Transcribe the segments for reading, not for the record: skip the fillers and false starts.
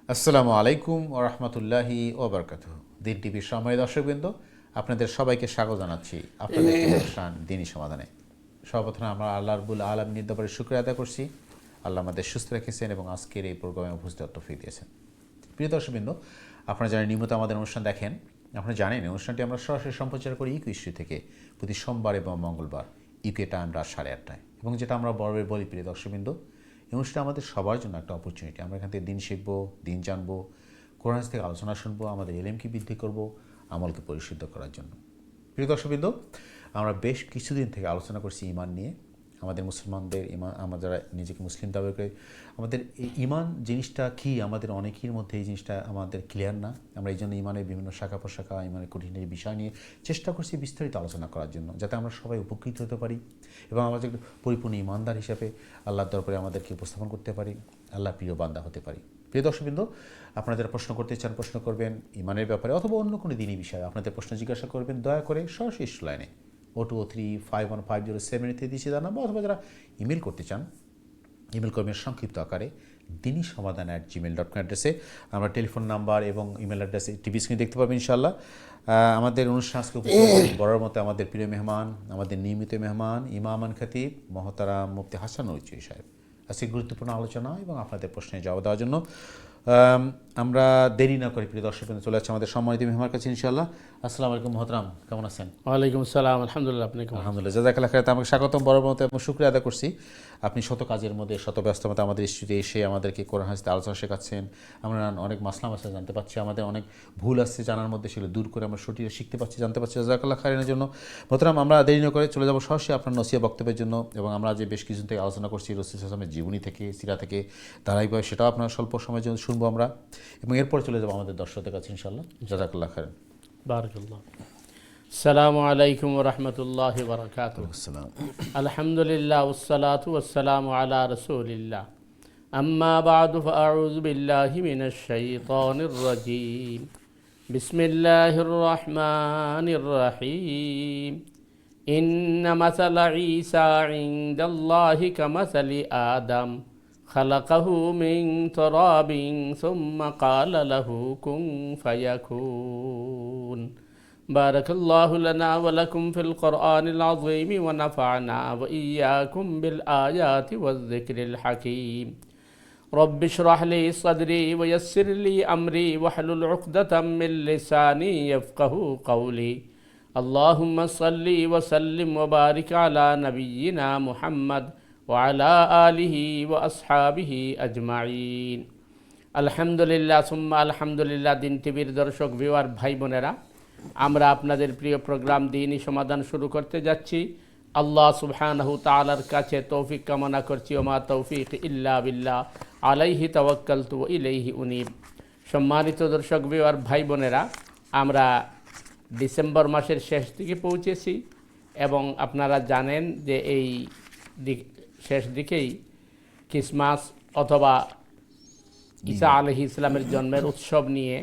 আসসালামু আলাইকুম ওরহমতুল্লাহি ওবরকাতুহ। দিন টিভির সময় দর্শকবৃন্দ, আপনাদের সবাইকে স্বাগত জানাচ্ছি আপনাদের অনুষ্ঠান দিনী সমাধানে। সর্বপ্রথমে আমরা আল্লাহ রাব্বুল আলামিনের দরবারে শুকরিয়া আদায় করছি। আল্লাহ আমাদের সুস্থ রেখেছেন এবং আজকের এই প্রোগ্রামে উপস্থিত তৌফিক দিয়েছেন। প্রিয় দর্শকবৃন্দ, আপনারা যারা নিয়মিত আমাদের অনুষ্ঠান দেখেন, আপনারা জানেন অনুষ্ঠানটি আমরা সরাসরি সম্প্রচার করি ইউকে ইস্যু থেকে প্রতি সোমবার এবং মঙ্গলবার ইউকে টাইম রাত 8:30টায়। এবং যেটা আমরা বরাবর বলি, প্রিয় দর্শকবৃন্দ, এই অনুষ্ঠান আমাদের সবার জন্য একটা অপরচুনিটি। আমরা এখান থেকে দিন শিখব, দিন জানবো, কোরআন থেকে আলোচনা শুনবো, আমাদের এলেমকে বৃদ্ধি করব, আমলকে পরিশুদ্ধ করার জন্য। প্রিয় দর্শকবৃন্দ, আমরা বেশ কিছুদিন থেকে আলোচনা করছি ঈমান নিয়ে। আমাদের মুসলমানদের ঈমান, আমরা যারা নিজেকে মুসলিম দাবি করি, আমাদের এই ঈমান জিনিসটা কী, আমাদের অনেকের মধ্যে এই জিনিসটা আমাদের ক্লিয়ার না। আমরা এই জন্য ঈমানের বিভিন্ন শাখা প্রশাখা, ঈমানের কঠিন বিষয় নিয়ে চেষ্টা করছি বিস্তারিত আলোচনা করার জন্য, যাতে আমরা সবাই উপকৃত হতে পারি এবং আমাদের পরিপূর্ণ ঈমানদার হিসাবে আল্লাহর দরবারে আমাদেরকে উপস্থাপন করতে পারি, আল্লাহ প্রিয় বান্দা হতে পারি। প্রিয় দর্শকবৃন্দ, আপনারা যারা প্রশ্ন করতে চান প্রশ্ন করবেন ঈমানের ব্যাপারে অথবা অন্য কোনো দিনই বিষয়ে আপনাদের প্রশ্ন জিজ্ঞাসা করবেন, দয়া করে সরাসরি লাইনে 0203515073 দিয়েছি জানাবো, অথবা যারা ইমেল করতে চান ইমেল করবেন সংক্ষিপ্ত আকারে dinisamadan@gmail.com অ্যাড্রেসে। আমরা টেলিফোন নাম্বার এবং ইমেল অ্যাড্রেসে টিভি স্ক্রিনে দেখতে পাবেন ইনশাআল্লাহ। আমাদের অনুষ্ঠান আজকে বড়ার মতো আমাদের প্রিয় মেহমান, আমাদের নিয়মিত মেহমান ইমামান খতিব মহতারাম মুফতি হাসান চৌধুরী সাহেব আজকে গুরুত্বপূর্ণ আলোচনা এবং আপনাদের প্রশ্নের জবাব দেওয়ার জন্য আমরা দেরি না করি প্রিয় দর্শক চলে যাচ্ছে আমাদের সম্মানিত মেহমানের কাছে ইনশাআল্লাহ। আসসালামু আলাইকুম মহতরাম, কেমন আছেন? ওয়ালাইকুম আসসালাম, আলহামদুলিল্লাহ। আপনি কেমন? আলহামদুলিল্লাহ, জাযাকাল্লাহ খাইর। আমাকে স্বাগতম বড় মতো এবং শুকরিয়া আদায় করছি। আপনি শত কাজের মধ্যে, শত ব্যস্ততা আমাদের স্টুডিওতে এসে আমাদেরকে কোরআন হাদিস আলোচনা শেখাচ্ছেন। আমরা অনেক মাসলা মাসলা জানতে পারছি, আমাদের অনেক ভুল আসছে জানার মধ্যে, সেগুলো দূর করে আমরা সঠিক শিখতে পারছি, জানতে পারছি। জাযাকাল্লাহ খাইরের জন্য মহতরাম, আমরা দেরি না করে চলে যাব সরাসরি আপনার নসিহা বক্তব্যের জন্য। এবং আমরা যে বেশ কিছুদিন থেকে আলোচনা করছি রাসূল সাল্লাল্লাহু আলাইহি ওয়াসাল্লামের জীবনী থেকে, সিরা থেকে ধারাবাহিকভাবে, সেটাও আপনার স্বল্প সময়ের জন্য শুনবো আমরা, এবং এরপর চলে যাবো আমাদের দর্শকদের কাছে ইনশাআল্লাহ। জাযাকাল্লাহ খাইরান। বারাকাল্লাহ। আসসালামু আলাইকুম ওয়া রাহমাতুল্লাহি ওয়া বারাকাতুহু। আসসালাম। আলহামদুলিল্লাহ ওয়াসসালাতু ওয়াসসালামু আলা রাসূলিল্লাহ। আম্মা বা'দু ফাআউযু বিল্লাহি মিনাশ শাইতানির রাজীম। বিসমিল্লাহির রাহমানির রাহিম। ইন্না মাসালা ঈসা ইনদাল্লাহি কামাসালি আদম খালাকাহু মিন তুরাবিন সুম্মা ক্বালা লাহু কুন ফায়াকুন। بارك الله لنا ولكم في القرآن العظيم ونفعنا وإياكم بالآيات والذكر الحكيم. رب اشرح لي صدري ويسر لي أمري واحلل عقدة من لساني يفقه قولي. اللهم صل وسلم وبارك على نبينا محمد وعلى آله وأصحابه أجمعين. আলহামদুলিল্লাহ সুম্মা আলহামদুলিল্লাহ। দিন টিভির দর্শক ভিউয়ার ভাই বোনেরা, আমরা আপনাদের প্রিয় প্রোগ্রাম দিনই সমাধান শুরু করতে যাচ্ছি। আল্লাহ সুবহানাহু তাআলার কাছে তৌফিক কামনা করছি। ওমা তৌফিক ইল্লা বিল্লাহ, আলাইহি তাওয়াক্কালতু ওয়া ইলাইহি উনীব। সম্মানিত দর্শক ভিউয়ার ভাই বোনেরা, আমরা ডিসেম্বর মাসের শেষ দিকে পৌঁছেছি এবং আপনারা জানেন যে এই শেষ দিকেই ক্রিসমাস অথবা ঈসা আলাইহিস সালামের জন্মের উৎসব নিয়ে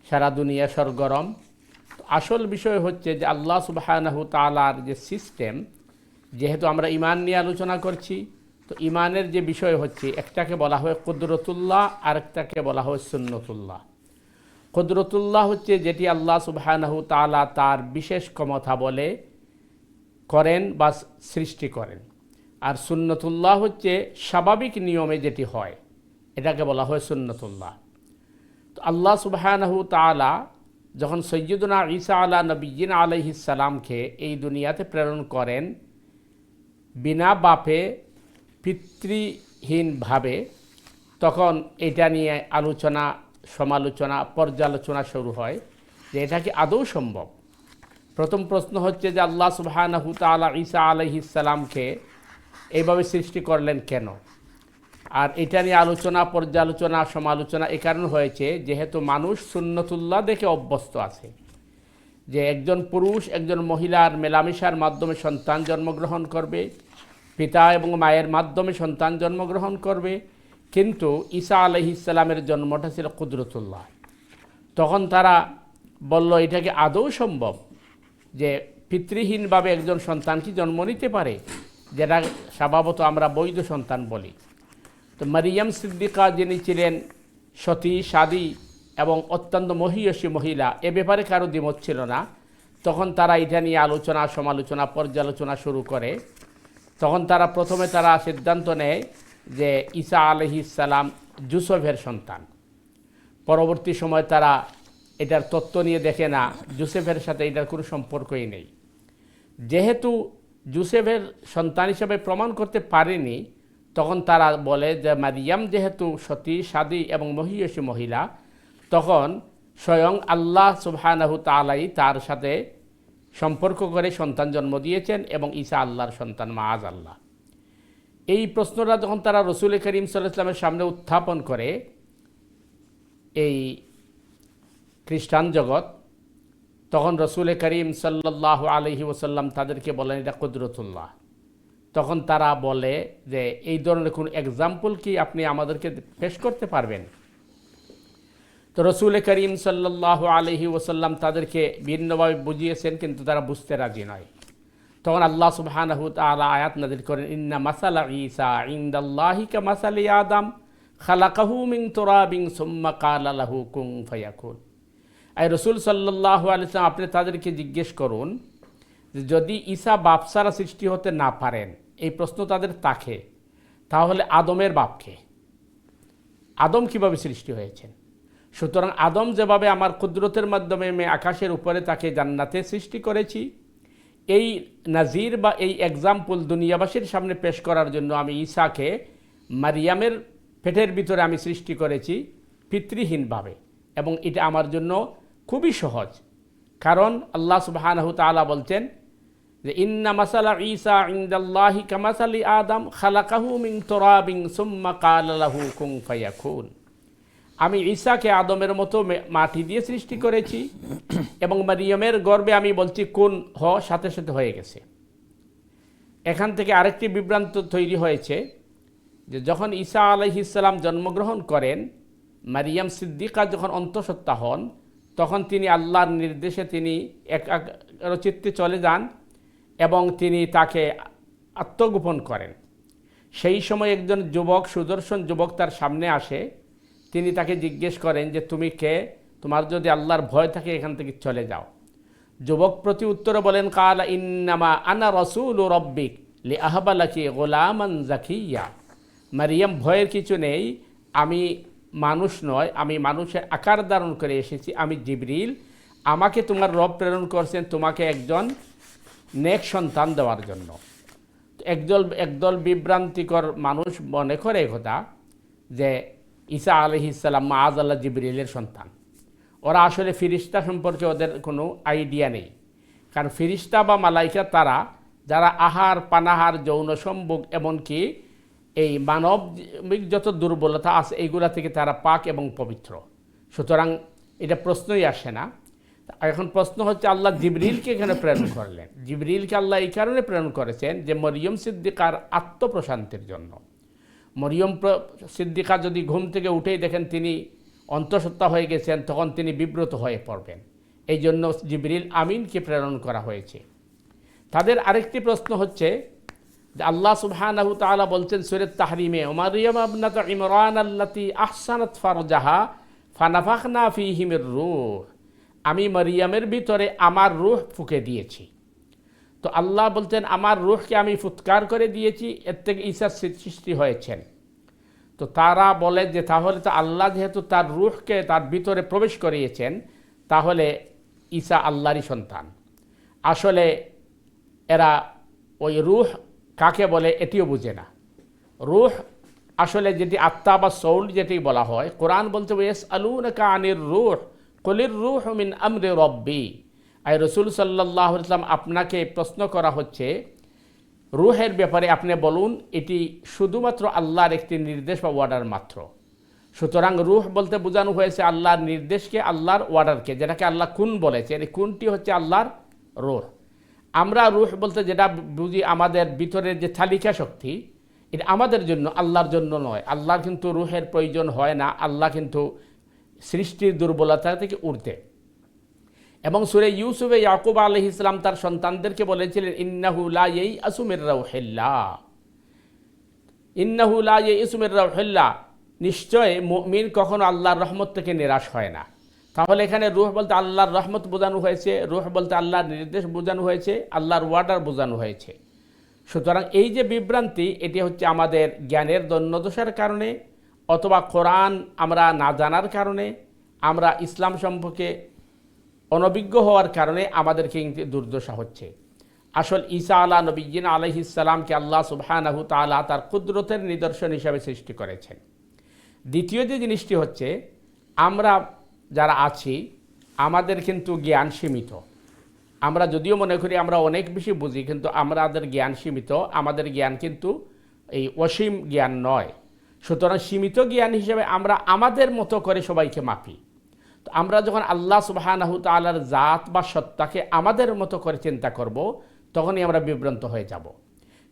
সারা দুনিয়া সরগরম। আসল বিষয় হচ্ছে যে আল্লাহ সুবহানাহু তাআলার যে সিস্টেম, যেহেতু আমরা ঈমান নিয়ে আলোচনা করছি, তো ঈমানের যে বিষয় হচ্ছে, একটাকে বলা হয় কুদরতুল্লাহ, আরেকটাকে বলা হয় সুন্নতুল্লাহ। কুদরতুল্লাহ হচ্ছে যেটি আল্লাহ সুবহানাহু তাআলা তার বিশেষ ক্ষমতা বলে করেন বা সৃষ্টি করেন, আর সুন্নতুল্লাহ হচ্ছে স্বাভাবিক নিয়মে যেটি হয়, এটাকে বলা হয় সুন্নতুল্লাহ। তো আল্লাহ সুবহানাহু তাআলা যখন সৈয়দুনা ঈসা আলা নবিয়্যিনা আলাইহিস সালামকে এই দুনিয়াতে প্রেরণ করেন, বিনা বাপে পিতৃহীনভাবে, তখন এটা নিয়ে আলোচনা, সমালোচনা, পর্যালোচনা শুরু হয় যে এটা কি আদৌ সম্ভব। প্রথম প্রশ্ন হচ্ছে যে আল্লাহ সুবহানাহু তাআলা ঈসা আলাইহিস সালামকে এইভাবে সৃষ্টি করলেন কেন? আর এটা নিয়ে আলোচনা, পর্যালোচনা, সমালোচনা এ কারণ হয়েছে যেহেতু মানুষ সুন্নতুল্লাহ দেখে অভ্যস্ত আছে যে একজন পুরুষ একজন মহিলার মেলামেশার মাধ্যমে সন্তান জন্মগ্রহণ করবে, পিতা এবং মায়ের মাধ্যমে সন্তান জন্মগ্রহণ করবে। কিন্তু ঈসা আলাইহিস সালামের জন্মটা ছিল কুদরতুল্লাহ। তখন তারা বলল, এটা কি আদৌ সম্ভব যে পিতৃহীনভাবে একজন সন্তান কি জন্ম নিতে পারে, যেটা স্বভাবত আমরা বৈধ সন্তান বলি। তো মারিয়াম সিদ্দিকা যিনি ছিলেন সতী সাদী এবং অত্যন্ত মহীয়সী মহিলা, এ ব্যাপারে কারো দ্বিমত ছিল না। তখন তারা এটা নিয়ে আলোচনা সমালোচনা পর্যালোচনা শুরু করে। তখন প্রথমে তারা সিদ্ধান্ত নেয় যে ঈসা আলাইহিস সালাম জুসেফের সন্তান। পরবর্তী সময় তারা এটার তত্ত্ব নিয়ে দেখে না, জুসেফের সাথে এটার কোনো সম্পর্কই নেই। যেহেতু জুসেফের সন্তান হিসেবে প্রমাণ করতে পারেনি, তখন তারা বলে যে মারিয়াম যেহেতু সতী সাদী এবং মহীয়সী মহিলা, তখন স্বয়ং আল্লাহ সুবহানাহু তাআলাই তার সাথে সম্পর্ক করে সন্তান জন্ম দিয়েছেন এবং ঈসা আল্লাহর সন্তান, মাআযাল্লাহ। এই প্রশ্নটা যখন তারা রসুল করিম সাল্লাল্লাহু আলাইহি ওয়াসাল্লামের সামনে উত্থাপন করে এই খ্রিস্টান জগৎ, তখন রসুল করিম সাল্লাল্লাহু আলাইহি ওয়াসাল্লাম তাদেরকে বলেন এটা কুদরতুল্লাহ। তখন তারা বলে যে এই ধরনের কোন এক্সাম্পল কি আপনি আমাদেরকে পেশ করতে পারবেন? তো রসুল করিম সাল্লাল্লাহু আলাইহি ওয়াসাল্লাম তাদেরকে ভিন্নভাবে বুঝিয়েছেন, কিন্তু তারা বুঝতে রাজি নয়। তখন আল্লাহ সুবহানাহু তাআলা আয়াত নাযিল করেন, ইন্না মাসালা ঈসা ইনদাল্লাহি কামাসালি আদম খালাকাহু মিন তুরাবিন সুম্মা ক্বালা লাহু কুন ফায়াকুন। এই রসুল সাল্লাল্লাহু আলাইহি ওয়াসাল্লাম আপনি তাদেরকে জিজ্ঞেস করুন যে যদি ঈসা বাপ ছাড়া সৃষ্টি হতে না পারেন, এই প্রশ্ন তাদের থাকে, তাহলে আদমের বাপকে, আদম কিভাবে সৃষ্টি হয়েছেন? সুতরাং আদম যেভাবে আমার কুদরতের মাধ্যমে আমি আকাশের উপরে তাকে জান্নাতে সৃষ্টি করেছি, এই নাজির বা এই এক্সাম্পল দুনিয়াবাসীর সামনে পেশ করার জন্য আমি ঈসাকে মারিয়ামের পেটের ভিতরে আমি সৃষ্টি করেছি পিতৃহীনভাবে, এবং এটা আমার জন্য খুবই সহজ। কারণ আল্লাহ সুবহানাহু তাআলা বলছেন যে ইন্না মাসালা ঈসা ইনদাল্লাহি কামাসালি আদম খালাকাহু মিন তুরাবিন সুম্মা ক্বালা লাহু কুন ফায়াকুন। আমি ঈসাকে আদমের মতো মাটি দিয়ে সৃষ্টি করেছি এবং মারিয়ামের গর্ভে আমি বলছি কুন হ, সাথে সাথে হয়ে গেছে। এখান থেকে আরেকটি বিভ্রান্ত তৈরি হয়েছে যে যখন ঈসা আলাইহিস সালাম জন্মগ্রহণ করেন, মারিয়াম সিদ্দিকা যখন অন্তঃসত্ত্বা হন, তখন তিনি আল্লাহর নির্দেশে তিনি একাগ্রচিত্তে চলে যান এবং তিনি তাকে আত্মগোপন করেন। সেই সময় একজন যুবক, সুদর্শন যুবক তার সামনে আসে। তিনি তাকে জিজ্ঞেস করেন যে তুমি কে? তোমার যদি আল্লাহর ভয় থাকে এখান থেকে চলে যাও। যুবক প্রতি উত্তরে বলেন, কালা ইন্নামা আনা রাসূলু রাব্বিক লিআহবা লাকি গোলামান জাকিয়া। মারিয়াম, ভয়ের কিছু নেই, আমি মানুষ নয়, আমি মানুষের আকার ধারণ করে এসেছি, আমি জিবরিল। আমাকে তোমার রব প্রেরণ করছেন তোমাকে একজন নেক সন্তান দেওয়ার জন্য। একদল বিভ্রান্তিকর মানুষ মনে করে একথা যে ঈসা আলাইহিস সালাম মাআযাল্লাহ জিবরিলের সন্তান। ওরা আসলে ফিরিস্তা সম্পর্কে ওদের কোনো আইডিয়া নেই। কারণ ফিরিস্তা বা মালাইকা তারা যারা আহার পানাহার যৌন সম্ভোগ এমনকি এই মানবিক যত দুর্বলতা আছে এইগুলা থেকে তারা পাক এবং পবিত্র। সুতরাং এটা প্রশ্নই আসে না। এখন প্রশ্ন হচ্ছে আল্লাহ জিবরিলকে এখানে প্রেরণ করলেন। জিবরিলকে আল্লাহ এই কারণে প্রেরণ করেছেন যে মরিয়ম সিদ্দিকার আত্মপ্রশান্তির জন্য। মরিয়ম সিদ্দিকা যদি ঘুম থেকে উঠেই দেখেন তিনি অন্তঃসত্ত্বা হয়ে গেছেন, তখন তিনি বিব্রত হয়ে পড়বেন। এই জন্য জিবরিল আমিনকে প্রেরণ করা হয়েছে। তাদের আরেকটি প্রশ্ন হচ্ছে যে আল্লাহ সুবহানাহু তাআলা বলছেন সূরা তাহরিমে, মারিয়াম ইবনাত ইমরান আল্লাতী আহসানাত ফারজাহা ফানাফাখনা ফীহি মির রূহ। আমি মারিয়ামের ভিতরে আমার রূহ ফুঁকে দিয়েছি। তো আল্লাহ বলতেন আমার রূহকে আমি ফুৎকার করে দিয়েছি, এর থেকে ঈসা সৃষ্টি হয়েছেন। তো তারা বলে যে তাহলে তো আল্লাহ যেহেতু তার রূহকে তার ভিতরে প্রবেশ করিয়েছেন, তাহলে ঈসা আল্লাহরই সন্তান। আসলে এরা ওই রূহ কাকে বলে এটিও বুঝে না। রূহ আসলে যেটি আত্মা বা সৌল যেটি বলা হয়, কোরআন বলছে ইয়াসআলুনাকা আনির রূহ কুলির রূহু মিন আমরি রব্বি। আর রাসূল সাল্লাল্লাহু আলাইহি ওয়াসাল্লাম আপনাকে প্রশ্ন করা হচ্ছে রূহের ব্যাপারে, আপনি বলুন এটি শুধুমাত্র আল্লাহর একটি নির্দেশ বা অর্ডার মাত্র। সুতরাং রূহ বলতে বোঝানো হয়েছে আল্লাহর নির্দেশকে, আল্লাহর অর্ডারকে, যেটাকে আল্লাহ কুন বলেছে। এই কুনটি হচ্ছে আল্লাহর রূহ। আমরা রূহ বলতে যেটা বুঝি আমাদের ভিতরের যে চালিকা শক্তি, এটা আমাদের জন্য, আল্লাহর জন্য নয়। আল্লাহর কিন্তু রূহের প্রয়োজন হয় না। আল্লাহ কিন্তু সৃষ্টির দুর্বলতা থেকে ঊর্ধ্বে। এবং সূরা ইউসুফে ইয়াকুব আলাইহিস সালাম তার সন্তানদেরকে বলেছিলেন ইন্নাহু লা ইয়াইআসু মির রাউহিল্লাহ, ইন্নাহু লা ইয়াইআসু মির রাউহিল্লাহ, নিশ্চয় মুমিন কখনো আল্লাহর রহমত থেকে নিরাশ হয় না। তাহলে এখানে রূহ বলতে আল্লাহর রহমত বোঝানো হয়েছে, রূহ বলতে আল্লাহর নির্দেশ বোঝানো হয়েছে, আল্লাহর ওয়ার্ডার বোঝানো হয়েছে। সুতরাং এই যে বিভ্রান্তি, এটি হচ্ছে আমাদের জ্ঞানের দৈন্যদশার কারণে, অথবা কোরআন আমরা না জানার কারণে, আমরা ইসলাম সম্পর্কে অনভিজ্ঞ হওয়ার কারণে আমাদেরকে দুর্দশা হচ্ছে। আসল ঈসা আলা নবীন আলাইহিস সালামকে আল্লাহ সুবহানাহু তাআলা তার কুদরতের নিদর্শন হিসাবে সৃষ্টি করেছেন। দ্বিতীয় যে জিনিসটি হচ্ছে, আমরা যারা আছি আমাদের কিন্তু জ্ঞান সীমিত। আমরা যদিও মনে করি আমরা অনেক বেশি বুঝি, কিন্তু আমাদের জ্ঞান সীমিত। আমাদের জ্ঞান কিন্তু এই অসীম জ্ঞান নয়। সুতরাং সীমিত জ্ঞান হিসেবে আমরা আমাদের মতো করে সবাইকে মাপি। তো আমরা যখন আল্লাহ সুবহানাহু তাআলার জাত বা সত্তাকে আমাদের মতো করে চিন্তা করব, তখনই আমরা বিভ্রান্ত হয়ে যাব।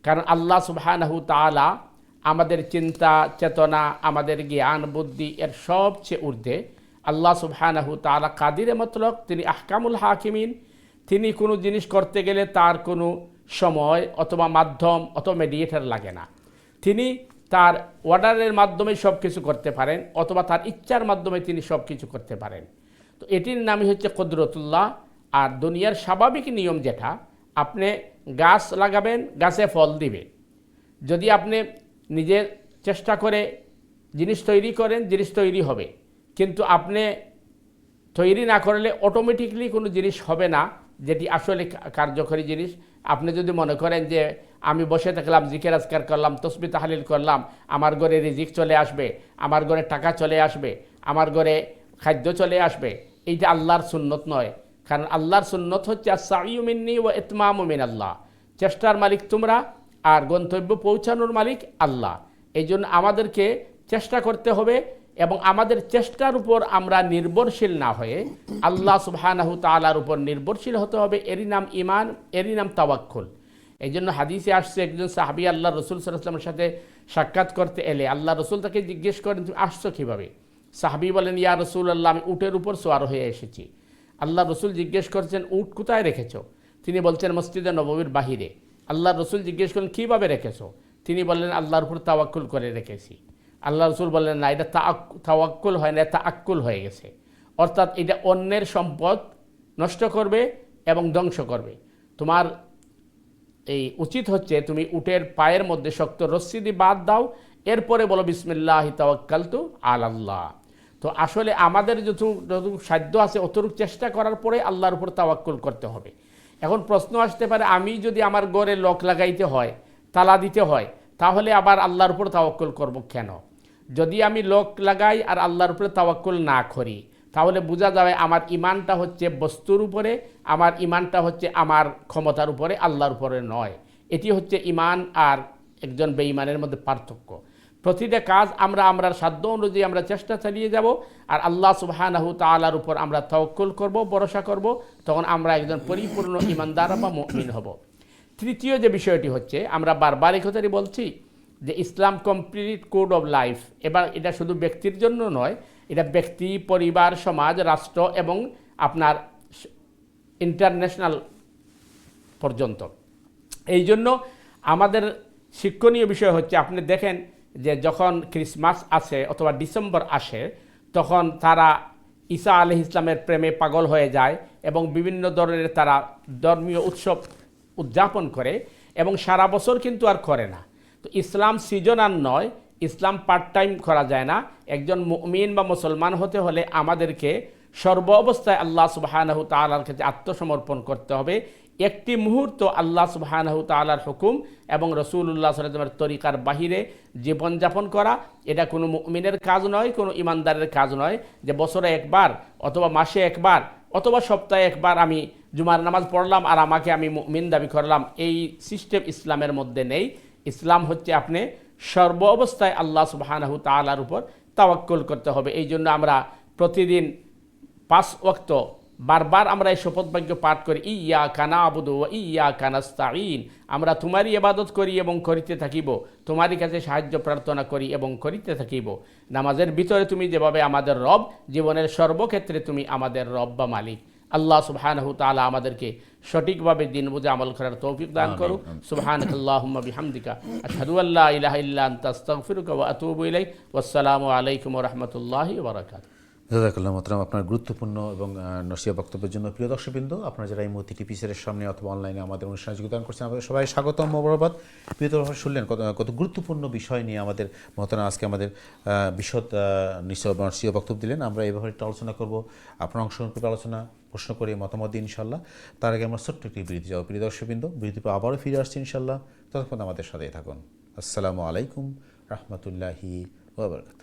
কারণ আল্লাহ সুবহানাহু তাআলা আমাদের চিন্তা চেতনা, আমাদের জ্ঞান বুদ্ধি এর সবচেয়ে ঊর্ধ্বে। আল্লাহ সুবহানাহু তাআলা কাদিরে মতলক, তিনি আহকামুল হাকিমিন। তিনি কোনো জিনিস করতে গেলে তার কোনো সময় অথবা মাধ্যম অথবা মেডিয়েটার লাগে না। তিনি তার অর্ডারের মাধ্যমে সব কিছু করতে পারেন, অথবা তার ইচ্ছার মাধ্যমে তিনি সব কিছু করতে পারেন। তো এটির নামই হচ্ছে কুদরতুল্লাহ। আর দুনিয়ার স্বাভাবিক নিয়ম যেটা, আপনি গাছ লাগাবেন, গাছে ফল দিবে। যদি আপনি নিজের চেষ্টা করে জিনিস তৈরি করেন, জিনিস তৈরি হবে। কিন্তু আপনি তৈরি না করলে অটোমেটিকলি কোনো জিনিস হবে না, যেটি আসলে কার্যকরী জিনিস। আপনি যদি মনে করেন যে আমি বসে থাকলাম, জিকির আজকার করলাম, তসবিহ তাহলিল করলাম, আমার ঘরে রিজিক চলে আসবে, আমার ঘরে টাকা চলে আসবে, আমার ঘরে খাদ্য চলে আসবে, এইটা আল্লাহর সুন্নত নয়। কারণ আল্লাহর সুন্নত হচ্ছে আস-সাইয়্যু মিন্নি ওয়া ইতমামু মিনাল্লাহ। চেষ্টার মালিক তোমরা, আর গন্তব্য পৌঁছানোর মালিক আল্লাহ। এই জন্য আমাদেরকে চেষ্টা করতে হবে, এবং আমাদের চেষ্টার উপর আমরা নির্ভরশীল না হয়ে আল্লাহ সুবহানাহু তাআলার উপর নির্ভরশীল হতে হবে। এরই নাম ঈমান, এরই নাম তাওয়াক্কুল। এই জন্য হাদিসে আসছে, একজন সাহাবী আল্লাহ রসুল সাল্লাল্লাহু আলাইহি ওয়াসাল্লামের সাথে সাক্ষাৎ করতে এলে আল্লাহ রসুল তাকে জিজ্ঞেস করেন, তুমি আসছো কীভাবে? সাহাবী বলেন, ইয়া রাসূলুল্লাহ, আমি উটের উপর সোয়ার হয়ে এসেছি। আল্লাহ রসুল জিজ্ঞেস করছেন, উট কোথায় রেখেছো? তিনি বলছেন, মসজিদে নববীর বাহিরে। আল্লাহ রসুল জিজ্ঞেস করলেন, কীভাবে রেখেছো? তিনি বললেন, আল্লাহর উপর তাওয়াক্কুল করে রেখেছি। আল্লাহ রসুল বললেন, না, এটা তাওয়াক্কুল হয় না, এটা তাআক্কুল হয়ে গেছে। অর্থাৎ এটা অন্যের সম্পদ নষ্ট করবে এবং ধ্বংস করবে। তোমার এই উচিত হচ্ছে তুমি উটের পায়ের মধ্যে শক্ত রশ্মি দিয়ে বাঁধ দাও, এরপরে বলো বিসমিল্লাহি তাওয়াক্কালতু আলাল্লাহ। তো আসলে আমাদের যতটুকু সাধ্য আছে অতটুকু চেষ্টা করার পরে আল্লাহর উপর তাওয়াক্কুল করতে হবে। এখন প্রশ্ন আসতে পারে, আমি যদি আমার ঘরে লক লাগাইতে হয়, তালা দিতে হয়, তাহলে আবার আল্লাহর উপর তাওয়াক্কুল করব কেন? যদি আমি লক লাগাই আর আল্লাহর উপরে তাওয়াক্কুল না করি, তাহলে বোঝা যাবে আমার ইমানটা হচ্ছে বস্তুর উপরে, আমার ইমানটা হচ্ছে আমার ক্ষমতার উপরে, আল্লাহর উপরে নয়। এটি হচ্ছে ইমান আর একজন বেঈমানের মধ্যে পার্থক্য। প্রতিটা কাজ আমরার সাধ্য অনুযায়ী আমরা চেষ্টা চালিয়ে যাব, আর আল্লাহ সুবহানাহু তাআলার উপর আমরা তাওয়াক্কুল করব, ভরসা করব, তখন আমরা একজন পরিপূর্ণ ইমানদার বা মুমিন হব। তৃতীয় যে বিষয়টি হচ্ছে, আমরা বারবার এই কথাটি বলছি যে ইসলাম কমপ্লিট কোড অফ লাইফ। এবার এটা শুধু ব্যক্তির জন্য নয়, এটা ব্যক্তি, পরিবার, সমাজ, রাষ্ট্র এবং আপনার ইন্টারন্যাশনাল পর্যন্ত। এই জন্য আমাদের শিক্ষণীয় বিষয় হচ্ছে, আপনি দেখেন যে যখন ক্রিসমাস আসে অথবা ডিসেম্বর আসে, তখন তারা ঈসা আলাইহিস সালামের প্রেমে পাগল হয়ে যায় এবং বিভিন্ন ধরনের তারা ধর্মীয় উৎসব উদযাপন করে, এবং সারা বছর কিন্তু আর করে না। তো ইসলাম সিজনাল নয়, ইসলাম পার্ট টাইম করা যায় না। একজন মুমিন বা মুসলমান হতে হলে আমাদেরকে সর্ব অবস্থায় আল্লাহ সুবহানাহু তাআলার কাছে আত্মসমর্পণ করতে হবে। একটি মুহূর্ত আল্লাহ সুবহানাহু তাআলার হুকুম এবং রাসূলুল্লাহ সাল্লাল্লাহু আলাইহি ওয়াসাল্লামের তরিকার বাহিরে জীবনযাপন করা, এটা কোনো মুমিনের কাজ নয়, কোনো ইমানদারের কাজ নয় যে বছরে একবার অথবা মাসে একবার অথবা সপ্তাহে একবার আমি জুমার নামাজ পড়লাম আর আমাকে আমি মুমিন দাবি করলাম। এই সিস্টেম ইসলামের মধ্যে নেই। ইসলাম হচ্ছে আপনি সর্ব অবস্থায় আল্লাহ সুবহানাহু তাআলার উপর তাওয়াক্কুল করতে হবে। এই জন্য আমরা প্রতিদিন 5 ওয়াক্ত বারবার আমরা এই শপথ বাক্য পাঠ করি, ইয়্যাকা না'বুদু ওয়া ইয়্যাকা নাস্তাঈন। আমরা তোমারই ইবাদত করি এবং করিতে থাকিব, তোমারই কাছে সাহায্য প্রার্থনা করি এবং করিতে থাকিব। নামাজের ভিতরে তুমি যেভাবে আমাদের রব, জীবনের সর্বক্ষেত্রে তুমি আমাদের রব বা মালিক। আল্লাহ সুবহানাহু তাআলা আমাদেরকে সঠিকভাবে দিন বুঝে আমল করার তৌফিক দান করুক। সুবহানাকাল্লাহুম্মা বিহামদিকা আশহাদু আল্লা ইলাহা ইল্লা আনতা আস্তাগফিরুকা ওয়া আতুবু ইলাইক। ওয়াসসালামু আলাইকুম ওয়া রাহমাতুল্লাহি ওয়া বারাকাতুহু। জাযাকাল্লাহ মোহতারাম, আপনার গুরুত্বপূর্ণ এবং নসিহত বক্তব্যের জন্য। প্রিয় দর্শকবৃন্দ, আপনারা যারা এই মুহূর্তে টিপিসের সামনে অথবা অনলাইনে আমাদের অনুষ্ঠানে যোগদান করছেন, আমাদের সবাই স্বাগতম, মোবারকবাদ। প্রিয় দর্শক, শুনলেন কত গুরুত্বপূর্ণ বিষয় নিয়ে আমাদের মোহতারাম আজকে আমাদের বিশদ নসিহত বক্তব্য দিলেন। আমরা এই ব্যাপারে একটু আলোচনা করব, আপনারা অংশগ্রহণ করবে, আলোচনা প্রশ্ন করে মতামত দিন ইনশাল্লাহ। তার আগে আমরা ছোট্ট একটি বিরতি যাবো। প্রিয় দর্শকবৃন্দ, বিরতির পর আবারও ফিরে আসছি ইনশাল্লাহ। ততক্ষণ আমাদের সাথেই থাকুন। আসসালামু আলাইকুম রহমতুল্লাহি ওয়া বারাকাতুহু।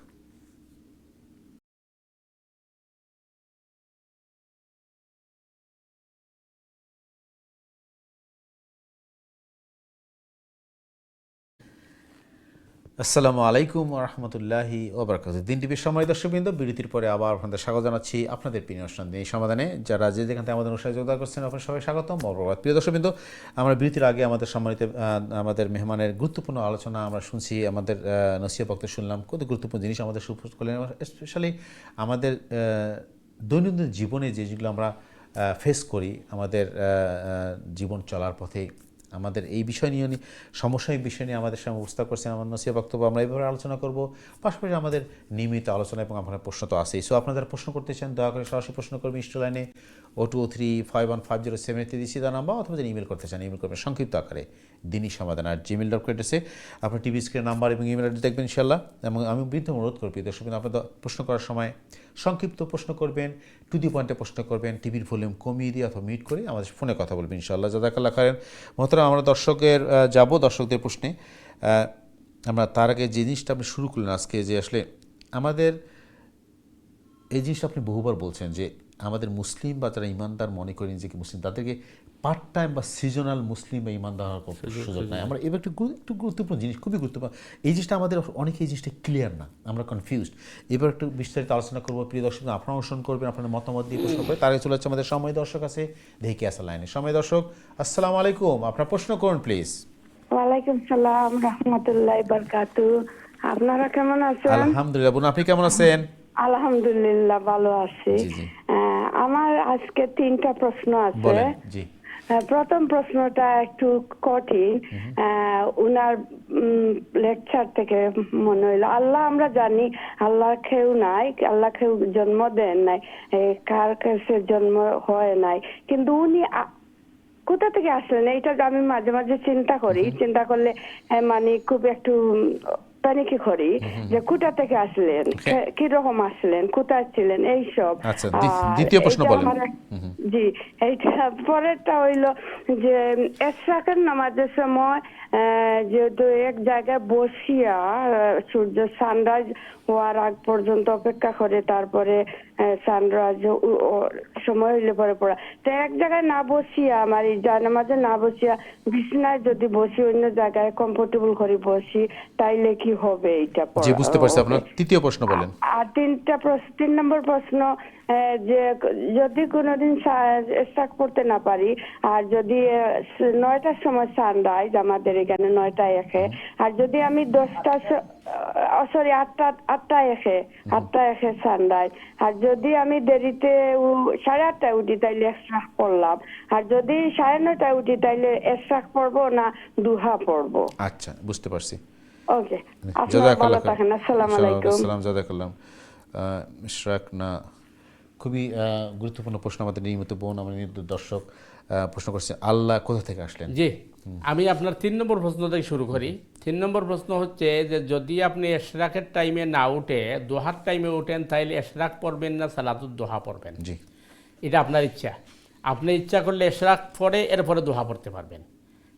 আসসালামু আলাইকুম রহমতুল্লাহি ওবরাকাতুহু। দিন টিভির সম্মানিত দর্শকবৃন্দ, বিরতির পরে আবার আপনাদের স্বাগত জানাচ্ছি আপনাদের প্রিয় অনুষ্ঠান দিনী সমাধানে। যারা যেখান থেকে আমাদের অনুষ্ঠানে যোগদান করছেন, আপনার সবাই স্বাগতম, মোবারকবাদ। প্রিয় দর্শকবৃন্দ, আমরা বিরতির আগে আমাদের মেহমানের গুরুত্বপূর্ণ আলোচনা আমরা শুনছি, আমাদের নসিহত বক্তব্য শুনলাম, কত গুরুত্বপূর্ণ জিনিস আমাদের সুপ্রস্তুত করলেন। স্পেশালি আমাদের দৈনন্দিন জীবনে যেগুলো আমরা ফেস করি, আমাদের জীবন চলার পথে আমাদের এই বিষয় নিয়ে সমসাময়িক বিষয় নিয়ে আমাদের সামনে উপস্থাপন করছেন আমার নসিহত বক্তব্য। আমরা এইভাবে আলোচনা করব, পাশাপাশি আমাদের নিয়মিত আলোচনা এবং আপনার প্রশ্ন তো আছেই। সো আপনারা প্রশ্ন করতে চান, দয়া করে সরাসরি প্রশ্ন করবেন স্টুডিও লাইনে 02351507 দিচ্ছি তার নাম্বার, অথবা যদি ইমেল করতে চান ইমেল করবেন সংক্ষিপ্ত আকারে দিনী সমাধান @gmail.com এসে আপনার টিভি স্ক্রিনের নাম্বার এবং ইমেল অ্যাড্রেস দেখবেন ইনশাল্লাহ। এবং আমি বৃদ্ধ অনুরোধ করবি দর্শক, আপনাদের প্রশ্ন করার সময় সংক্ষিপ্ত প্রশ্ন করবেন, টু দি পয়েন্টে প্রশ্ন করবেন, টিভির ভলিউম কমিয়ে দিয়ে অথবা মিউট করে আমাদের ফোনে কথা বলবেন ইনশাআল্লাহ। জাযাকাল্লাহ খায়রান। মোহতারাম, আমরা দর্শকদের প্রশ্নে। আমরা তার আগে যে জিনিসটা আপনি শুরু করলেন আজকে, যে আসলে আমাদের এই জিনিসটা আপনি বহুবার বলছেন যে আমাদের মুসলিম বা যারা ইমানদার মনে করেন যে মুসলিম, তাদেরকে পার্ট টাইম বা সিজনাল মুসলিম বা ইমানদার হওয়ার সুযোগ নাই। আমরা এবার একটু গুরুত্বপূর্ণ জিনিস, খুবই গুরুত্বপূর্ণ এই জিনিসটা, আমাদের অনেকে এই জিনিসটা ক্লিয়ার না, আমরা কনফিউজড। এবার একটু বিস্তারিত আলোচনা করবো। প্রিয় দর্শক, আপনারা অনুসরণ করবেন, আপনাদের মতামত দিয়ে প্রশ্ন করে। তার আগে চলে যাচ্ছে আমাদের সময় দর্শক আছে, দেখি আসা লাইনে সময় দর্শক। আসসালামু আলাইকুম, আপনার প্রশ্ন করুন প্লিজ। ওয়ালাইকুম সালাম রাহমাতুল্লাহি বারাকাতুহু। আপনারা কেমন আছেন? আলহামদুলিল্লাহ। বোন, আপনি কেমন আছেন? আলহামদুলিল্লাহ ভালো আছি। জি জি, আমার আজকে 3টা প্রশ্ন আছে। বলেন। জি, প্রথম প্রশ্নটা একটু কঠিন। উনার লেকচার থেকে মনে হইলো, আল্লাহ আমরা জানি আল্লাহ কেউ নাই, আল্লাহ কেউ জন্ম দেন নাই, কার কাছে জন্ম হয় নাই, কিন্তু উনি কোথা থেকে আসলেন এইটা আমি মাঝে মাঝে চিন্তা করলে মানে খুব একটু প্যানিকি করি যে কোথা থেকে আসলেন, কিরকম আসলেন, কোথায় ছিলেন, এইসব। আচ্ছা, দ্বিতীয় প্রশ্ন বলেন। জি, এইটা পরেরটা হইলো যে এশরাকের নামাজের সময় যেহেতু এক জায়গায় বসিয়া সূর্য সানরাইজ হওয়ার আগ পর্যন্ত অপেক্ষা করে, তারপরে সানরাইজ সময় হইলে পরে পড়া, তো এক জায়গায় না বসিয়া, আমার এই জানামাজে না বসিয়া বিছানায় যদি বসি, অন্য জায়গায় কমফোর্টেবল করে বসি, তাইলে কি হবে? এইটা জি, বুঝতে পারছি। আপনার তৃতীয় প্রশ্ন বলেন। আর 3 নম্বর প্রশ্ন, যে যদি কোনোদিন স্টার্ট করতে না পারি, আর যদি 9টার সময় সানরাইজ, আমাদের এখানে 9টায় এসে, আর যদি আমি 8টায় এসে সানরাইজ, আর যদি আমি দেরিতে 8:30টায় উঠি তাইলে এক্সট্রা পড়লাম, আর যদি 9:30টায় উঠি তাইলে এক্সট্রা পড়বো না দুহা পড়বো? আচ্ছা, বুঝতে পারছি। ওকে, আপনারা ভালো থাকেন। আসসালামু আলাইকুম। আসসালাম, জাযাকাল্লাহ। ইশরাক না, খুবই গুরুত্বপূর্ণ প্রশ্ন। আমাদের নিয়মিত বোন, আমাদের নিয়মিত দর্শক প্রশ্ন করছে, আল্লাহ কোথা থেকে আসলেন? জি, আমি আপনার 3 নম্বর প্রশ্ন থেকে শুরু করি। 3 নম্বর প্রশ্ন হচ্ছে যে যদি আপনি এশরাকের টাইমে না উঠে দোহার টাইমে উঠেন, তাইলে এশরাক পড়বেন না সালাতুদ দোহা পড়বেন? জি, এটা আপনার ইচ্ছা। আপনি ইচ্ছা করলে এশরাক পড়ে এরপরে দোহা পড়তে পারবেন,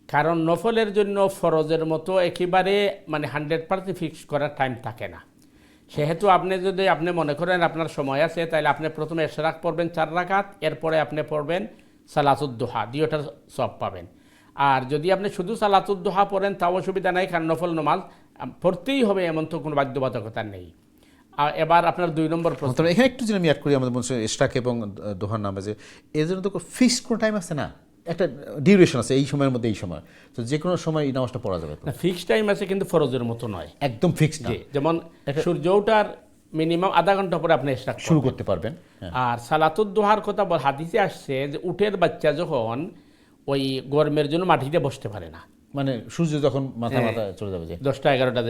কারণ নফলের জন্য ফরজের মতো একেবারে মানে 100% ফিক্স করার টাইম থাকে না। সেহেতু আপনি মনে করেন আপনার সময় আছে, তাহলে আপনি প্রথমে এশরাক পড়বেন 4 রাকাত, এরপরে আপনি পড়বেন সালাতুদ দোহা, দুইটার সব পাবেন। আর যদি আপনি শুধু সালাতুদ দোহা পড়েন তাও অসুবিধা নাই, কারণ নফল নামাজ পড়তেই হবে এমন তো কোনো বাধ্যবাধকতা নেই। আর এবার আপনার 2 নম্বর প্রশ্ন, এখানে একটু যদি আমি অ্যাড করি, আমাদের বলছে ইশরাক এবং দোহার নামাজে এর জন্য তো ফিক্সড কোনো টাইম আছে না, একটা ডিউরেশন আছে, এই সময়ের মধ্যে এই সময়, তো যে কোনো সময় এই নামাজটা পড়া যাবে? ফিক্সড টাইম আছে, কিন্তু ফরজের মতো নয়, একদম ফিক্সড। যেমন সূর্য ওঠার মিনিমাম আধা ঘন্টা পরে আপনি ইশরাক শুরু করতে পারবেন। আর সালাতুদ দোহার কথা হাদিসে আসছে যে উটের বাচ্চা যখন ওই গরমের জন্য মাটিতে বসতে পারে না। মানে সূর্য যখন মাথা চলে যাবে যে 10টা 11টা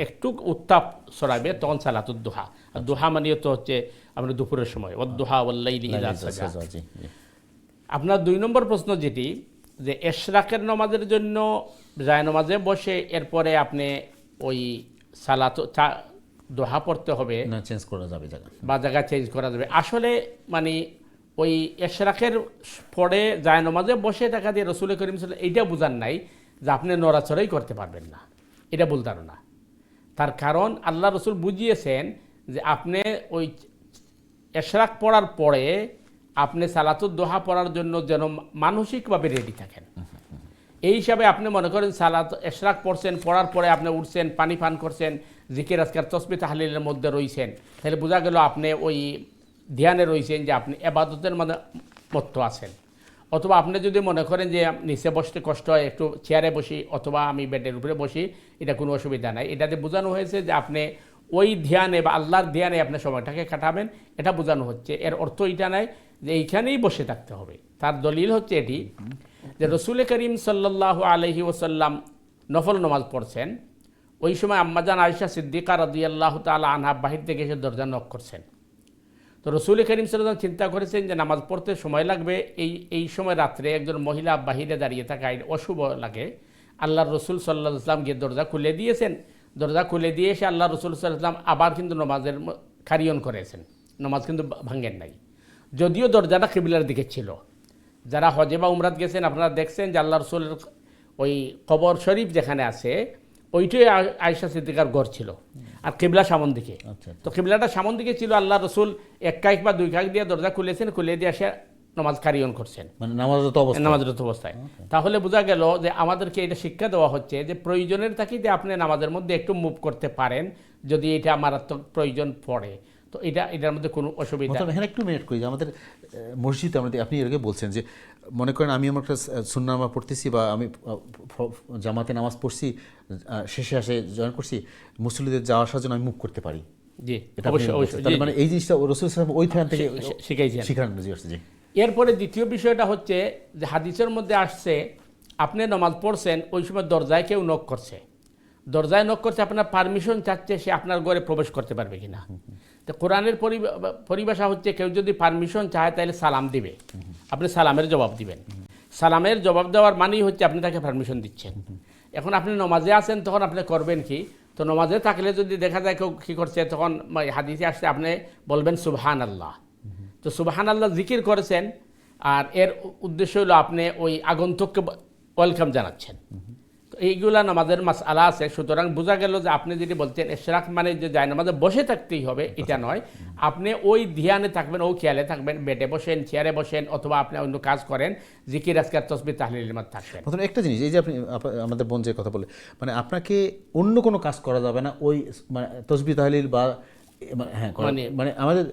একটু উত্তাপ ছড়াবে তখন সালাতুদ দুহা। আর দুহা মানে তো হচ্ছে আমরা দুপুরের সময়, ওয়াদ-দুহা ওয়াল-লাইলি ইযা সাজা। জি, জি। আপনার 2 নম্বর প্রশ্ন যেটি যে এশরাকের নামাজের জন্য যায় নামাজে বসে এরপরে আপনি ওই সালাত দোহা পড়তে হবে না চেঞ্জ করা যাবে জায়গা। বা জায়গা চেঞ্জ করা যাবে। আসলে মানে ওই এশরাকের পরে যায় নামাজে বসে থাকা দিয়ে রসুল করিম সাল্লাল্লাহু আলাইহি এইটা বোঝান নাই যে আপনি নড়াচড়াই করতে পারবেন না, এটা ভুল ধারণা। তার কারণ আল্লাহ রসুল বুঝিয়েছেন যে আপনি ওই এশরাক পড়ার পরে আপনি সালাতুদ দোহা পড়ার জন্য যেন মানসিকভাবে রেডি থাকেন। এই হিসাবে আপনি মনে করেন সালাত এশরাক পড়ছেন, পড়ার পরে আপনি উঠছেন, পানি পান করছেন, জিকির আজকার তসবিহ তাহলিলের মধ্যে রয়েছেন, তাহলে বোঝা গেল আপনি ওই ধ্যানে রয়েছেন যে আপনি ইবাদতের মত্ত আছেন। অথবা আপনি যদি মনে করেন যে নিচে বসতে কষ্ট হয়, একটু চেয়ারে বসি অথবা আমি বেডের উপরে বসি, এটা কোনো অসুবিধা নাই। এটাতে বোঝানো হয়েছে যে আপনি ওই ধ্যানে বা আল্লাহর ধ্যানে আপনি সময়টাকে কাটাবেন, এটা বোঝানো হচ্ছে। এর অর্থ এটা নাই যে এইখানেই বসে থাকতে হবে। তার দলিল হচ্ছে এটি যে রসুল করিম সাল্লাল্লাহু আলাইহি ওয়াসাল্লাম নফল নামাজ পড়ছেন, ওই সময় আম্মাজান আয়েশা সিদ্দিকা রাদিয়াল্লাহু তাআলা আনহা বাহির থেকে এসে দরজা নক করছেন। তো রসুল করিম সাল্লাল্লাহু আলাইহি ওয়াসাল্লাম চিন্তা করেছেন যে নামাজ পড়তে সময় লাগবে, এই সময় রাত্রে একজন মহিলা বাহিরে দাঁড়িয়ে থাকা অশুভ লাগে। আল্লাহর রসুল সাল্লাল্লাহু আলাইহি ওয়াসাল্লাম গিয়ে দরজা খুলে দিয়েছেন। দরজা খুলে দিয়ে এসে আল্লাহ রসুল সাল্লাল্লাহু আলাইহি ওয়াসাল্লাম আবার কিন্তু নামাজের কারিয়ন করেছেন, নামাজ কিন্তু ভাঙেন নাই, যদিও দরজাটা কিবলার দিকে ছিল। যারা হজে বা উমরাত গেছেন আপনারা দেখছেন যে আল্লাহ রসুলের ওই কবর শরীফ যেখানে আছে ওইটাই আয়েশা সিদ্দিকার ঘর ছিল, আর কিবলা সামন দিকে। তো কিবলাটা সামন দিকে ছিল, আল্লাহ রসুল 1 কাইক বা 2 কাইক দিয়ে দরজা খুলেছেন, খুলে দিয়ে এসে নামাজ কারিয়ন করছেন, মানে নামাজরত অবস্থায়। তাহলে বোঝা গেল যে আমাদেরকে এটা শিক্ষা দেওয়া হচ্ছে যে প্রয়োজনের তাগিদে আপনি নামাজের মধ্যে একটু মুভ করতে পারেন যদি এটা মারাত্মক প্রয়োজন পড়ে, তো এটার মধ্যে কোনো অসুবিধা। এখানে একটু মিনিট করি যে আমাদের মসজিদে আপনি এর আগে বলছেন যে মনে করেন আমি আমার একটা সুন্নাহ নামাজ পড়তেছি বা আমি জামাতে নামাজ পড়ছি, শেষে আসে জয়েন করছি, মুসল্লিদের যাওয়া আসার জন্য আমি মুভ করতে পারি। জি, অবশ্যই। মানে এই জিনিসটা রাসূল সাল্লাল্লাহু আলাইহি ওয়াসাল্লাম ওইখান থেকে শিখান। জি। এরপরে দ্বিতীয় বিষয়টা হচ্ছে যে হাদিসের মধ্যে আসছে আপনি নামাজ পড়ছেন, ওই সময় দরজায় কেউ নক করছে, দরজায় নক করছে, আপনার পারমিশন চাচ্ছে সে আপনার ঘরে প্রবেশ করতে পারবে কিনা। তো কোরআনের পরিভাষা হচ্ছে কেউ যদি পারমিশন চায় তাহলে সালাম দিবে, আপনি সালামের জবাব দিবেন। সালামের জবাব দেওয়ার মানেই হচ্ছে আপনি তাকে পারমিশন দিচ্ছেন। এখন আপনি নামাজে আছেন, তখন আপনি করবেন কি? তো নামাজে থাকলে যদি দেখা যায় কেউ কী করছে, তখন হাদিসে আসছে আপনি বলবেন সুবহানাল্লাহ। তো সুবহানাল্লাহ জিকির করেছেন, আর এর উদ্দেশ্য হলো আপনি ওই আগন্তুককে ওয়েলকাম জানাচ্ছেন। তো এইগুলা নামাজের মাসআলা আছে। সুতরাং বোঝা গেল যে আপনি যেটি বলছেন ইশরাক মানে যে যায় নামাজে বসে থাকতেই হবে এটা নয়, আপনি ওই ধ্যানে থাকবেন, ওই খেয়ালে থাকবেন, বেডে বসেন, চেয়ারে বসেন, অথবা আপনি অন্য কাজ করেন, জিকির আজকার তসবিহ তাহলিলের মধ্যে থাকবেন। প্রথমে একটা জিনিস, এই যে আপনি আমাদের বোন যে কথা বলে, মানে আপনাকে অন্য কোনো কাজ করা যাবে না ওই মানে তসবিহ তাহলিল বা হ্যাঁ মানে আমাদের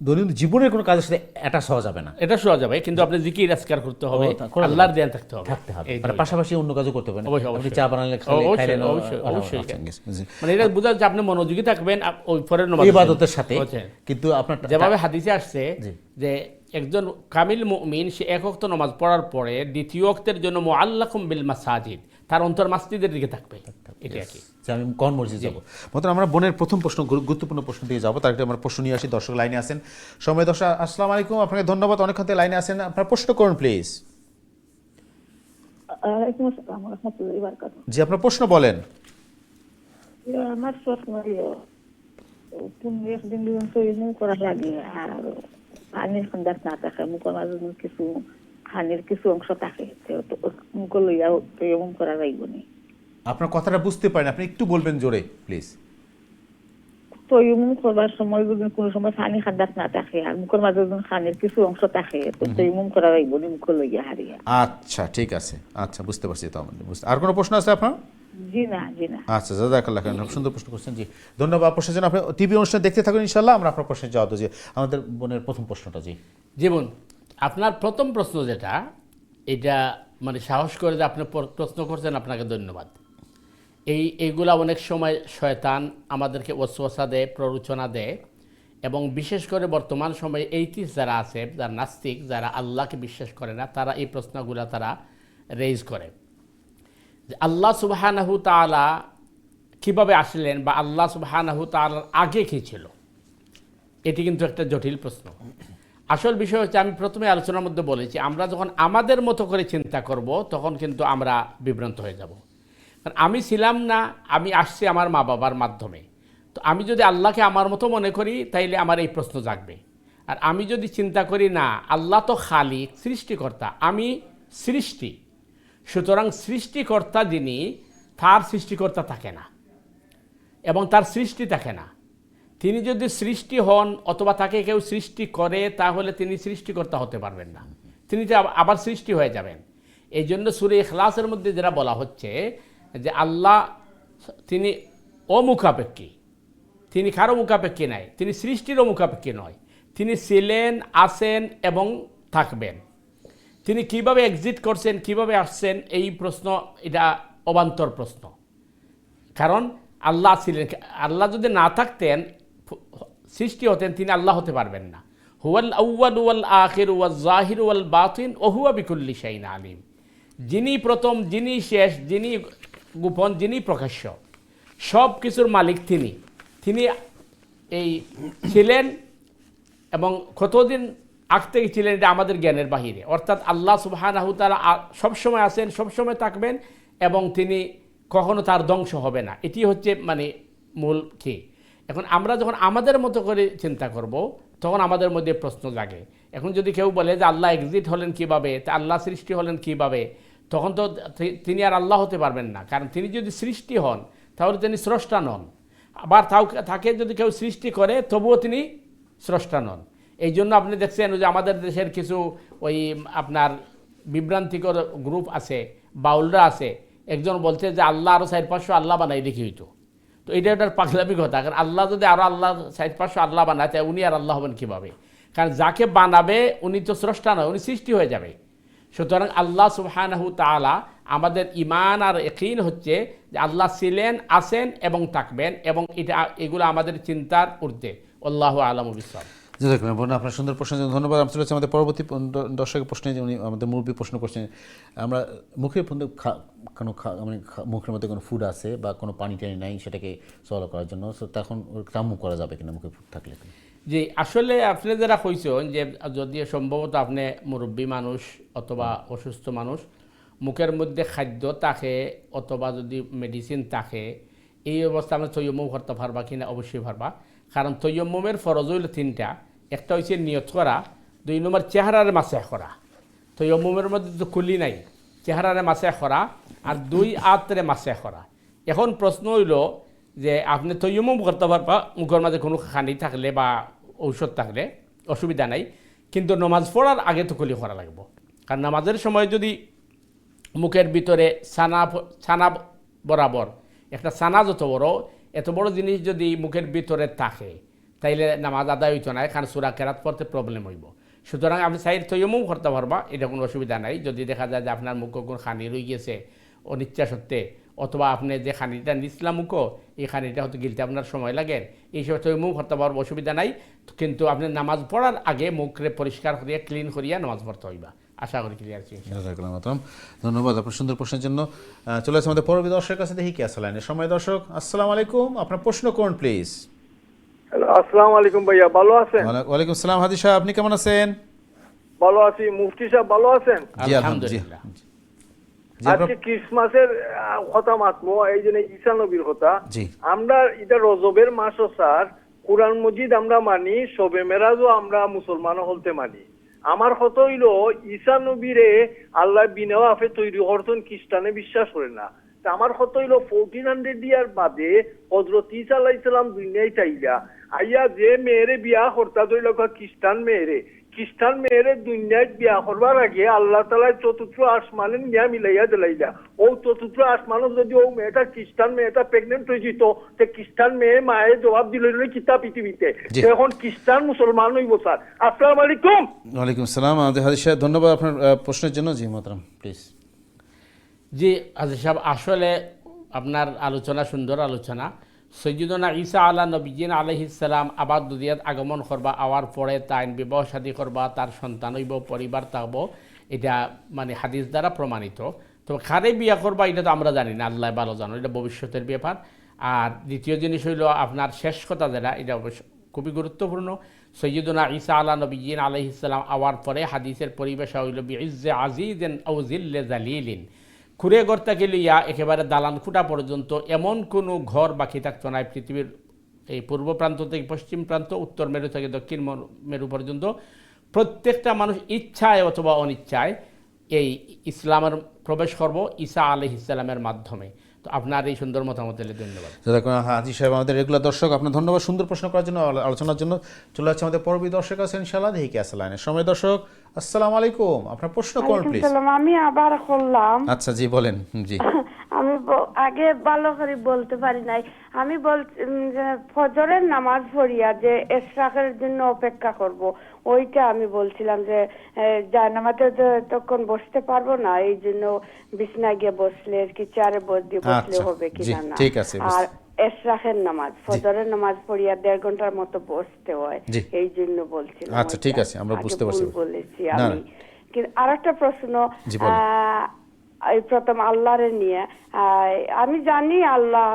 দৈনন্দিন জীবনের কোনো কাজের সাথে অ্যাটাচ হওয়া যাবে না। এটা শোয়া যাবে, কিন্তু আপনি জিকির আজকার করতে হবে, আল্লাহর ধ্যান থাকতে হবে, মানে পাশাপাশি অন্য কাজও করতে হবে না। আপনি চা বানালে অবশ্যই, মানে এটা বোঝা যাচ্ছে আপনি মনোযোগী থাকবেন ওই পরের নামাজ ইবাদতের সাথে। কিন্তু আপনার যেভাবে হাদিসে আসছে যে একজন কামিল মুমিন সে এক ওয়াক্ত নামাজ পড়ার পরে দ্বিতীয় ওয়াক্তের জন্য মুআল্লাকুম বিল মাসাজিদ, তার অন্তর মসজিদের দিকে থাকবে। এটা কি আমি কোন মসজিদ যাব? মতন আমরা বোনের প্রথম প্রশ্ন, গুরুত্বপূর্ণ প্রশ্ন দিয়ে যাবো, তার একটা আমরা প্রশ্ন নিয়ে আসি। দর্শক লাইনে আছেন, সময় দর্শক আসসালামু আলাইকুম, আপনাকে ধন্যবাদ, অনেকক্ষণ থেকে লাইনে আছেন, আপনার প্রশ্ন করুন প্লিজ। ওয়ালাইকুম আসসালাম ওয়া রাহমাতুল্লাহি ওয়া বারাকাতুহু। জি, আপনার প্রশ্ন বলেন। আমার প্রশ্ন তুমি একদিন দুজন তৈরি করা লাগে, আর পানির খন্দাস না থাকে, মুখের মাঝে কিছু খানির কিছু অংশ থাকে, মুখ লইয়া এমন করা যাইব না। আপনার কথাটা বুঝতে পারেন, আপনি একটু বলবেন জোরে প্লিজ। তৈমুম করবার সময় যদি কোনো সময় পানি খান্দাস না থাকে আর মুখের মাঝে যদি খানির কিছু অংশ থাকে, তো তৈমুম করা যাইব না, মুখ লইয়া হারিয়া। আচ্ছা, ঠিক আছে, আচ্ছা বুঝতে পারছি। তো আর কোনো প্রশ্ন আছে আপনার? জি না। আচ্ছা, জাযাকাল্লাহ খাইরান, সুন্দর প্রশ্ন করছেন। জি, ধন্যবাদ প্রশ্নের জন্য। আপনি টিভি অনুষ্ঠান দেখতে থাকুন, ইনশাআল্লাহ আমরা আপনার প্রশ্নের জবাব দেব। আমাদের বোনের প্রথম প্রশ্নটা। জি যেমন আপনার প্রথম প্রশ্ন যেটা, এটা মানে সাহস করে যে আপনি প্রশ্ন করছেন, আপনাকে ধন্যবাদ। এইগুলা অনেক সময় শয়তান আমাদেরকে ওয়াসওয়াসা দেয়, প্ররোচনা দেয়। এবং বিশেষ করে বর্তমান সময়ে এইটিস যারা আছে, যারা নাস্তিক, যারা আল্লাহকে বিশ্বাস করে না, তারা এই প্রশ্নগুলো তারা রেইজ করে যে আল্লাহ সুবহানাহু তাআলা কীভাবে আসলেন, বা আল্লাহ সুবহানাহু তাআলার আগে কী ছিল। এটি কিন্তু একটা জটিল প্রশ্ন। আসল বিষয় হচ্ছে, আমি প্রথমে আলোচনার মধ্যে বলেছি, আমরা যখন আমাদের মতো করে চিন্তা করব তখন কিন্তু আমরা বিভ্রান্ত হয়ে যাব। কারণ আমি ছিলাম না, আমি আসছি আমার মা বাবার মাধ্যমে। তো আমি যদি আল্লাহকে আমার মতো মনে করি তাইলে আমার এই প্রশ্ন জাগবে। আর আমি যদি চিন্তা করি না, আল্লাহ তো খালিক, সৃষ্টিকর্তা, আমি সৃষ্টি, সুতরাং সৃষ্টিকর্তা যিনি, তার সৃষ্টিকর্তা থাকে না এবং তার সৃষ্টি থাকে না। তিনি যদি সৃষ্টি হন অথবা তাকে কেউ সৃষ্টি করে, তাহলে তিনি সৃষ্টিকর্তা হতে পারবেন না, তিনি তো আবার সৃষ্টি হয়ে যাবেন। এই জন্য সূরা ইখলাসের মধ্যে যেটা বলা হচ্ছে যে আল্লাহ তিনি অমুখাপেক্ষী, তিনি কারো মুখাপেক্ষী নাই, তিনি সৃষ্টিরও মুখাপেক্ষী নয়, তিনি ছিলেন, আছেন এবং থাকবেন। তিনি কিভাবে এক্সিট করছেন, কিভাবে আসছেন, এই প্রশ্ন এটা অবান্তর প্রশ্ন। কারণ আল্লাহ ছিলেন, আল্লাহ যদি না থাকতেন, সৃষ্টি হতেন, তিনি আল্লাহ হতে পারবেন না। হুয়াল আউয়াল ওয়াল আখির ওয়াল জাহির ওয়াল বাতিন ওয়া হুয়া বিকুল্লি শাইইন আলিম। যিনি প্রথম, যিনি শেষ, যিনি গোপন, যিনি প্রকাশ্য, সব কিছুর মালিক তিনি। তিনি এই ছিলেন এবং কতদিন আগ থেকে ছিলেন এটা আমাদের জ্ঞানের বাহিরে। অর্থাৎ আল্লাহ সুবহানাহু তাআলা সবসময় আছেন, সবসময় থাকবেন এবং তিনি কখনো তার ধ্বংস হবে না। এটি হচ্ছে মানে মূল কি। এখন আমরা যখন আমাদের মতো করে চিন্তা করব তখন আমাদের মধ্যে প্রশ্ন জাগে। এখন যদি কেউ বলে যে আল্লাহ এক্সিট হলেন কিভাবে, তা আল্লাহ সৃষ্টি হলেন কিভাবে, তখন তো তিনি আর আল্লাহ হতে পারবেন না। কারণ তিনি যদি সৃষ্টি হন তাহলে তিনি স্রষ্টা নন। আবার তাকে যদি কেউ সৃষ্টি করে তবুও তিনি স্রষ্টা নন। এই জন্য আপনি দেখছেন যে আমাদের দেশের কিছু ওই আপনার বিভ্রান্তিকর গ্রুপ আছে, বাউলরা আছে, একজন বলছে যে আল্লাহ আরও 4-500 আল্লাহ বানাই দেখি হইতো। তো এটা একটা পাগলামি কথা। কারণ আল্লাহ যদি আরও আল্লাহ 4-500 আল্লাহ বানায়, তাই উনি আর আল্লাহ হবেন কীভাবে? কারণ যাকে বানাবে উনি তো স্রষ্টা নয়, উনি সৃষ্টি হয়ে যাবে। সুতরাং আল্লাহ সুবহানাহু তাআলা, আমাদের ঈমান আর ইয়াকিন হচ্ছে যে আল্লাহ ছিলেন, আছেন এবং থাকবেন, এবং এগুলো আমাদের চিন্তার ঊর্ধ্বে। আল্লাহু আ'লামু বিস-সাওয়াব। জাযাকুল্লাহ বোন, আপনার সুন্দর প্রশ্নের জন্য ধন্যবাদ। আমি চলে যাচ্ছি আমাদের পরবর্তী দর্শকের প্রশ্নে। উনি আমাদের মুরব্বী প্রশ্ন করছেন, আমরা মুখের মধ্যে কোনো মানে মুখের মধ্যে কোনো ফুড আছে বা কোনো পানি টানি নাই, সেটাকে সলভ করার জন্য তখন কামু করা যাবে কিনা মুখে ফুড থাকলে? জি, আসলে আপনি যারা কইছেন যে যদি সম্ভবত আপনি মুরব্বী মানুষ অথবা অসুস্থ মানুষ, মুখের মধ্যে খাদ্য থাকে অথবা যদি মেডিসিন থাকে, এই অবস্থা আমরা তৈয়ম্মুম করতে পারবা কিনা? অবশ্যই পারবা। কারণ তৈয়ম্মুমের ফরজ হইল 3টা। একটা হচ্ছে নিয়ত করা, 2 নম্বর চেহারারে মাসেহ করা। তৈয়ম্মুমের মধ্যে তো কুলি নাই, চেহারারে মাসেহ করা, আর 2 আত্রে মাসেহ করা। এখন প্রশ্ন হইল যে আপনি তৈয়ম্মুম করতে পারবা মুখের মাঝে কোনো খানি থাকলে বা ঔষধ থাকলে, অসুবিধা নাই, কিন্তু নামাজ পড়ার আগে তো কুলি করা লাগবে। কারণ নামাজের সময় যদি মুখের ভিতরে ছানা বরাবর, একটা ছানা যত বড়, এত বড় জিনিস যদি মুখের ভিতরে থাকে তাইলে নামাজ আদায় হইতো না, কারণ সূরা কেরাত পড়তে প্রবলেম হইব। সুতরাং আপনি সাইড তৈয়ম্মুম করতে পারবা, এটা কোনো অসুবিধা নাই। যদি দেখা যায় যে আপনার মুখ কোনো খানি রয়ে গেছে অনিচ্ছা সত্ত্বে, অথবা আপনি যে খানিটা নিচলা মুখ, এই খানিটা হয়তো গিলতে আপনার সময় লাগে, এই সময় তৈয়ম্মুম করতে পারবো, অসুবিধা নাই। কিন্তু আপনি নামাজ পড়ার আগে মুখরে পরিষ্কার করিয়া ক্লিন করিয়া নামাজ পড়তে হইবা। আশা করি ক্লিয়ার ছিল। ধন্যবাদ আপনার সুন্দর প্রশ্নের জন্য। চলে আসছে আমাদের পরবর্তী দর্শকের কাছে, দেখি কে আসলে লাইনে। সময় দর্শক, আসসালামু আলাইকুম, আপনার প্রশ্ন করুন প্লিজ। আসসালামু আলাইকুম ভাইয়া, ভালো আছেন? ওয়ালাইকুম আসসালাম হাদি সাহেব, আপনি কেমন আছেন? ভালো আছি। মুফতি সাহেব ভালো আছেন? জি আলহামদুলিল্লাহ। আজকে ক্রিসমাসের কথা মাতমো, এই জন্য ঈসা নবীর কথা। জি, আমরা এটা রজবের মাসও স্যার, কুরআন মজিদ আমরা মানি, শবে মেরাজও আমরা মুসলমানও হলতে মানি। আমার কথা হইল ঈসা নবীরে আল্লাহ বিনা আফে তৈরি হরতন, খ্রিস্টানে বিশ্বাস করে না। আমার কথা হইল 1400 ইয়ার বাদে হযরত ঈসা আলাইহিস সালাম দুনিয়ায় চাইলা আইয়া যে মেয়েরে বিয়া করতা দইল খ্রিস্টান মেয়েরে দুনিয়ায় বিয়া করবার আগে আল্লাহ তাআলা চতুর্থ আসমানে নিয়া মিলাইয়া দিলাইলা। ও চতুর্থ আসমানে যদি ও মেয়েটা খ্রিস্টান মেয়েটা প্রেগনেন্ট হয়ে যেত, তে খ্রিস্টান মেয়ে মায়ের জবাব দিল কিতাব পৃথিবীতে, এখন খ্রিস্টান মুসলমান হইব স্যার। আসসালামু আলাইকুম। ওয়ালাইকুম আসসালাম হাদি সাহেব, ধন্যবাদ আপনার প্রশ্নের জন্য। জি মোহতারাম প্লিজ। জি হাজি সাহেব, আসলে আপনার আলোচনা সুন্দর আলোচনা। সৈয়দনা ঈসা আলা নবীন আলাইহিস সালাম আবার দুনিয়াত আগমন করবা, আওয়ার পরে তাইন বিবাহ শাদী করবা, তার সন্তান হইব, পরিবার থাকব, এটা মানে হাদিস দ্বারা প্রমাণিত। তো কারে বিয়া করবা এটা তো আমরা জানি না, আল্লাহ ভালো জানো, এটা ভবিষ্যতের ব্যাপার। আর দ্বিতীয় জিনিস হইল আপনার শেষ কথা যেটা, এটা অবশ্য খুবই গুরুত্বপূর্ণ। সৈয়দনা ঈসা আলা নবীন আলাইহিস সালাম আওয়ার পরে হাদিসের পরিবেশ হইল বিইজ্জে আজিজিন আও জিল্লে জালিলিন, খুঁড়ে ঘর থেকে লইয়া একেবারে দালান খুঁটা পর্যন্ত এমন কোনো ঘর বাকি থাকতো না পৃথিবীর এই পূর্ব প্রান্ত থেকে পশ্চিম প্রান্ত, উত্তর মেরু থেকে দক্ষিণ মেরু পর্যন্ত প্রত্যেকটা মানুষ ইচ্ছায় অথবা অনিচ্ছায় এই ইসলামের প্রবেশ করব ঈসা আলাইহিস সালামের মাধ্যমে। তো আপনার এই সুন্দর মতামতের ধন্যবাদ। হাজি সাহেব আমাদের রেগুলার দর্শক, আপনার ধন্যবাদ সুন্দর প্রশ্ন করার জন্য, আলোচনার জন্য। চলে যাচ্ছে আমাদের পরবর্তী দর্শক আছেন ইনশাআল্লাহ, দেখি কে আছে লাইনে। সময় দর্শক, আসসালামু আলাইকুম, আপনার প্রশ্ন করুন প্লিজ। আমি আবার করলাম। আচ্ছা জি বলেন। জি আমি আগে ভালো করে বলতে পারি নাই। আমি যে ফজরের নামাজ পড়িয়া যে ইশরাকের জন্য অপেক্ষা করব, ওইটা আমি বলছিলাম যে জায়নামাজে তখন বসতে পারবো না, এই জন্য বিছনায় গিয়ে বসলে কি চেয়ারে বসলে হবে কিনা না। ঠিক আছে। আর ইশরাকের নামাজ, ফজরের নামাজ পড়িয়া 1.5 ঘন্টার মতো বসতে হয়, এই জন্য বলছিলাম। আচ্ছা ঠিক আছে, আমরা বুঝতে পারছি। বলেছি আমি। আরেকটা প্রশ্ন, এই প্রথম আল্লাহরে নিয়ে, আমি জানি আল্লাহ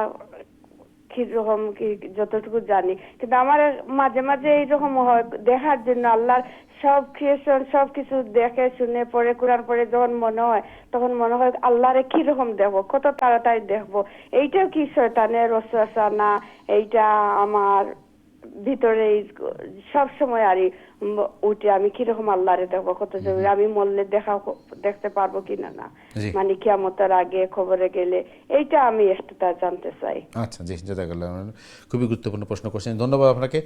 কিরকম কি যতটুকু জানি, কিন্তু আমার মাঝে মাঝে এইরকম হয় দেখার জন্য আল্লাহর সব ক্রিয়েশন সবকিছু দেখে শুনে পড়ে কোরআন পড়ে যখন মনে হয়, তখন মনে হয় আল্লাহরে কিরকম দেখবো, কত তাড়াতাড়ি দেখবো। এইটাও কি শয়তানের ওয়াসওয়াসা না? এইটা আমার ভিতরে সব সময় আর উঠে আমি কিরকম আল্লাহরে দেখবো, কত জরুরি, আমি মরলে দেখতে পারবো কিনা না, মানে কিয়ামতের আগে খবরে গেলে, এইটা আমি একটু জানতে চাই। আচ্ছা জি, জাযাকাল্লাহ, খুবই গুরুত্বপূর্ণ প্রশ্ন করছেন, ধন্যবাদ আপনাকে।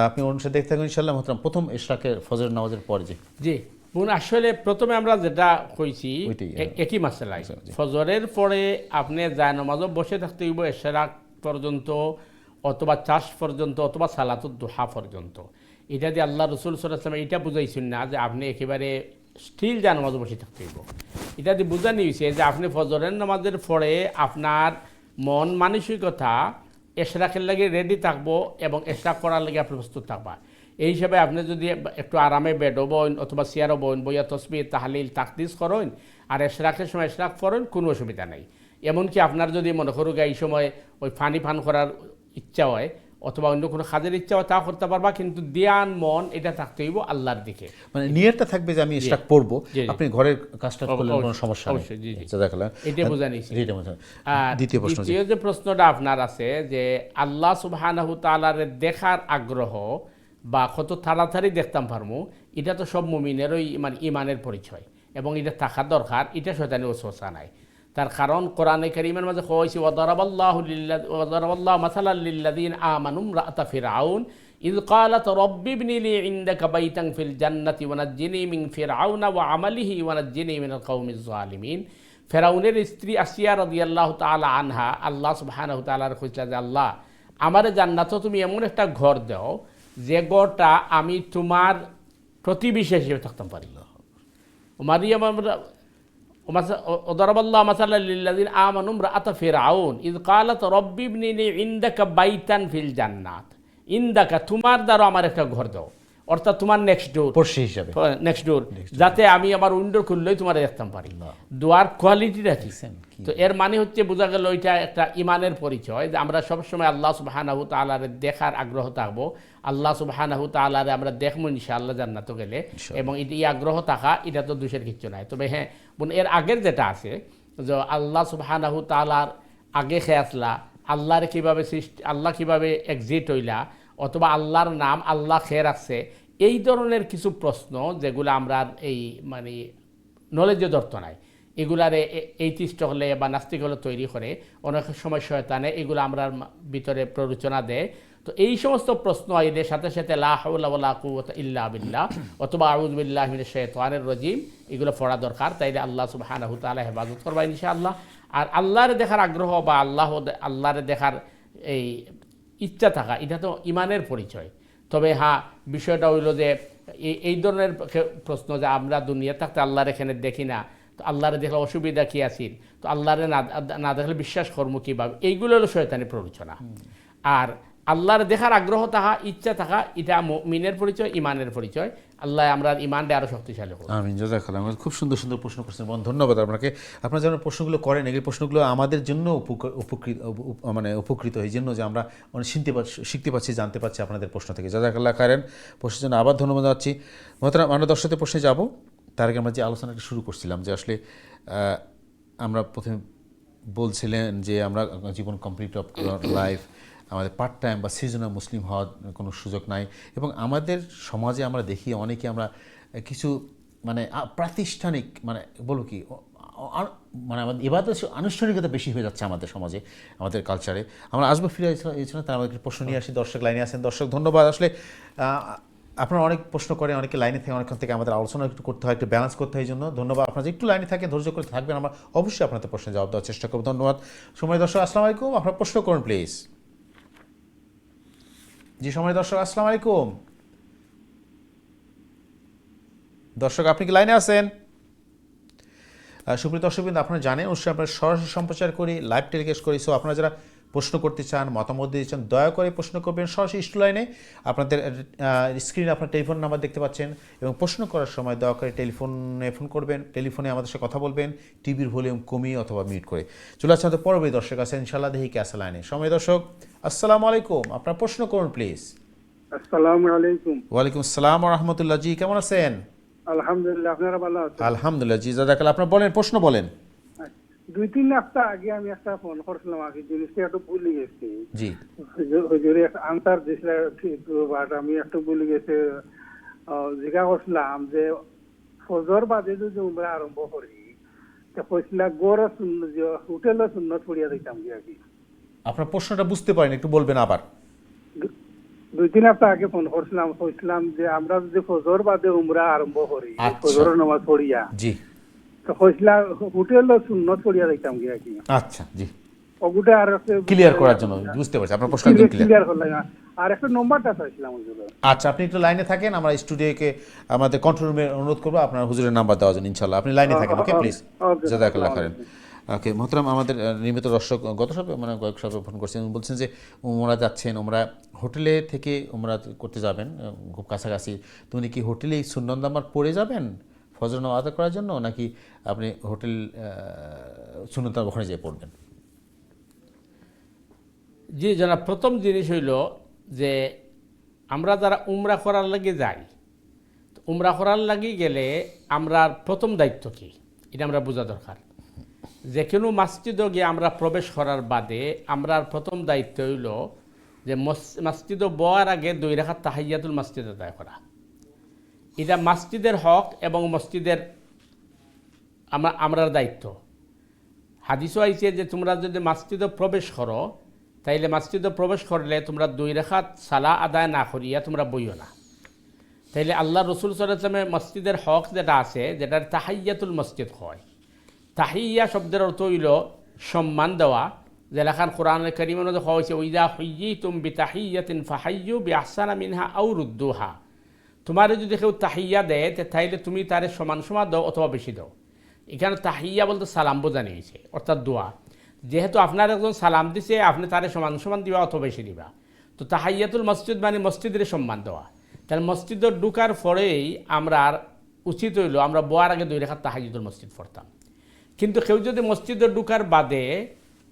আপনি অনুষ্ঠান দেখতে থাকুন ইনশাআল্লাহ। মোহতারাম, প্রথম ইশরাকের ফজর নামাজের পরে জি বোন, আসলে প্রথমে আমরা যেটা কইছি একই মাসলাই, ফজরের পরে আপনি যায় নামাজও বসে থাকতে হইব ইশরাক পর্যন্ত, অথবা চাষ পর্যন্ত, অথবা সালাতুদ দুহা পর্যন্ত। এটা দিয়ে আল্লাহ রসুল সাল্লাল্লাহু আলাইহি ওয়াসাল্লাম এটা বুঝাইছেন না যে আপনি একেবারে স্টিল যায় নামাজ বসে থাকতে হইব। এটা দিয়ে বোঝানো হয়েছে যে আপনি ফজরের নামাজের পরে আপনার মন মানসিকতা ইশরাকের লাগে রেডি থাকবো এবং ইশরাক করার লাগে আপনি প্রস্তুত থাকবা। এই হিসাবে আপনি যদি একটু আরামে বেডও বইন অথবা চেয়ারও বইন, বইয়া তসবিহ তাহলিল তাকদিস করেন আর ইশরাকের সময় ইশরাক করেন, কোনো অসুবিধা নেই। এমনকি আপনার যদি মনে করুক এই সময় ওই পানি পান করার ইচ্ছা হয় অথবা অন্য কোনো কাজের ইচ্ছা হয়, তা করতে পারবা, কিন্তু ধ্যান মন এটা থাকতে হইব আল্লাহর দিকে, মানে নিয়তটা থাকবে যে আমি ইশরাক পড়বো। আপনি ঘরের কাজটা করলে কোনো সমস্যা নেই। এটা বোঝা নিয়েছি। দ্বিতীয় যে প্রশ্নটা আপনার আছে যে আল্লাহ সুবহানাহু তাআলার দেখার আগ্রহ বা কত তাড়াতাড়ি দেখতাম পারমু, এটা তো সব মুমিনেরই মানে ইমানের পরিচয় এবং এটা থাকা দরকার, এটা শয়তানি ওয়াসওয়াসা নাই। তার কারণ কোরআনে কারীমের মাঝে কইছে ওয়াদারাবাল্লাহু মাসালাল লিল্লাযিনা আমানু ইমরাআতা ফিরআউন ইয ক্বালাত রাব্বি ইবনি লি ইনদাকা বাইতান ফিল জান্নাতি ওয়া নাজ্জিনি মিন ফিরআউনা ওয়া আমালিহি ওয়া নাজ্জিনি মিনাল কওমিজ জালিমিন। ফিরআউনের স্ত্রী আসিয়া রাদিয়াল্লাহু তাআলা আনহা আল্লাহ সুবহানাহু তাআলার কইছে যে আল্লাহ আমারে জান্নাতে তুমি এমন একটা ঘর দাও যে ঘরটা আমি তোমার প্রতিবেশী হিসেবে থাকতে পারি। মারিয়াম ওয়াদারাবাল্লাহু মাসালাল লিল্লাযিনা আমানু ইমরাআতা ফিরআউন ইয ক্বালাত রাব্বি ইবনি লি ইনদাকা বাইতান ফিল জান্নাত, ইনদাকা তোমার দ্বারা আমার একটা ঘর দাও, অর্থাৎ তোমার নেক্সট ডোর, পড়শি হিসাবে নেক্সট ডোর, যাতে আমি আমার উইন্ডো খুললেই তোমার দেখতে পারি। দোয়ার কোয়ালিটিটা কি? তো এর মানে হচ্ছে বোঝা গেল এটা একটা ইমানের পরিচয় যে আমরা সবসময় আল্লাহ সুবহানাহু তাআলার দেখার আগ্রহ থাকবো, আল্লাহ সুবহানাহু তাআলার আমরা দেখবো ইনশাআল্লাহ জান্নাতে গেলে, এবং এই আগ্রহ থাকা এটা তো দোষের কিছু নাই। তবে হ্যাঁ বোন, এর আগের যেটা আছে যে আল্লাহ সুবহানাহু তাআলার আগে খেয়াসলা, আল্লাহর কীভাবে সৃষ্টি, আল্লাহ কীভাবে এক্সিট হইলা, অথবা আল্লাহর নাম আল্লাহ খেয়ে রাখছে, এই ধরনের কিছু প্রশ্ন যেগুলো আমরা এই মানে নলেজে ধরতো নাই, এগুলার এইটিস্ট হলে বা নাস্তিক হলে তৈরি করে অনেক সময় শয়তানে এগুলো আমরা ভিতরে প্ররোচনা দেয়। তো এই সমস্ত প্রশ্ন এদের সাথে সাথে লা হাওলা ওয়ালা কুওয়াতা ইল্লা বিল্লাহ অথবা আউযু বিল্লাহি মিনাশ শাইতানির রাজিম এগুলো পড়া দরকার। তাইলে আল্লাহ সুবহানাহু তাআলা হেফাজত করবা ইনশাআল্লাহ। আর আল্লাহর দেখার আগ্রহ বা আল্লাহর দেখার এই ইচ্ছা থাকা, এটা তো ইমানের পরিচয়। তবে হ্যাঁ, বিষয়টা হইল যে এই ধরনের প্রশ্ন যে আমরা দুনিয়া থাকতে আল্লাহর এখানে দেখি না, তো আল্লাহরে দেখলে অসুবিধা কী আছিল, তো আল্লাহরে না দেখলে বিশ্বাস কর্ম কীভাবে, এইগুলো হলো শয়তানি প্ররোচনা। আর আল্লাহর দেখার আগ্রহ থাকা, ইচ্ছা থাকা, এটা মুমিনের পরিচয়, ইমানের পরিচয়। আল্লাহ আমরা ইমানটা আরও শক্তিশালী করুন। আমিন, জাযাকাল্লাহ। খুব সুন্দর সুন্দর প্রশ্ন করছেন বোন, ধন্যবাদ আপনাকে। আপনারা যেন প্রশ্নগুলো করেন, এই প্রশ্নগুলো আমাদের জন্য উপকৃত এই জন্য যে আমরা অনেক শিখতে পারছি, জানতে পারছি আপনাদের প্রশ্ন থেকে। জাযাকাল্লাহ খায়রান। প্রশ্নের জন্য আবার ধন্যবাদ জানাচ্ছি। মহতারাম, আমরা দর্শকদের প্রশ্নে যাব, তার আগে আমরা যে আলোচনাটা শুরু করছিলাম যে আসলে আমরা প্রথমে বলছিলেন যে আমরা জীবন কমপ্লিট অফ লাইফ, আমাদের পার্ট টাইম বা সিজনাল মুসলিম হওয়ার কোনো সুযোগ নাই। এবং আমাদের সমাজে আমরা দেখি অনেকে আমরা কিছু প্রাতিষ্ঠানিক বলবো কি আমাদের ইবাদত আনুষ্ঠানিকতা বেশি হয়ে যাচ্ছে আমাদের সমাজে, আমাদের কালচারে। আমরা আসবো ফিরে এছাড়া তার আমাদের প্রশ্ন নিয়ে আসি। দর্শক লাইনে আছেন। দর্শক ধন্যবাদ। আসলে আপনারা অনেক প্রশ্ন করেন, অনেকে লাইনে থেকে, অনেকক্ষণ থেকে আমাদের আলোচনা একটু করতে হয়, একটু ব্যালেন্স করতে হয়। এই জন্য ধন্যবাদ। আপনারা একটু লাইনে থাকেন, ধৈর্য করে থাকবেন, আমরা অবশ্যই আপনাদের প্রশ্নের জবাব দেওয়ার চেষ্টা করব। ধন্যবাদ। সময় দর্শক, আসসালামু আলাইকুম। আপনারা প্রশ্ন করুন প্লিজ। জি সময় দর্শক, আসসালামু আলাইকুম। দর্শক আপনি কি লাইনে আছেন? সুপ্রিয় দর্শকবৃন্দ, আপনারা জানেন অনুষ্ঠান আমরা সরাসরি সম্প্রচার করি, লাইভ টেলিকাস্ট করি। সো আপনারা যারা প্রশ্ন করতে চান, মতামত দিতে চান, দয়া করে প্রশ্ন করবেন সরাসরি স্টুডিও লাইনে। আপনাদের স্ক্রিনে আপনার টেলিফোন নাম্বার দেখতে পাচ্ছেন, এবং প্রশ্ন করার সময় দয়া করে টেলিফোনে ফোন করবেন, টেলিফোনে আমাদের সাথে কথা বলবেন, টিভির ভলিউম কমিয়ে অথবা মিউট করে। চলে আসছে আমাদের পরবর্তী দর্শক আছেন ইনশাআল্লাহ, দেখি কে আছে লাইনে। সময় দর্শক, আসসালামু আলাইকুম। আপনার প্রশ্ন করুন প্লিজ। আসসালামু আলাইকুম। ওয়ালাইকুম আসসালাম ওয়া রাহমাতুল্লাহ। জি কেমন আছেন? আলহামদুলিল্লাহ, আপনারা ভালো আছেন? আলহামদুলিল্লাহ। জি জাযাকাল্লাহ। আপনার বলেন, প্রশ্ন বলেন। 2-3 সপ্তাহ আগে আমি একটা ফোন করছিলাম, আগে জিনিসটা একটু ভুলে গেছি। জি হুজুরে একটা আনসার দিছিল, বাট আমি একটু ভুলে গেছি। জিজ্ঞাসা করছিলাম যে ফজর বাদে যদি উমরা আরম্ভ করি, তো কইছিলা গড় হোটেলের সুন্নত পড়িয়া দিতাম কি। আপনার প্রশ্নটা বুঝতে পারেন, একটু বলবেন আবার। 2-3 সপ্তাহ আগে ফোন করছিলাম, কইছিলাম যে আমরা যদি ফজর বাদে উমরা আরম্ভ করি, আচ্ছা। ফজরের নামাজ পড়িয়া, জি তো কইছিলা হোটেলের সুন্নত পড়িয়া দিতাম কি। আচ্ছা, জি ওগুটা আর ক্লিয়ার করার জন্য বুঝতে পারছি আপনার প্রশ্ন একদম ক্লিয়ার। ক্লিয়ার করলাম। আর একটা নম্বরটা চাইছিলাম হুজুর। আচ্ছা, আপনি একটু লাইনে থাকেন, আমরা স্টুডিওকে আমাদের কন্ট্রোল রুমে অনুরোধ করবো আপনার হুজুরের নাম্বার দেওয়ার জন্য ইনশাআল্লাহ। আপনি লাইনে থাকেন, ওকে প্লিজ। জাযাকাল্লাহ খায়রান। ওকে মোহতারাম, আমাদের নিয়মিত দর্শক গত সপ্তাহে কয়েক সপ্তাহে ফোন করছেন, বলছেন যে ওমরা যাচ্ছেন, ওমরা হোটেলে থেকে ওমরা করতে যাবেন খুব কাছাকাছি, তো উনি কি হোটেলেই সুন্নত নামাজ পড়ে যাবেন ফজর নামাজ আদায় করার জন্য, নাকি আপনি হোটেল সুন্নত নামাজ ওখানে যেয়ে পড়বেন? জি জনাব, প্রথম জিনিস হইল যে আমরা যারা উমরা করার লাগে যাই, উমরা করার লাগি গেলে আমরা প্রথম দায়িত্ব কি এটা আমরা বোঝা দরকার। যে কোনো মসজিদে গিয়ে আমরা প্রবেশ করার বাদে আমরা প্রথম দায়িত্ব হইল যে মসজিদে বয়ার আগে 2 রাকাত তাহিয়াতুল মসজিদ আদায় করা। এটা মসজিদের হক এবং মসজিদের আমরার দায়িত্ব। হাদিসও আইছে যে তোমরা যদি মসজিদে প্রবেশ করো, তাইলে মসজিদে প্রবেশ করলে তোমরা 2 রাকাত সালা আদায় না করিয়া তোমরা বইও না। তাইলে আল্লাহ রসুল সাল্লাল্লাহু আলাইহি ওয়াসাল্লামের মসজিদের হক যেটা আছে, যেটার তাহিয়াতুল মসজিদ হয়। তাহিয়া শব্দের অর্থ হইল সম্মান দেওয়া, যে লেখান কোরআনুল কারীমের মধ্যে হওয়া হয়েছে ওইদা হুইয়িতুম বিতাহিয়াতিন ফাহাইয়ু বিআহসানা মিনহা আও রুদ্দুহা। তোমার যদি কেউ তাহিয়া দেয় তাইলে তুমি তারে সমান সমান দাও অথবা বেশি দাও। এখানে তাহিয়া বলতে সালাম বোঝানো হয়েছে, অর্থাৎ দোয়া। যেহেতু আপনার একজন সালাম দিছে, আপনি তারে সমান সমান দিবা অথবা বেশি দিবা। তো তাহিয়াতুল মসজিদ মানে মসজিদের সম্মান দেওয়া। তাহলে মসজিদে ঢুকার পরেই আমরা উচিত হইল আমরা বোয়ার আগে 2 রাকাত তাহিয়াতুল মসজিদ পড়তাম। কিন্তু কেউ যদি মসজিদে ঢুকার বাদে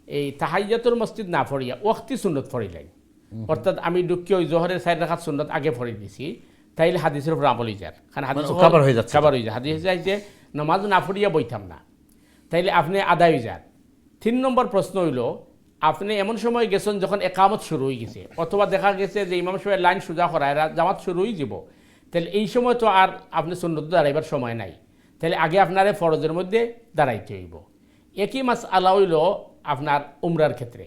এই তাহিয়াতুল মসজিদ না পড়িয়া ওয়াক্তি সুন্নত পড়িলেন, অর্থাৎ আমি ঢুকি ওই জোহরের 4 রাকাত সুন্নত আগে পড়ে দিছি, তাইলে হাদিসের উপর আমল হয়ে যায়। কারণ হাদিস কভার হয়ে যাচ্ছে, কভার হয়ে যায়। হাদিস যায় যে নামাজ না পড়িয়া বইতাম না, তাইলে আপনি আদায় হয়ে যান। 3 নম্বর প্রশ্ন হইল, আপনি এমন সময় গেছেন যখন একামত শুরু হয়ে গেছে, অথবা দেখা গেছে যে ইমাম সাহেবের লাইন সোজা করায় জামাত শুরু হয়ে যাব, তাহলে এই সময় তো আর আপনি সুন্নত দাঁড়াইবার সময় নাই, তাহলে আগে আপনারে ফরজের মধ্যে দাঁড়াইতে হইব। একই মাসআলা হইল আপনার উমরার ক্ষেত্রে।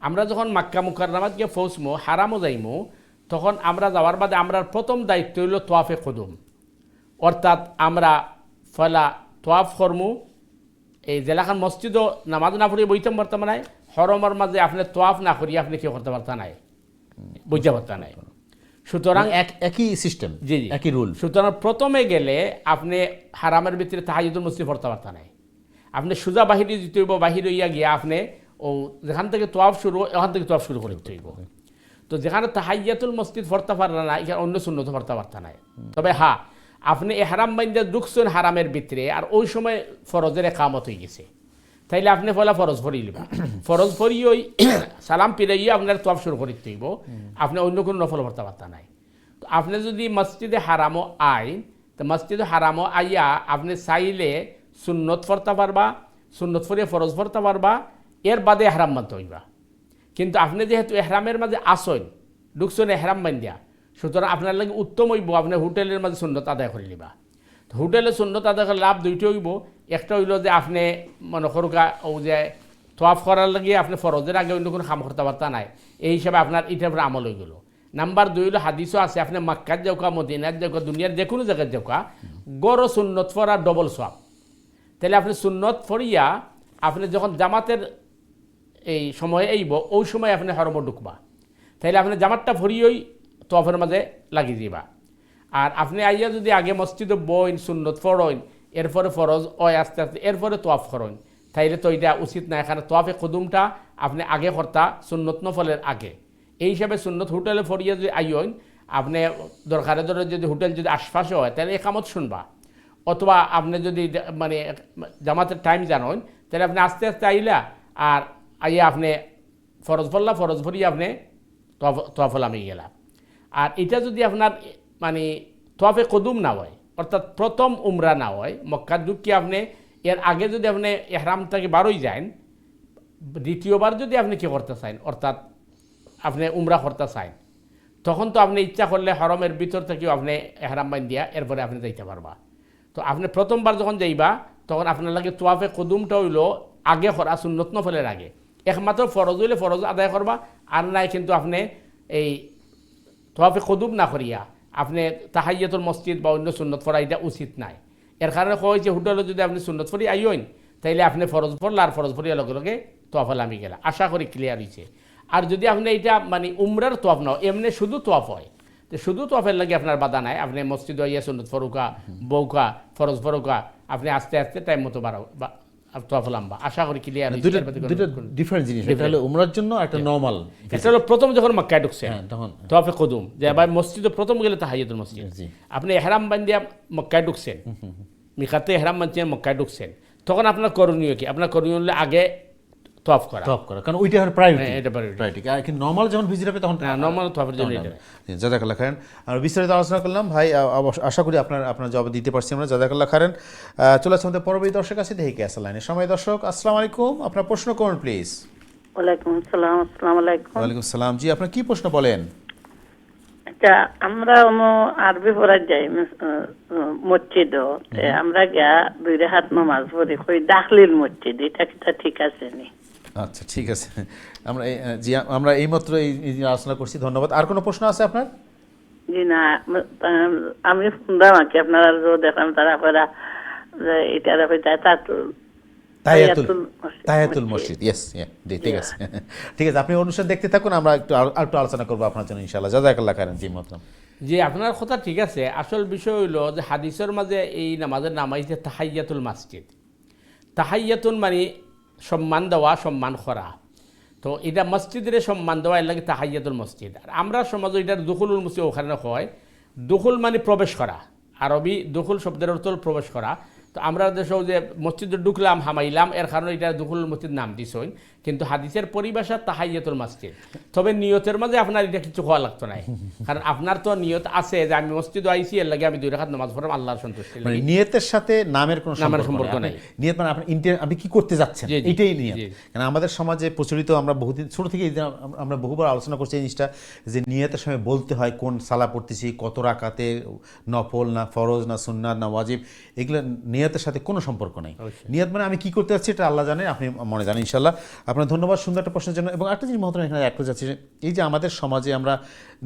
আমরা যখন মাক্কা মুকাররমাত গিয়ে পৌঁছমু, হারামও যাইমু, তখন আমরা যাওয়ার বাদে আমরা প্রথম দায়িত্ব হইল তোয়াফে কুদুম, অর্থাৎ আমরা ফলা তোয়াফ করমু। এই জেলাখান মসজিদও নামাজ না পড়িয়ে বইতে পারতাম নাই, হরমের মাঝে আপনি তোয়াফ না করিয়ে আপনি কেউ করতে পারতা নাই, বইতে পারতা নাই। সুতরাং একই সিস্টেম, জি জি একই রুল। সুতরাং প্রথমে গেলে আপনি হারামের ভিতরে তাহাজ্জুদুল মসজিদ পড়তে পারতা নাই, আপনি সোজা বাহিরে যেতে হইব, বাহিরে ইয়া গিয়া আপনি ও যেখান থেকে তোয়াফ শুরু ওখান থেকে তোয়াফ শুরু করতে হইব। তো যেখানে তাহাইয়াতুল মসজিদ ফরতে পারলা না এখানে অন্য সুন্নত ফরতে পারতা নাই। তবে হ্যাঁ, আপনি এহরাম বাইন্দা ঢুকছেন হারামের ভিতরে আর ওই সময় ফরজের একামত হয়ে গেছে, তাইলে আপনি পয়লা ফরজ ফরি লিবা। ফরজ ফরি ওই সালাম পিরাইয়ে আপনার তোয়াফ শুরু করতে হইব, আপনি অন্য কোনো নফল ফরতে পারতা নাই। তো আপনি যদি মসজিদে হারামও আইন, তো মসজিদে হারামও আইয়া আপনি চাইলে সুন্নত ফরতে পারবা, সুন্নত ফরিয়ে ফরজ ফরতে পারবা, এর বাদে এহরাম মানতে হইবা। কিন্তু আপনি যেহেতু এহরামের মাঝে আসেন, ঢুকছেন এহরাম বান্ধিয়া, সুতরাং আপনার লাগে উত্তম হইব আপনি হোটেলের মাঝে সুন্নত আদায় করে নিবা। হোটেলে সুন্নত আদায় করে লাভ দুইটা হইব। একটা হইল যে আপনি মনে করুকা ও যে তোয়াফ করার লাগে আপনি ফরজের আগে অন্য কোনো কাম করতে পারতা নাই, এই হিসাবে আপনার এটার উপরে আমল হয়ে গেল। নাম্বার 2 হইল হাদিসও আছে, আপনি মক্কাত যাওকা, মদিনাত যাওকা, দুনিয়ার যে কোনো জায়গায় যাওকা, গড় সুন্নত ফরা ডবল সোয়াব। তাহলে আপনি সুন্নত ফরিয়া আপনি যখন জামাতের এই সময় আইব ওই সময় আপনি হরম ঢুকবা, তাইলে আপনি জামাতটা ফরিয়েই তোয়াফের মাঝে লাগিয়ে দিবা। আর আপনি আইয়া যদি আগে মসজিদে বইন সুন্নত ফরইন, এরপরে ফরজ ওই আস্তে আস্তে এরপরে তোয়াফ করইন, তাইলে তো এটা উচিত না। এখানে তোয়াফে কুদুমটা আপনি আগে করতা সুন্নত নফলের আগে। এই হিসাবে সুন্নত হোটেলে ফরিয়ে যদি আইন, আপনি দরকারে ধরে যদি হোটেল যদি আশপাশে হয় তাহলে একামত শুনবা, অথবা আপনি যদি মানে জামাতের টাইম জানেন তাহলে আপনি আস্তে আস্তে আইলা আর আইয়া আপনি ফরজ পড়লা, ফরজ ভরিয়ে আপনি তোয়াফল আমি গেলা। আর এটা যদি আপনার মানে তোয়াফে কদুম না হয়, অর্থাৎ প্রথম উমরা না হয়, মক্কার ঢুকিয়ে আপনি এর আগে যদি আপনি এহরাম থেকে বারোই যান, দ্বিতীয়বার যদি আপনি কী করতে চান, অর্থাৎ আপনি উমরা করতে চান, তখন তো আপনি ইচ্ছা করলে হরমের ভিতর থেকেও আপনি এহরাম বান্ধিয়া এরপরে আপনি যাইতে পারবা। তো আপনি প্রথমবার যখন যাইবা তখন আপনার লাগে তোয়াফে কদুমটা হইল আগে করা সুন্নত নফলের আগে। একমাত্র ফরজ হইলে ফরজ আদায় করবা, আর নাই কিন্তু আপনি এই তোয়াফে কদুম না করিয়া আপনি তাহাইয়াতুল মসজিদ বা অন্য সুন্নত পড়া এটা উচিত নাই। এর কারণে কয় যে হোটেলে যদি আপনি সুন্নত পড়ি আইন, তাইলে আপনি ফরজ পড়লা আর ফরজ পড়িয়া লগে লগে তোয়াফল আমি গেলা। আশা করি ক্লিয়ার হয়েছে। আর যদি আপনি এটা মানে উমরার তোয়াফ না এমনি শুধু তোয়াফ হয়, তো শুধু তোয়াফের লাগে আপনার বাধা নাই। আপনি মসজিদ আইয়া সুন্নত ফরুকা, বৌকা, ফরজ ফরুকা, আপনি আস্তে আস্তে টাইম মতো বাড়াও বা তোয়াফল আনবা। আশা করি ক্লিয়ার হয়েছে। দুটো ডিফারেন্ট জিনিস, একটা হলো উমরার জন্য, একটা নরমাল। এটা হলো প্রথম যখন মক্কায় ঢুকছে তখন তোয়াফে কদুম, যে ভাই মসজিদে প্রথম গেলে তাহাইয়াতুল মসজিদ। জি। আপনি এহরাম বান্ধিয়া মক্কায় ঢুকছেন, মিকাতে এহরাম বান্ধিয়া মক্কায় ঢুকছেন, তখন আপনার করণীয় কি? আপনার করণীয় হলে আগে তোয়াফ করা, কারণ ওইটা হলো প্রায়োরিটি। এটা priority। কিন্তু নরমাল যখন ভিজিট হবে তখন নরমাল তোয়াফের জন্য এটা। জাযাকাল্লাহ খাইরান। আমরা বিস্তারিত আলোচনা করলাম ভাই, আশা করি আপনার জবাব দিতে পারছি আমরা। জাযাকাল্লাহ খাইরান। চলে আসছে আমাদের পরবর্তী দর্শক আছে, দেখি কে আসছে লাইনে। সময় দর্শক, আসসালামু আলাইকুম, আপনার প্রশ্ন করুন প্লিজ। ওয়ালাইকুম আসসালাম। আসসালামু আলাইকুম। ওয়ালাইকুম সালাম। জি, আপনার কি প্রশ্ন বলেন? আচ্ছা, আমরা আরবি পড়ার যাই মসজিদ, আমরা গিয়া 2 রাকাত নামাজ পড়ি কই দাখিল মসজিদ, এটা কি ঠিক আছে নি? আচ্ছা, ঠিক আছে। আমরা এইমাত্র এই আলোচনা করছি, ধন্যবাদ। আর কোনো প্রশ্ন আছে আপনার? জি না, আমি শুনলাম আর কি আপনারা দেখলাম তারা করা এটা তাহিয়াতুল মসজিদ। ইয়েস, ঠিক আছে। ঠিক আছে, আপনি অনুষ্ঠান দেখতে থাকুন, আমরা একটু আলোচনা করবো আপনার জন্য ইনশাআল্লাহ। জাযাকাল্লাহ খাইরান। জি মোহতারাম। যে আপনার কথা ঠিক আছে। আসল বিষয় হইল যে হাদিসের মাঝে এই নামাজের নাম হইছে তাহাইয়াতুল মসজিদ। তাহাইয়াতুন মানে সম্মান দেওয়া, সম্মান করা। তো এটা মসজিদের সম্মান দেওয়া, এর লাগে তাহাইয়াতুল মসজিদ। আর আমরা সমাজে এটার দুখুলুল মসজিদ ওখানে হয়। দুখুল মানে প্রবেশ করা, আরবি দুখুল শব্দের অর্থ প্রবেশ করা। তো আমরা দেশেও যে মসজিদে ঢুকলাম, হামাইলাম, এর কারণে এটা দুখুল মসজিদ নাম দিছই, কিন্তু হাদিসের পরিভাষা তাহাইয়াতুল মসজিদ। তবে নিয়তের মাঝে আপনার এটা কিছু হওয়া লাগতো না, কারণ আপনার তো নিয়ত আছে যে আমি মসজিদে আইছি, এর লাগে আমি 2 রাকাত নামাজ পড়লাম আল্লাহর সন্তুষ্টি লাগে। নিয়তের সাথে নামের কোনো সম্পর্ক নাই। নিয়ত মানে আপনি কি করতে যাচ্ছেন, এটাই নিয়ত। কারণ আমাদের সমাজে প্রচলিত, আমরা বহুদিন ছোট থেকে আমরা বহুবার আলোচনা করছি এই জিনিসটা, যে নিয়তের সময় বলতে হয় কোন সালা পড়তেছি, কত রাকাতে, নফল না ফরজ না সুন্নাত না ওয়াজিব, এগুলো নিয়তের সাথে কোনো সম্পর্ক নাই। নিয়ত মানে আমি কি করতে যাচ্ছি এটা আল্লাহ জানে, আপনি মনে জানেন ইনশাআল্লাহ। আপনার ধন্যবাদ সুন্দর একটা প্রশ্নের জন্য। এবং একটা জিনিস মহতরম এখানে একটা যাচ্ছে, এই যে আমাদের সমাজে আমরা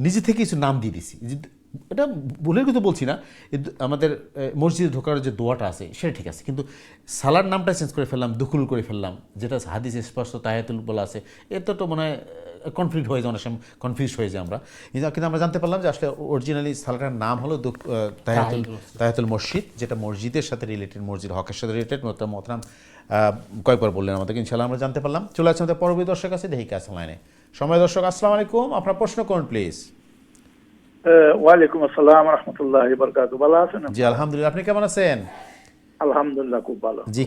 নিজে থেকে কিছু নাম দিয়ে দিছি, এটা ভুলের কথা বলছি না, আমাদের মসজিদে ঢোকার যে দোয়াটা আছে সেটা ঠিক আছে, কিন্তু সালার নামটা চেঞ্জ করে ফেললাম, দুকুল করে ফেললাম, যেটা হাদিস স্পষ্ট তাহিয়াতুল বলা আছে, এটা তো মনে হয় কনফ্লিক্ট হয়ে যায়, অনেক সময় কনফিউজ হয়ে যায় আমরা। কিন্তু আমরা জানতে পারলাম যে আসলে অরিজিনালি সালাটার নাম হলো তাহিয়াতুল মসজিদ, যেটা মসজিদের সাথে রিলেটেড, মসজিদ হকের সাথে রিলেটেড। মোহতারাম কয়েকবার বললেন আমাদেরকে, ইনশাআল্লাহ আমরা জানতে পারলাম। চলে আসছে আমাদের পরবর্তী দর্শক আছে, দেখি কাছে লাইনে। সময় দর্শক, আসসালামু আলাইকুম, আপনার প্রশ্ন করুন প্লিজ। ওয়ালাইকুম আসসালাম রাহমাতুল্লাহি ওয়া বারাকাতুহু। ভালো আছেন? জি আলহামদুলিল্লাহ, আপনি কেমন আছেন? আলহামদুলিল্লাহ খুব ভালো। জি,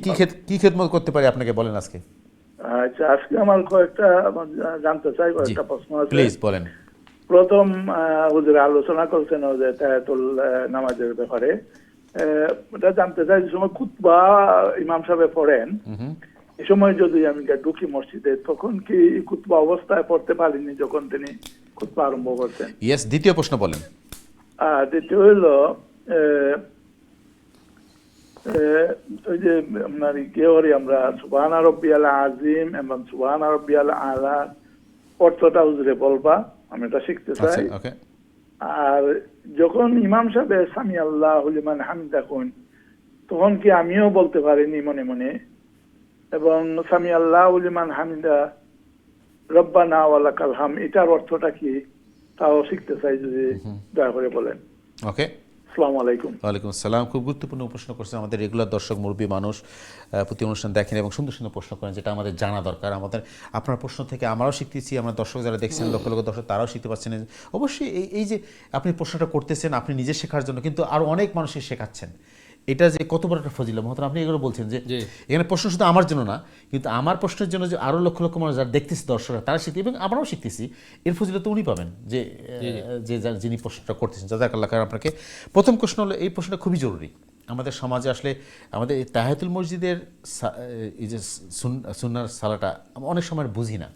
কি খেদমত করতে পারি আপনাকে, বলেন আজকে। আচ্ছা, আজকে আমার কয়েকটা জানতে চাই, কয়েকটা প্রশ্ন আছে। প্লিজ বলেন। প্রথম, হুজুর আলোচনা করছেন যে তাহিয়াতুল নামাজের ব্যাপারে, এটা জানতে চাই, যে সময় খুতবা ইমাম সাহেব পড়েন, এই সময় যদি আমি ঢুকি মসজিদে, তখন কি খুতবা অবস্থায় পড়তে পারিনি যখন তিনি খুতবা আরম্ভ করছেন? ইয়েস, দ্বিতীয় প্রশ্ন বলেন। দ্বিতীয় হইল, ওই যে আপনার আমরা সুবহানা রাব্বিয়াল আযীম এবং সুবহানা রাব্বিয়াল আলা অর্থটা হুজুরে বলবা, আমি এটা শিখতে চাই। আর যখন ইমাম সাহেব সামি আল্লাহু লিমান হামিদা কোন, তখন কি আমিও বলতে পারিনি মনে মনে, এবং সামি আল্লাহু লিমান হামিদা রব্বানা ওয়া লাকাল হাম, এটার অর্থটা কি তাও শিখতে চাই, যদি দয়া করে বলেন। ওকে, আসসালামু আলাইকুম। ওয়ালাইকুম আসসালাম। খুব গুরুত্বপূর্ণ প্রশ্ন করছেন। আমাদের রেগুলার দর্শক মুরব্বী মানুষ প্রতি অনুষ্ঠান দেখেন এবং সুন্দর সুন্দর প্রশ্ন করেন, যেটা আমাদের জানা দরকার। আপনার প্রশ্ন থেকে আমরাও শিখতেছি, আমরা দর্শক যারা দেখছেন, লক্ষ লক্ষ দর্শক, তারাও শিখতে পারছেন। অবশ্যই এই যে আপনি প্রশ্নটা করতেছেন, আপনি নিজে শেখার জন্য, কিন্তু আরও অনেক মানুষকে শেখাচ্ছেন। এটা যে কত বড় একটা ফজিলত। মহতারাম, আপনি এগুলো বলছেন যে এখানে প্রশ্ন শুধু আমার জন্য না, কিন্তু আমার প্রশ্নের জন্য যে আরও লক্ষ লক্ষ মানুষ যারা দেখতেছে, দর্শকরা, তারা শিখতে, এবং আমরাও শিখতেছি। এর ফজিলত তো উনি পাবেন, যে যিনি প্রশ্নটা করতেছেন। জাযাকাল্লাহ খাইর আপনাকে। প্রথম প্রশ্ন হলো, এই প্রশ্নটা খুবই জরুরি। আমাদের সমাজে আসলে আমাদের এই তাহিয়াতুল মসজিদের এই যে সুন্নার সালাটা অনেক সময় বুঝি না,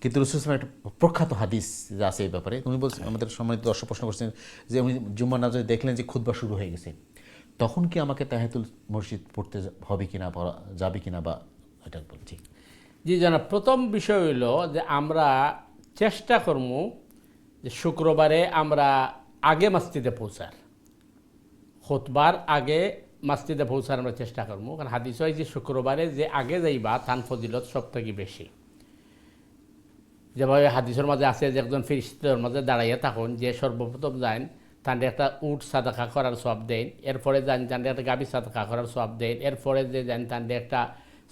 কিন্তু রাসূল সাল্লাল্লাহু আলাইহি ওয়াসাল্লাম একটা প্রখ্যাত হাদিস যে আছে এই ব্যাপারে, উনি বলছেন, আমাদের সম্মানিত দর্শক প্রশ্ন করছেন যে উনি জুম্মার নামাজে দেখলেন যে খুতবা শুরু হয়ে গেছে, তখন কি আমাকে তাহিয়াতুল মসজিদ পড়তে হবে কিনা, পড়া যাবে কিনা, বা এটা বলছি। জি জানাব, প্রথম বিষয় হইল যে আমরা চেষ্টা করব যে শুক্রবারে আমরা আগে মসজিদে পৌঁছার, খুতবার আগে মসজিদে পৌঁছার আমরা চেষ্টা করবো। কারণ হাদিস হয় যে শুক্রবারে যে আগে যাইবা তার ফজিলত সব থেকে বেশি। যেভাবে হাদিসের মাঝে আছে যে একজন ফেরেশতার মাঝে দাঁড়াইয়া থাকুন, যে সর্বপ্রথম যান তাঁদের একটা উট সাদাকা করার সওয়াব দেন, এরপরে যান তাঁদের একটা গাভী সাদাকা করার সওয়াব দেন, এরপরে যে যান তাঁদের একটা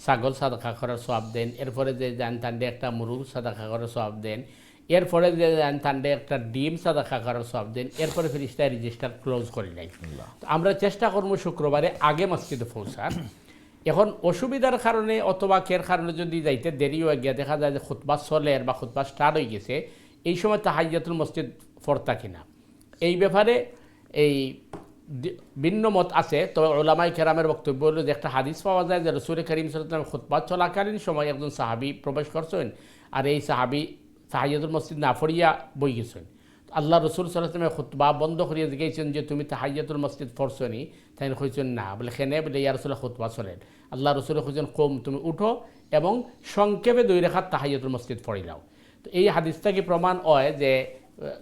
ছাগল সাদাকা করার সওয়াব দেন, এরপরে যে যান তাঁদের একটা মুরগ সাদাকা করার সওয়াব দেন, এরপরে যে যান তাঁদের একটা ডিম সাদাকা করার সওয়াব দেন, এরপরে ফেরেশতা রেজিস্টার ক্লোজ করে নেয়। তো আমরা চেষ্টা করবো শুক্রবারে আগে মসজিদে পৌঁছার। এখন অসুবিধার কারণে অথবা কের কারণে যদি যাইতে দেরি হয়ে গিয়া দেখা যায় যে খুতবা চলের বা খুতবা স্টার্ট হয়ে গেছে, এই সময় তাহিয়াতুল মসজিদ পড়তা কিনা, এই ব্যাপারে এই ভিন্ন মত আছে। তবে উলামায়ে কেরামের বক্তব্য হলো যে একটা হাদিস পাওয়া যায় যে রাসূল করিম সাল্লাল্লাহু আলাইহি ওয়াসাল্লাম খুতবা চলাকালীন সময় একজন সাহাবী প্রবেশ করছেন, আর এই সাহাবী তাহিয়াতুল মসজিদ না পড়িয়া বই গেছেন। আল্লাহ রসুল সাল্লাল্লাহু আলাইহি ওয়াসাল্লাম খুতবা বন্ধ করিয়া জিজ্ঞাসেন যে তুমি তাহিয়াতুল মসজিদ পড়ছো নি? তাই কইছেন না। বলে খেনে? বলে ইয়া রাসূলুল্লাহ খুতবা চলেন। আল্লাহ রসুল কইছেন কম, তুমি উঠো এবং সংক্ষেপে 2 রাকাত তাহিয়াতুল মসজিদ পড়িলাও। তো এই হাদিসটা কি প্রমাণ হয় যে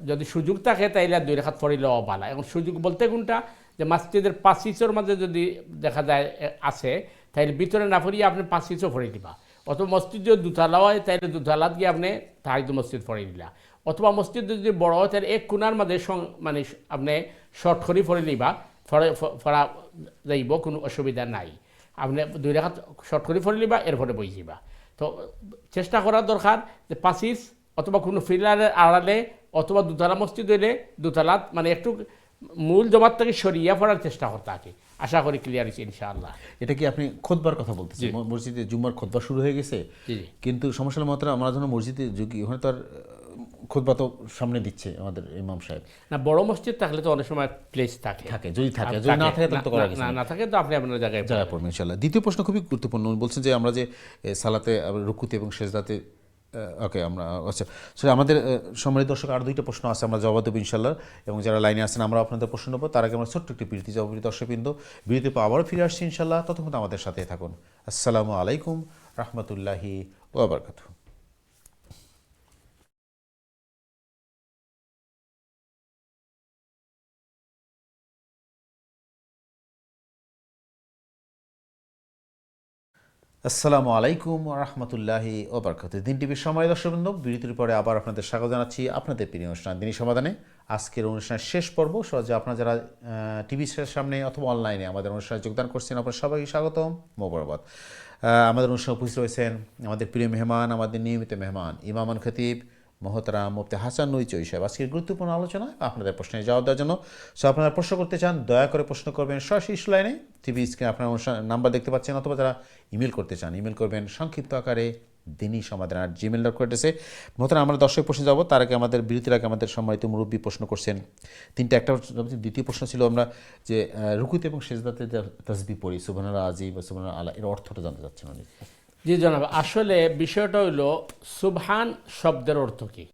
যদি সুযোগ থাকে তাইলে 2 রাকাত পড়িলেও ভালো। এখন সুযোগ বলতে কোনটা, যে মসজিদের 5 ইঞ্চির মাঝে যদি দেখা যায় আছে, তাইলে ভিতরে না পড়িয়ে আপনি 5 ইঞ্চও পড়ে দিবা। অথবা মসজিদ যদি দুতলা হয় তাইলে দুতলাত গিয়ে আপনি তাহিয়াতুল মসজিদ পড়ে দিলা। অথবা মসজিদ যদি বড় হয় তাহলে এক কোণার মাঝে মানে আপনি শর্ট করে পড়ে নিবা, পড়া যাইব, কোনো অসুবিধা নাই। আপনি 2 রাকাত শর্ট করে পড়ে নিবা, এরপরে বই যাবা। তো চেষ্টা করার দরকার যে 5 ইঞ্চ অথবা কোনো ফিলারের আড়ালে অথবা দুতলা মসজিদ হইলে দুতলাত মানে একটু মূল জমাত থেকে সরিয়ে পড়ার চেষ্টা করতে থাকে। আশা করি ক্লিয়ার হয়েছে ইনশাআল্লাহ। এটা কি আপনি খুতবার কথা বলতেছেন? মসজিদে জুম্মার খুতবা শুরু হয়ে গেছে, কিন্তু সমস্যা মতো আমরা যখন মসজিদে ঢুকি, ওখানে তো আর খুতবা তো সামনে দিচ্ছে আমাদের ইমাম সাহেব না। বড় মসজিদ থাকলে তো অনেক সময় প্লেস থাকে, যদি থাকে, যদি না থাকে তো করা গেছে, না থাকে তো আপনি আপনার জায়গায় পড়বেন ইনশাআল্লাহ। দ্বিতীয় প্রশ্ন খুবই গুরুত্বপূর্ণ। বলছেন যে আমরা যে সালাতে রুকুতে এবং সেজদাতে, ওকে আমরা আচ্ছা আমাদের সম্মানিত দর্শক আরও 2টা প্রশ্ন আছে, আমরা জবাব দেবো ইনশাআল্লাহ। এবং যারা লাইনে আছেন আমরা আপনাদের প্রশ্ন নেবো, তার আগে আমরা ছোট্ট একটি বিরতি যাবো। দর্শকবৃন্দ, বিরতির পর আবারও ফিরে আসছি ইনশাআল্লাহ। ততক্ষণ আমাদের সাথে থাকুন। আসসালামু আলাইকুম রহমতুল্লাহি ওয়া বারাকাতুহু। আসসালামু আলাইকুম রহমতুল্লাহি ওবরকাতুহু। দিন টিভির সময় দর্শকবৃন্দ, বিরতির পরে আবার আপনাদের স্বাগত জানাচ্ছি আপনাদের প্রিয় অনুষ্ঠান দিনী সমাধানে। আজকের অনুষ্ঠানের শেষ পর্ব। সহজে আপনারা যারা টিভি সামনে অথবা অনলাইনে আমাদের অনুষ্ঠানে যোগদান করছেন, আপনার সবাইকে স্বাগতম, মোবারকবাদ। আমাদের অনুষ্ঠানে উপস্থিত রয়েছেন আমাদের প্রিয় মেহমান, আমাদের নিয়মিত মেহমান ইমামান খতিব মহতারাম মুফতি হাসান নুই চৌই সাহেব। আজকের গুরুত্বপূর্ণ আলোচনায় আপনাদের প্রশ্নের জবাব দেওয়ার জন্য আপনারা প্রশ্ন করতে চান, দয়া করে প্রশ্ন করবেন সরাসরি লাইনে। টিভি স্ক্রিনে আপনার অনুষ্ঠান নাম্বার দেখতে পাচ্ছেন, অথবা যারা ইমেল করতে চান ইমেল করবেন সংক্ষিপ্ত আকারে দিনী সমাধান gmail.com-এ। মহতারাম আমরা দর্শক প্রশ্নে যাব, তার আগে আমাদের বিরতির আগে আমাদের সম্মানিত মুরব্বী প্রশ্ন করছেন তিনটা। একটা দ্বিতীয় প্রশ্ন ছিল আমরা যে রুকুতে এবং সেজদাতে যে তাসবিহ পড়ি সুবহানাল্লাহ আজিম বা সুবহানাল্লাহ আলা, এর অর্থটা জানতে চাচ্ছেন উনি। জি জনাব, আসলে বিষয়টা হইল সুবহান শব্দের অর্থ কি।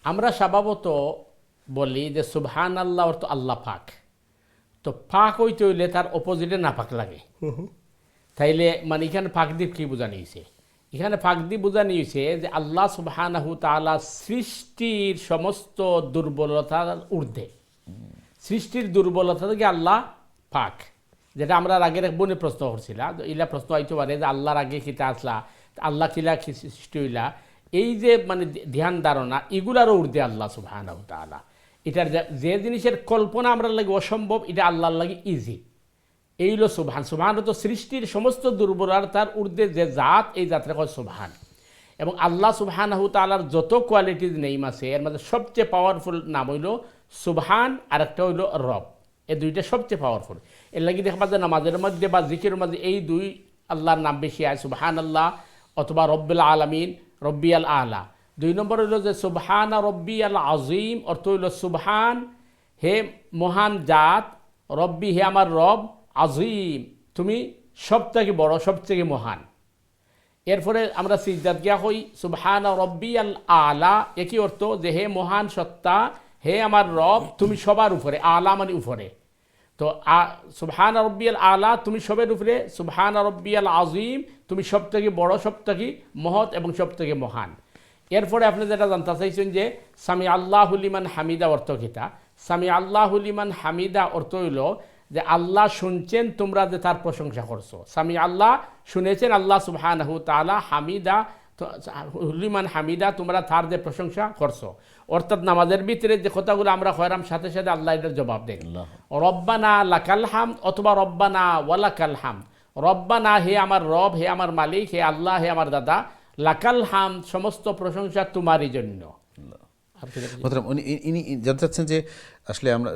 আমরা স্বভাবত বলি যে সুবহান আল্লাহ অর্থ আল্লাহ পাক। তো পাক হইতে হইলে তার অপোজিটে না পাক লাগে। তাইলে মানে এখানে পাকদ্বীপ কি বোঝানো হয়েছে? এখানে পাকদ্বীপ বোঝানো হয়েছে যে আল্লাহ সুবহানাহু তাআলা সৃষ্টির সমস্ত দুর্বলতার ঊর্ধ্বে, সৃষ্টির দুর্বলতা থেকে আল্লাহ পাক। যেটা আমরা আগের এক বোনে প্রশ্ন করছিলাম, ইলা প্রশ্ন হইতে পারে যে আল্লাহর আগে কিতা আসলা, আল্লাহ কিলা সৃষ্টি হইলা, এই যে মানে ধ্যান ধারণা এগুলারও ঊর্ধ্বে আল্লাহ সুবহানাহু তাআলা। এটার যে জিনিসের কল্পনা আমরা লাগে অসম্ভব, এটা আল্লাহর লাগে ইজি। এই হলো সুবহান। সুবহান তো সৃষ্টির সমস্ত দুর্বলতার ঊর্ধ্বে যে জাত, এই জাতটা কয় সুবহান। এবং আল্লাহ সুবহানাহু তাআলার যত কোয়ালিটিজ নেম আছে এর মধ্যে সবচেয়ে পাওয়ারফুল নাম হইল সুবহান, আর একটা হইল রব। এই দুইটা সবচেয়ে পাওয়ারফুল। এর লাগি দেখবা যে নামাজের মধ্যে বা জিকিরের মধ্যে এই দুই আল্লাহর নাম বেশি হয়, সুবহান আল্লাহ অথবা রব্বিল আলামিন, রব্বিয়াল আলা। 2 নম্বর হইল যে সুবহান রব্বিয়াল আজিম, অর্থ হইল সুবহান হে মহান জাত, রব্বি হে আমার রব, আজিম তুমি সবথেকে বড়, সবথেকে মহান। এরপরে আমরা সিজদাত গিয়া হই সুবহান রব্বিয়াল আলা, একই অর্থ যে হে মহান সত্তা, হে আমার রব তুমি সবার উপরে, আলা মানে উপরে। তো সুবহান রব্বিয়াল আলা তুমি সবের উপরে, সুবহান রব্বিয়াল আজিম তুমি সবথেকে বড়, সবথেকে মহৎ এবং সবথেকে মহান। এরপরে আপনি যেটা জানতে চাইছেন যে সামি আল্লাহু লিমান হামিদা অর্থ কিতা। সামি আল্লাহু লিমান হামিদা অর্থ হইল যে আল্লাহ শুনছেন তোমরা যে তার প্রশংসা করছো। সামি আল্লাহ শুনেছেন আল্লাহ সুবহানাহু তাআলা, হামিদা লিমান হামিদা তোমরা তার যে প্রশংসা করছো। অর্থাৎ নামাজের ভিতরে যে কথাগুলো আমরা কইরাম সাথে সাথে আল্লাহ এটার জবাব দেন। রব্বানা লাকাল হামদ অথবা রব্বানা ওয়ালাকাল হামদ। রব্বানা হে আমার রব, হে আমার মালিক, হে আল্লাহ, হে আমার দাদা, লাকাল হামদ সমস্ত প্রশংসা তোমারই জন্য। ইনি জানতে চাচ্ছেন যে আসলে আমরা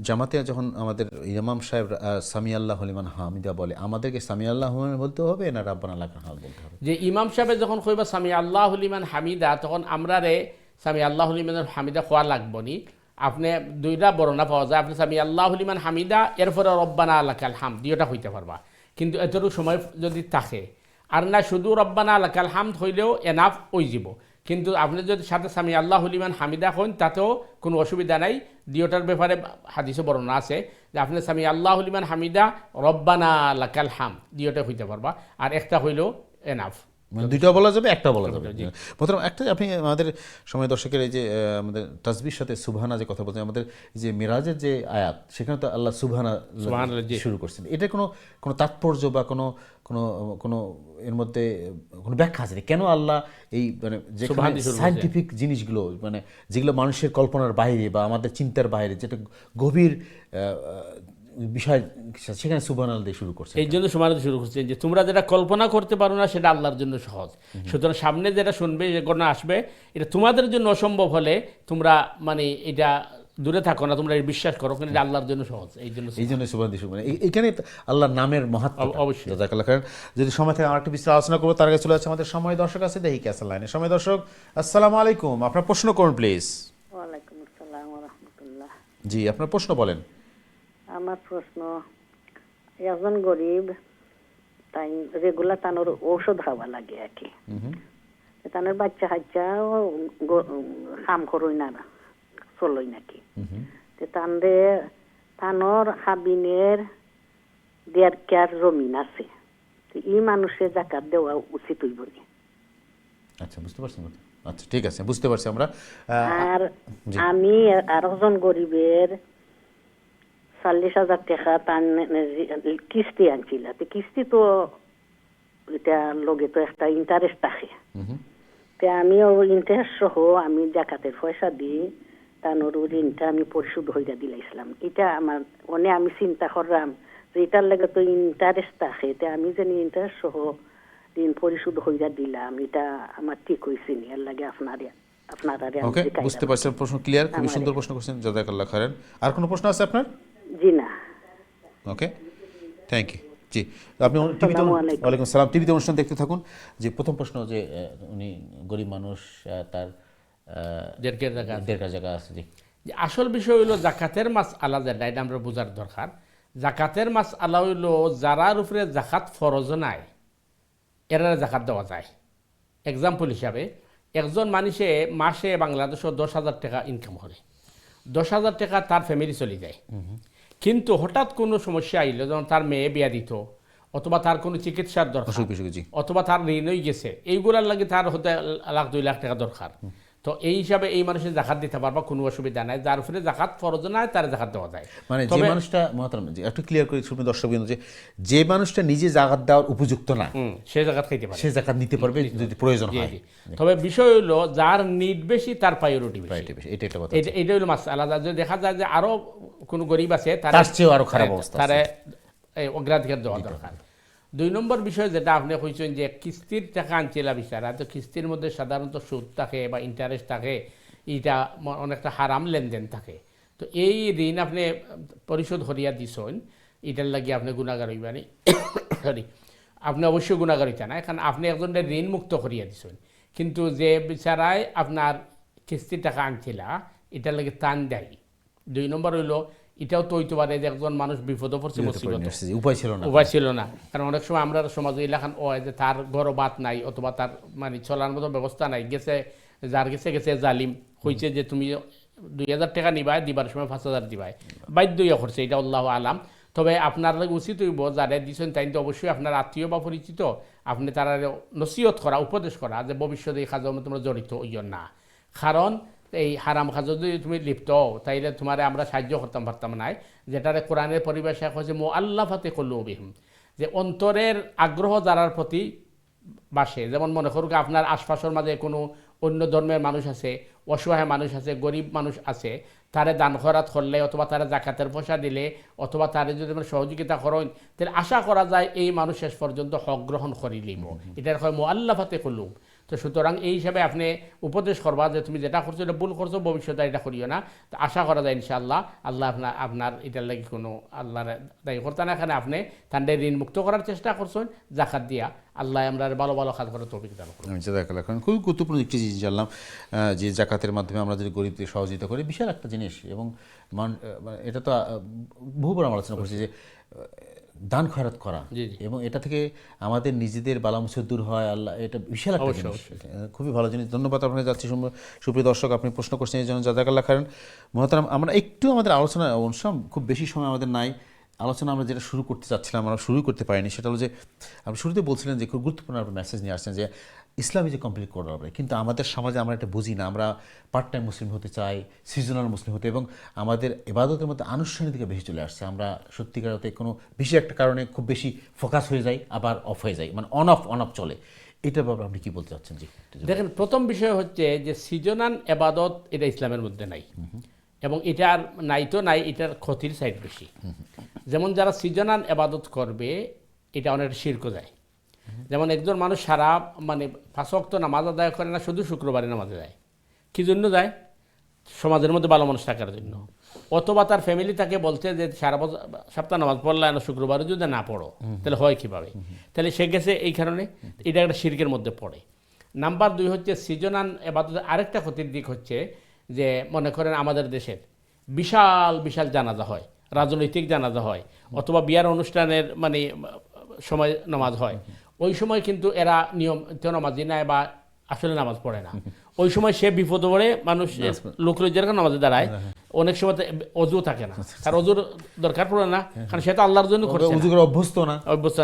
জামাতে যখন আমাদের ইমাম সাহেব সামি আল্লাহ লিমান হামিদা বলে, আমাদেরকে সামি আল্লাহ বলতে হবে না রাব্বানা লাকাল হামদ বলতে হবে? যে ইমাম সাহেব যখন কইবা সামি আল্লাহ লিমান হামিদা, তখন আমরা রে সামি আল্লাহ লিমান হামিদা খোয়া লাগবো নি। আপনি দুইটা বর্ণনা পাওয়া যায়, আপনি সামি আল্লাহ লিমান হামিদা এরপরে রব্বানা লাকাল হামদ দুইটা হইতে পারবা। কিন্তু এতটুকু সময় যদি থাকে, আর না শুধু রব্বানা লাকাল হামদ হইলেও এনাফ ওই যাব। কিন্তু আপনি যদি সাথে সামি আল্লাহ লিমান হামিদা হন তাতেও কোনো অসুবিধা নাই। দুইটার ব্যাপারে হাদিসে বর্ণনা আছে যে আপনি সামি আল্লাহ লিমান হামিদা রব্বানা লাকাল হামদ দুইটা হইতে পারবা, আর একটা হইলেও এনাফ। মানে দুইটা বলা যাবে, একটা বলা যাবে। প্রথম একটা আপনি আমাদের সময় দর্শকের এই যে আমাদের তাসবির সাথে সুবহানা যে কথা বলছেন, আমাদের যে মিরাজের যে আয়াত, সেখানে তো আল্লাহ সুবহানা শুরু করছেন। এটা কোনো তাৎপর্য বা কোনো এর মধ্যে কোনো ব্যাখ্যা আছে কেন আল্লাহ এই মানে যে সায়েন্টিফিক জিনিসগুলো, মানে যেগুলো মানুষের কল্পনার বাইরে বা আমাদের চিন্তার বাইরে, যেটা গভীর বিষয়, সেখানে সুবহানাল্লাহ দিয়ে শুরু করছে? এই জন্য সুবহানাল্লাহ শুরু করছেন যে তোমরা যেটা কল্পনা করতে পারো না সেটা আল্লাহর জন্য সহজ। সুতরাং সামনে যেটা শুনবে, যে ঘটনা আসবে, এটা তোমাদের জন্য অসম্ভব হলে তোমরা মানে এটা দূরে থাকো না, তোমরা বিশ্বাস করো, কিন্তু এটা আল্লাহর জন্য সহজ। এই জন্য সুবহানাল্লাহ শুরু, মানে এইখানে আল্লাহর নামের মাহাত্ম্য অবশ্যই। জাযাকাল্লাহ খাইর। যদি সময় থাকে আরেকটু বিস্তার আলোচনা করবো, তার আগে চলে যাচ্ছে আমাদের সময় দর্শক আছে, দেখি কে আছে লাইনে। সময় দর্শক আসসালামু আলাইকুম, আপনার প্রশ্ন করুন প্লিজ। ওয়ালাইকুম আসসালাম ওয়া রাহমাতুল্লাহ। জি, আপনার প্রশ্ন বলেন। আমার প্রশ্ন, একজন গরিব, তাই রেগুলার তানোর ঔষধ খাওয়া লাগে আর কি। তানোর বাচ্চা হাচ্চা কাম করই না, চলই নাকি। তানরে তানোর হাবিনের 1.5 কেয়ার জমিন আছে, এই মানুষের যাকাত দেওয়া উচিত হইব নি? আচ্ছা, বুঝতে পারছি। আচ্ছা, ঠিক আছে, বুঝতে পারছি আমরা। আর আমি আরেকজন গরিবের 40,000 টাকা কিস্তি আনছিল, কিস্তি তো এটা লগে তো একটা ইন্টারেস্ট থাকে, তে আমিও ইন্টারেস্ট সহ আমি জাকাতের পয়সা দিয়ে তানোর ঋণটা আমি পরিশোধ হইয়া দিলাইছিলাম। এটা আমার মনে আমি চিন্তা করলাম যে এটার লাগে তো ইন্টারেস্ট থাকে, তে আমি জানি ইন্টারেস্ট সহ ঋণ পরিশোধ হইয়া দিলাম, এটা আমার ঠিক হয়েছে নি? এর লাগে আপনারা ওকে, বুঝতে পারছেন, প্রশ্ন ক্লিয়ার, খুবই সুন্দর প্রশ্ন করছেন, জাযাকাল্লাহ খাইরান। আর কোনো প্রশ্ন আছে আপনার? জি না। ওকে, থ্যাংক ইউ। জি, আপনি টিভিতে, ওয়ালাইকুম সালাম, টিভিতে অনুষ্ঠান দেখতে থাকুন। যে প্রথম প্রশ্ন যে উনি গরিব মানুষ, তার দেড় জায়গা আছে। জি, আসল বিষয় হইল জাকাতের মাস আলা যেটা, এটা আমরা বোঝার দরকার। জাকাতের মাস আলা হইল যারার উপরে জাকাত ফরজ নাই এরা জাকাত দেওয়া যায়। এক্সাম্পল হিসাবে একজন মানুষে মাসে বাংলাদেশে 10,000 টাকা ইনকাম করে, 10,000 টাকা তার ফ্যামিলি চলে যায়। কিন্তু হঠাৎ কোনো সমস্যা আইল, যেমন তার মেয়ে বিয়া দিত, অথবা তার কোনো চিকিৎসার দরকার, অথবা তার ঋণ হয়ে গেছে, এইগুলার লাগে তার হতে 1,00,000-2 লাখ টাকা দরকার। তো এই হিসাবে এই মানুষের জাকাত দিতে পারবা, কোনো অসুবিধা নাই। যার উপরে জাকাত ফরজ নাই তার জাকাত দেওয়া যায়। মানে যে মানুষটা, মহতারাম জি একটু ক্লিয়ার করে শুনুন দর্শকবৃন্দ, যে মানুষটা নিজে জাকাত দেওয়ার উপযুক্ত না সে জাকাত খাইতে পারে, সে জাকাত নিতে পারবে যদি প্রয়োজন হয়। তবে বিষয় হলো যার নিড বেশি তার প্রায়োরিটি বেশি, এটা একটা কথা। এটা হলো মাসআলা। যদি দেখা যায় যে আরো কোনো গরিব আছে তার চেয়ে আরো খারাপ অবস্থা, তারে অগ্রাধিকার দেওয়া দরকার। 2 নম্বর বিষয় যেটা আপনি কইছেন যে কিস্তির টাকা আনছিলা বিচারা, তো কিস্তির মধ্যে সাধারণত সুদ থাকে বা ইন্টারেস্ট থাকে, এটা অনেকটা হারাম লেনদেন থাকে। তো এই ঋণ আপনি পরিশোধ করিয়া দিছেন, এটার লাগি আপনি গুণাগার হইবানি, সরি আপনি অবশ্যই গুণাগার হইতে না, কারণ আপনি একজনের ঋণ মুক্ত করিয়া দিছেন। কিন্তু যে বিচারায় আপনার কিস্তির টাকা আনছিলা এটার লাগে টান দেয়। 2 নম্বর হইল এটাও তো হইতে পারে যে একজন মানুষ বিপদে পড়ছে, উপায় ছিল না। কারণ অনেক সময় আমরা সমাজে এলাকান যে তার ঘর বাত নাই, অথবা তার মানে চলার মতো ব্যবস্থা নাই, গেছে যার গেছে জালিম হয়েছে যে তুমি 2,000 টাকা নিবাই, দিবার সময় 5,000 দিবাই, বাধ্য ইয়া করছে, এটা আল্লাহু আলাম। তবে আপনার উচিত হইব যারা দিচ্ছেন তাই তো অবশ্যই আপনার আত্মীয় বা পরিচিত, আপনি তারা নসিহত করা, উপদেশ করা যে ভবিষ্যতে এই কাজের মধ্যে তোমরা জড়িত হইও না। কারণ এই হারাম কাজ যদি তুমি লিপ্ত হও তাইলে তোমার আমরা সাহায্য করতাম পারতাম নাই। যেটারে কোরআনের পরিভাষা হচ্ছে মুআল্লাফাতে কুলুবিহিম, যে অন্তরের আগ্রহ যারার প্রতি বাসে। যেমন মনে করুক আপনার আশপাশের মাঝে কোনো অন্য ধর্মের মানুষ আছে, অসহায় মানুষ আছে, গরিব মানুষ আছে, তারে দান খয়রাত করলে, অথবা তারা জাকাতের পয়সা দিলে, অথবা তারে যদি সহযোগিতা করেন, তাহলে আশা করা যায় এই মানুষ শেষ পর্যন্ত হক গ্রহণ করে লিব। এটার হয় মুআল্লাফাতে কুলুব। তো সুতরাং এই হিসাবে আপনি উপদেশ করবা যে তুমি যেটা করছো এটা ভুল করছো, ভবিষ্যতে এটা করিও না। তো আশা করা যায় ইনশাআল্লাহ আল্লাহ আপনার এটার লাগি কোনো আল্লাহর দায়ী করতে না, এখানে আপনি তাদের ঋণ মুক্ত করার চেষ্টা করছেন জাকাত দিয়া। আল্লাহ আমরা ভালো ভালো কাজ করার তৌফিক দান করুন। খুবই গুরুত্বপূর্ণ একটি জিনিস জানলাম যে জাকাতের মাধ্যমে আমরা যদি গরিবদের সহযোগিতা করি, বিশাল একটা জিনিস। এবং এটা তো বহুবার আমরা আলোচনা করছি যে দান খয়রাত করা, এবং এটা থেকে আমাদের নিজেদের বালা মুসিবত দূর হয়। আল্লাহ, এটা বিশাল একটা জিনিস, খুবই ভালো জিনিস। ধন্যবাদ আপনাকে যাচ্ছি। সুপ্রিয় দর্শক, আপনি প্রশ্ন করছেন এই জন্য জাযাকাল্লাহ খাইরান। মহতারাম, আমরা একটু আমাদের আলোচনা অনুষ্ঠান, খুব বেশি সময় আমাদের নাই। আলোচনা আমরা যেটা শুরু করতে চাচ্ছিলাম আমরা শুরুই করতে পারিনি, সেটা হলো যে আপনি শুরুতে বলছিলেন যে খুব গুরুত্বপূর্ণ একটা মেসেজ নিয়ে আসছেন যে ইসলামী যে কমপ্লিট করা হবে, কিন্তু আমাদের সমাজে আমরা এটা বুঝি না। আমরা পার্ট টাইম মুসলিম হতে চাই, সিজনাল মুসলিম হতে, এবং আমাদের ইবাদতের মধ্যে আনুষ্ঠানিকতা বেশি চলে আসছে। আমরা সত্যিকার অর্থে কোনো বেশি একটা কারণে খুব বেশি ফোকাস হয়ে যাই, আবার অফ হয়ে যায়, মানে অন অফ চলে। এটার ব্যাপারে আপনি কি বলতে চাচ্ছেন? জি দেখেন, প্রথম বিষয় হচ্ছে যে সিজনাল ইবাদত এটা ইসলামের মধ্যে নাই, এবং এটার নাই তো নাই, এটার ক্ষতির সাইড বেশি। যেমন যারা সিজনাল ইবাদত করবে এটা অনেক শিরক যায়। যেমন একজন মানুষ সারা মানে 5 ওয়াক্ত নামাজ আদায় করে না, শুধু শুক্রবারে নামাজে যায়। কী জন্য যায়? সমাজের মধ্যে ভালো মানুষ থাকার জন্য, অথবা তার ফ্যামিলি তাকে বলতে যে সারা সপ্তাহ নামাজ পড়লে না, শুক্রবারে যদি না পড়ো তাহলে হয় কীভাবে? তাহলে সে গেছে এই কারণে, এটা একটা শিরকের মধ্যে পড়ে। নাম্বার 2 হচ্ছে সিজনাল ইবাদতের আরেকটা ক্ষতির দিক হচ্ছে যে মনে করেন আমাদের দেশের বিশাল বিশাল জানাজা হয়, রাজনৈতিক জানাজা হয়, অথবা বিয়ার অনুষ্ঠানের মানে সময় নামাজ হয়। ওই সময় কিন্তু এরা নিয়মিত নামাজি নেয় বা আসলে নামাজ পড়ে না। ওই সময় সে বিপদ পড়ে, মানুষ লোক যেরকম নামাজে দাঁড়ায়, অনেক সময় অজু থাকে না, তার অজুর দরকার পড়ে না, কারণ সে তো আল্লাহর জন্য করছে, অভ্যস্ত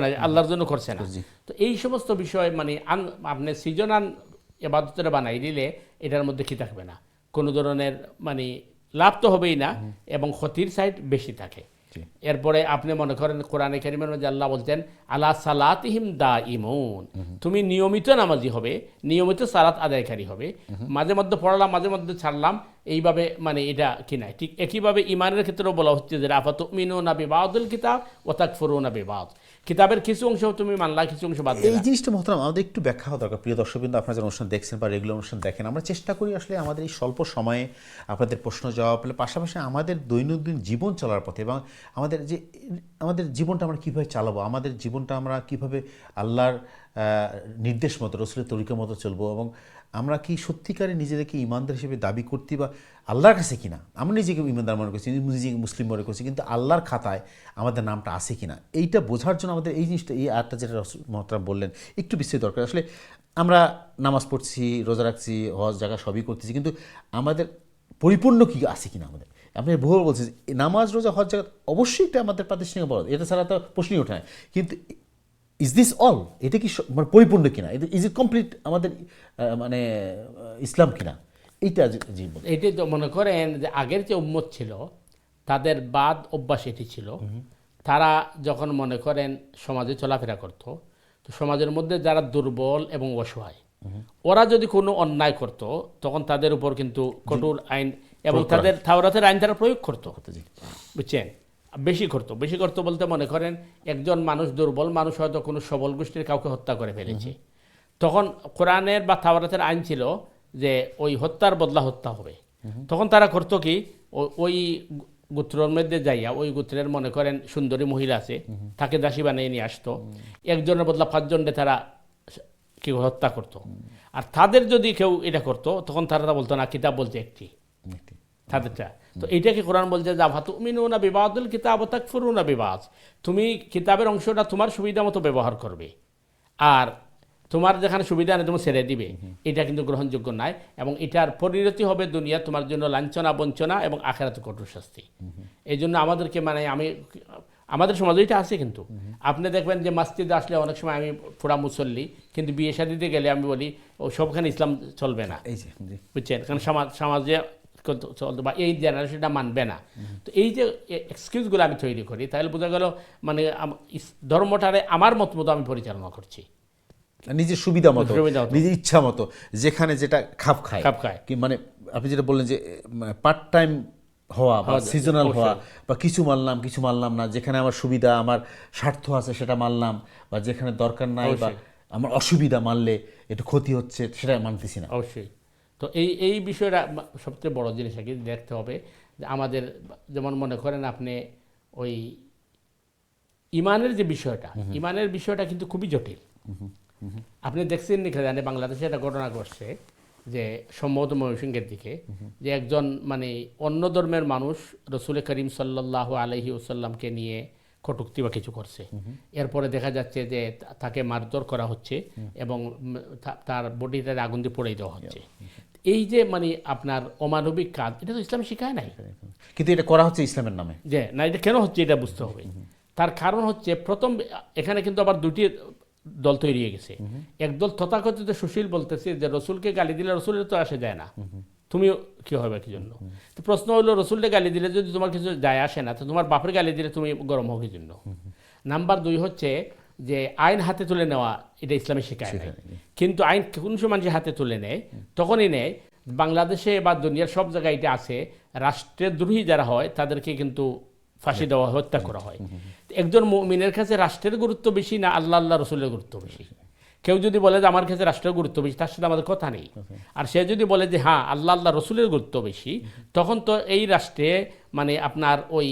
না, আল্লাহর জন্য করছে না। তো এই সমস্ত বিষয় মানে আপনি সিজনাল ইবাদতের বানাই দিলে এটার মধ্যে কি থাকবে না, কোনো ধরনের মানে লাভ তো হবেই না, এবং ক্ষতির সাইড বেশি থাকে। এরপরে আপনি মনে করেন কোরআনে কারিমের মধ্যে আল্লাহ বলতেন আলা সালাতিহিম দাইমুন, তুমি নিয়মিত নামাজি হবে, নিয়মিত সালাত আদায়কারী হবে, মাঝে মধ্যে পড়লাম মাঝে মধ্যে ছাড়লাম, এইভাবে মানে এটা কি নাই। ঠিক একইভাবে ইমানের ক্ষেত্রেও বলা হচ্ছে যে আফাতুমিনুনা বিবাদিল কিতাব ওয়া তাকফুরুনা বিবাদ, কিতাবের কিছু অংশ তুমি মানলা, কিছু অংশ বাদ দিলা। এই জিনিসটা মহতরম আমাদের একটু ব্যাখ্যা হওয়া দরকার। প্রিয় দর্শকবৃন্দ, আপনারা যারা অনুষ্ঠান দেখছেন বা রেগুলার অনুষ্ঠান দেখেন, আমরা চেষ্টা করি আসলে আমাদের এই স্বল্প সময়ে আপনাদের প্রশ্ন জবাব, পাশাপাশি আমাদের দৈনন্দিন জীবন চলার পথে এবং আমাদের জীবনটা আমরা কীভাবে চালাবো, আমাদের জীবনটা আমরা কীভাবে আল্লাহর নির্দেশ মতো রসুলের তরিকা মতো চলবো, এবং আমরা কি সত্যিকারে নিজেদেরকে ইমানদার হিসেবে দাবি করতে বা আল্লাহর কাছে কিনা, আমরা নিজেকে ইমানদার মনে করছি, নিজেকে মুসলিম মনে করছি, কিন্তু আল্লাহর খাতায় আমাদের নামটা আছে কিনা, এইটা বোঝার জন্য আমাদের এই জিনিসটা, এই আয়াতটা যেটা মহতরম বললেন একটু বিস্তারিত দরকার। আসলে আমরা নামাজ পড়ছি, রোজা রাখছি, হজ জায়গা সবই করতেছি, কিন্তু আমাদের পরিপূর্ণ কি আছে কিনা আমাদের। আপনি বহু বলছেন নামাজ রোজা হজ জায়গা অবশ্যই এটা আমাদের প্রাতিষ্ঠানিক অপরাধ, এটা ছাড়া তো প্রশ্নই ওঠে না, কিন্তু ইজ দিস অল, এটা কি মানে পরিপূর্ণ কিনা, ইজ ইট কমপ্লিট আমাদের মানে ইসলাম কিনা, এইটা এইটাই তো মনে করেন যে আগের যে উম্মত ছিল তাদের বাদ অভ্যাস এটি ছিল, তারা যখন মনে করেন সমাজে চলাফেরা করত, তো সমাজের মধ্যে যারা দুর্বল এবং অসহায়, ওরা যদি কোনো অন্যায় করত তখন তাদের উপর কিন্তু কঠোর আইন এবং তাদের তাওরাতের আইন তারা প্রয়োগ করতো, বুঝছেন, বেশি করতো বলতে মনে করেন একজন মানুষ দুর্বল মানুষ হয়তো কোনো সবল গোষ্ঠীর কাউকে হত্যা করে ফেলেছে, তখন কোরআনের বা তাওরাতের আইন ছিল যে ওই হত্যার বদলা হত্যা হবে। তখন তারা করতো কি, ওই গোত্রের মধ্যে যাইয়া ওই গোত্রের মনে করেন সুন্দরী মহিলা আছে তাকে দাসী বানিয়ে নিয়ে আসতো, একজনের বদলা 5 জনকে তারা কেউ হত্যা করত। আর তাদের যদি কেউ এটা করতো তখন তারা বলতো না কিতাব বলছে একটি তাদেরটা। তো এইটাকে কোরআন বলছে যে আফাতুমিনুনা বিবাদিল কিতাব ওয়া তাকফুরুনা বিবাদ, তুমি কিতাবের অংশটা তোমার সুবিধা মতো ব্যবহার করবে, আর তোমার যেখানে সুবিধা নেই তুমি ছেড়ে দিবে, এটা কিন্তু গ্রহণযোগ্য নয়, এবং এটার পরিণতি হবে দুনিয়া তোমার জন্য লাঞ্ছনা বঞ্চনা এবং আখিরাতে কঠোর শাস্তি। এই জন্য আমাদেরকে মানে আমাদের সমাজে এটা আছে, কিন্তু আপনি দেখবেন যে মসজিদে আসলে অনেক সময় আমি পুরা মুসল্লি, কিন্তু বিয়ে শাদিতে গেলে আমি বলি ও সবখানে ইসলাম চলবে না, বুঝছেন, কারণ সমাজে চলতে বা এই জেনারেশনটা মানবে না। তো এই যে এক্সকিউজগুলো আমি তৈরি করি, তাহলে বোঝা গেল মানে ধর্মটারে আমার মত মতো আমি পরিচালনা করছি, নিজের সুবিধা মতো, নিজের ইচ্ছা মতো, যেখানে যেটা খাপ খায় কি, মানে আপনি যেটা বললেন যে পার্ট টাইম হওয়া বা সিজনাল হওয়া, বা কিছু মানলাম না, যেখানে আমার সুবিধা আমার স্বার্থ আছে সেটা মানলাম, বা যেখানে দরকার নাই বা আমার অসুবিধা মানলে একটু ক্ষতি হচ্ছে সেটা মানতেছি না। অবশ্যই। তো এই বিষয়টা সবচেয়ে বড় জিনিস আর কি দেখতে হবে যে আমাদের, যেমন মনে করেন আপনি ওই ইমানের যে বিষয়টা, ইমানের বিষয়টা কিন্তু খুবই জটিল। আপনি দেখছেন নি জানে বাংলাদেশে একটা ঘটনা ঘটছে যে সম্ভবত ময়মনসিংহের দিকে, যে একজন মানে অন্য ধর্মের মানুষ রসুল করিম সাল্লাল্লাহু আলাইহি ওয়াসাল্লামকে নিয়ে কটূক্তি বা কিছু করছে, এরপরে দেখা যাচ্ছে যে তাকে মারধর করা হচ্ছে এবং তার বডিটার আগুন দিয়ে পোড়াই দেওয়া হচ্ছে। এই যে মানে আপনার অমানবিক কাজ, এটা তো ইসলাম শিখায় নাই, কিন্তু এটা করা হচ্ছে ইসলামের নামে। যে না, এটা কেন হচ্ছে এটা বুঝতে হবে। তার কারণ হচ্ছে প্রথম এখানে কিন্তু আবার দুটি দল তৈরি হয়ে গেছে। একদল তথাকথিত সুশীল বলতেছে যে রসুলকে গালি দিলে রসুলের তো আসে যায় না, তুমিও কি হবে কি জন্য। তো প্রশ্ন হলো রসুলকে গালি দিলে যদি তোমার কিছু যায় আসে না, তো তোমার বাপের গালি দিলে তুমি গরম হোক কি জন্য। নাম্বার 2 হচ্ছে যে আইন হাতে তুলে নেওয়া, এটা ইসলামে শেখায় নাই, কিন্তু আইন কোন সময় মানুষের হাতে তুলে নেয় তখনই নেয়। বাংলাদেশে বা দুনিয়ার সব জায়গায় এটা আছে, রাষ্ট্রের দ্রোহী যারা হয় তাদেরকে কিন্তু ফাঁসি দেওয়া, হত্যা করা হয়। একজন মুমিনের কাছে রাষ্ট্রের গুরুত্ব বেশি না আল্লাহ রসুলের গুরুত্ব বেশি? কেউ যদি বলে যে আমার কাছে রাষ্ট্রের গুরুত্ব বেশি, তার সাথে আমাদের কথা নেই। আর সে যদি বলে যে হ্যাঁ আল্লাহ রসুলের গুরুত্ব বেশি, তখন তো এই রাষ্ট্রে মানে আপনার ওই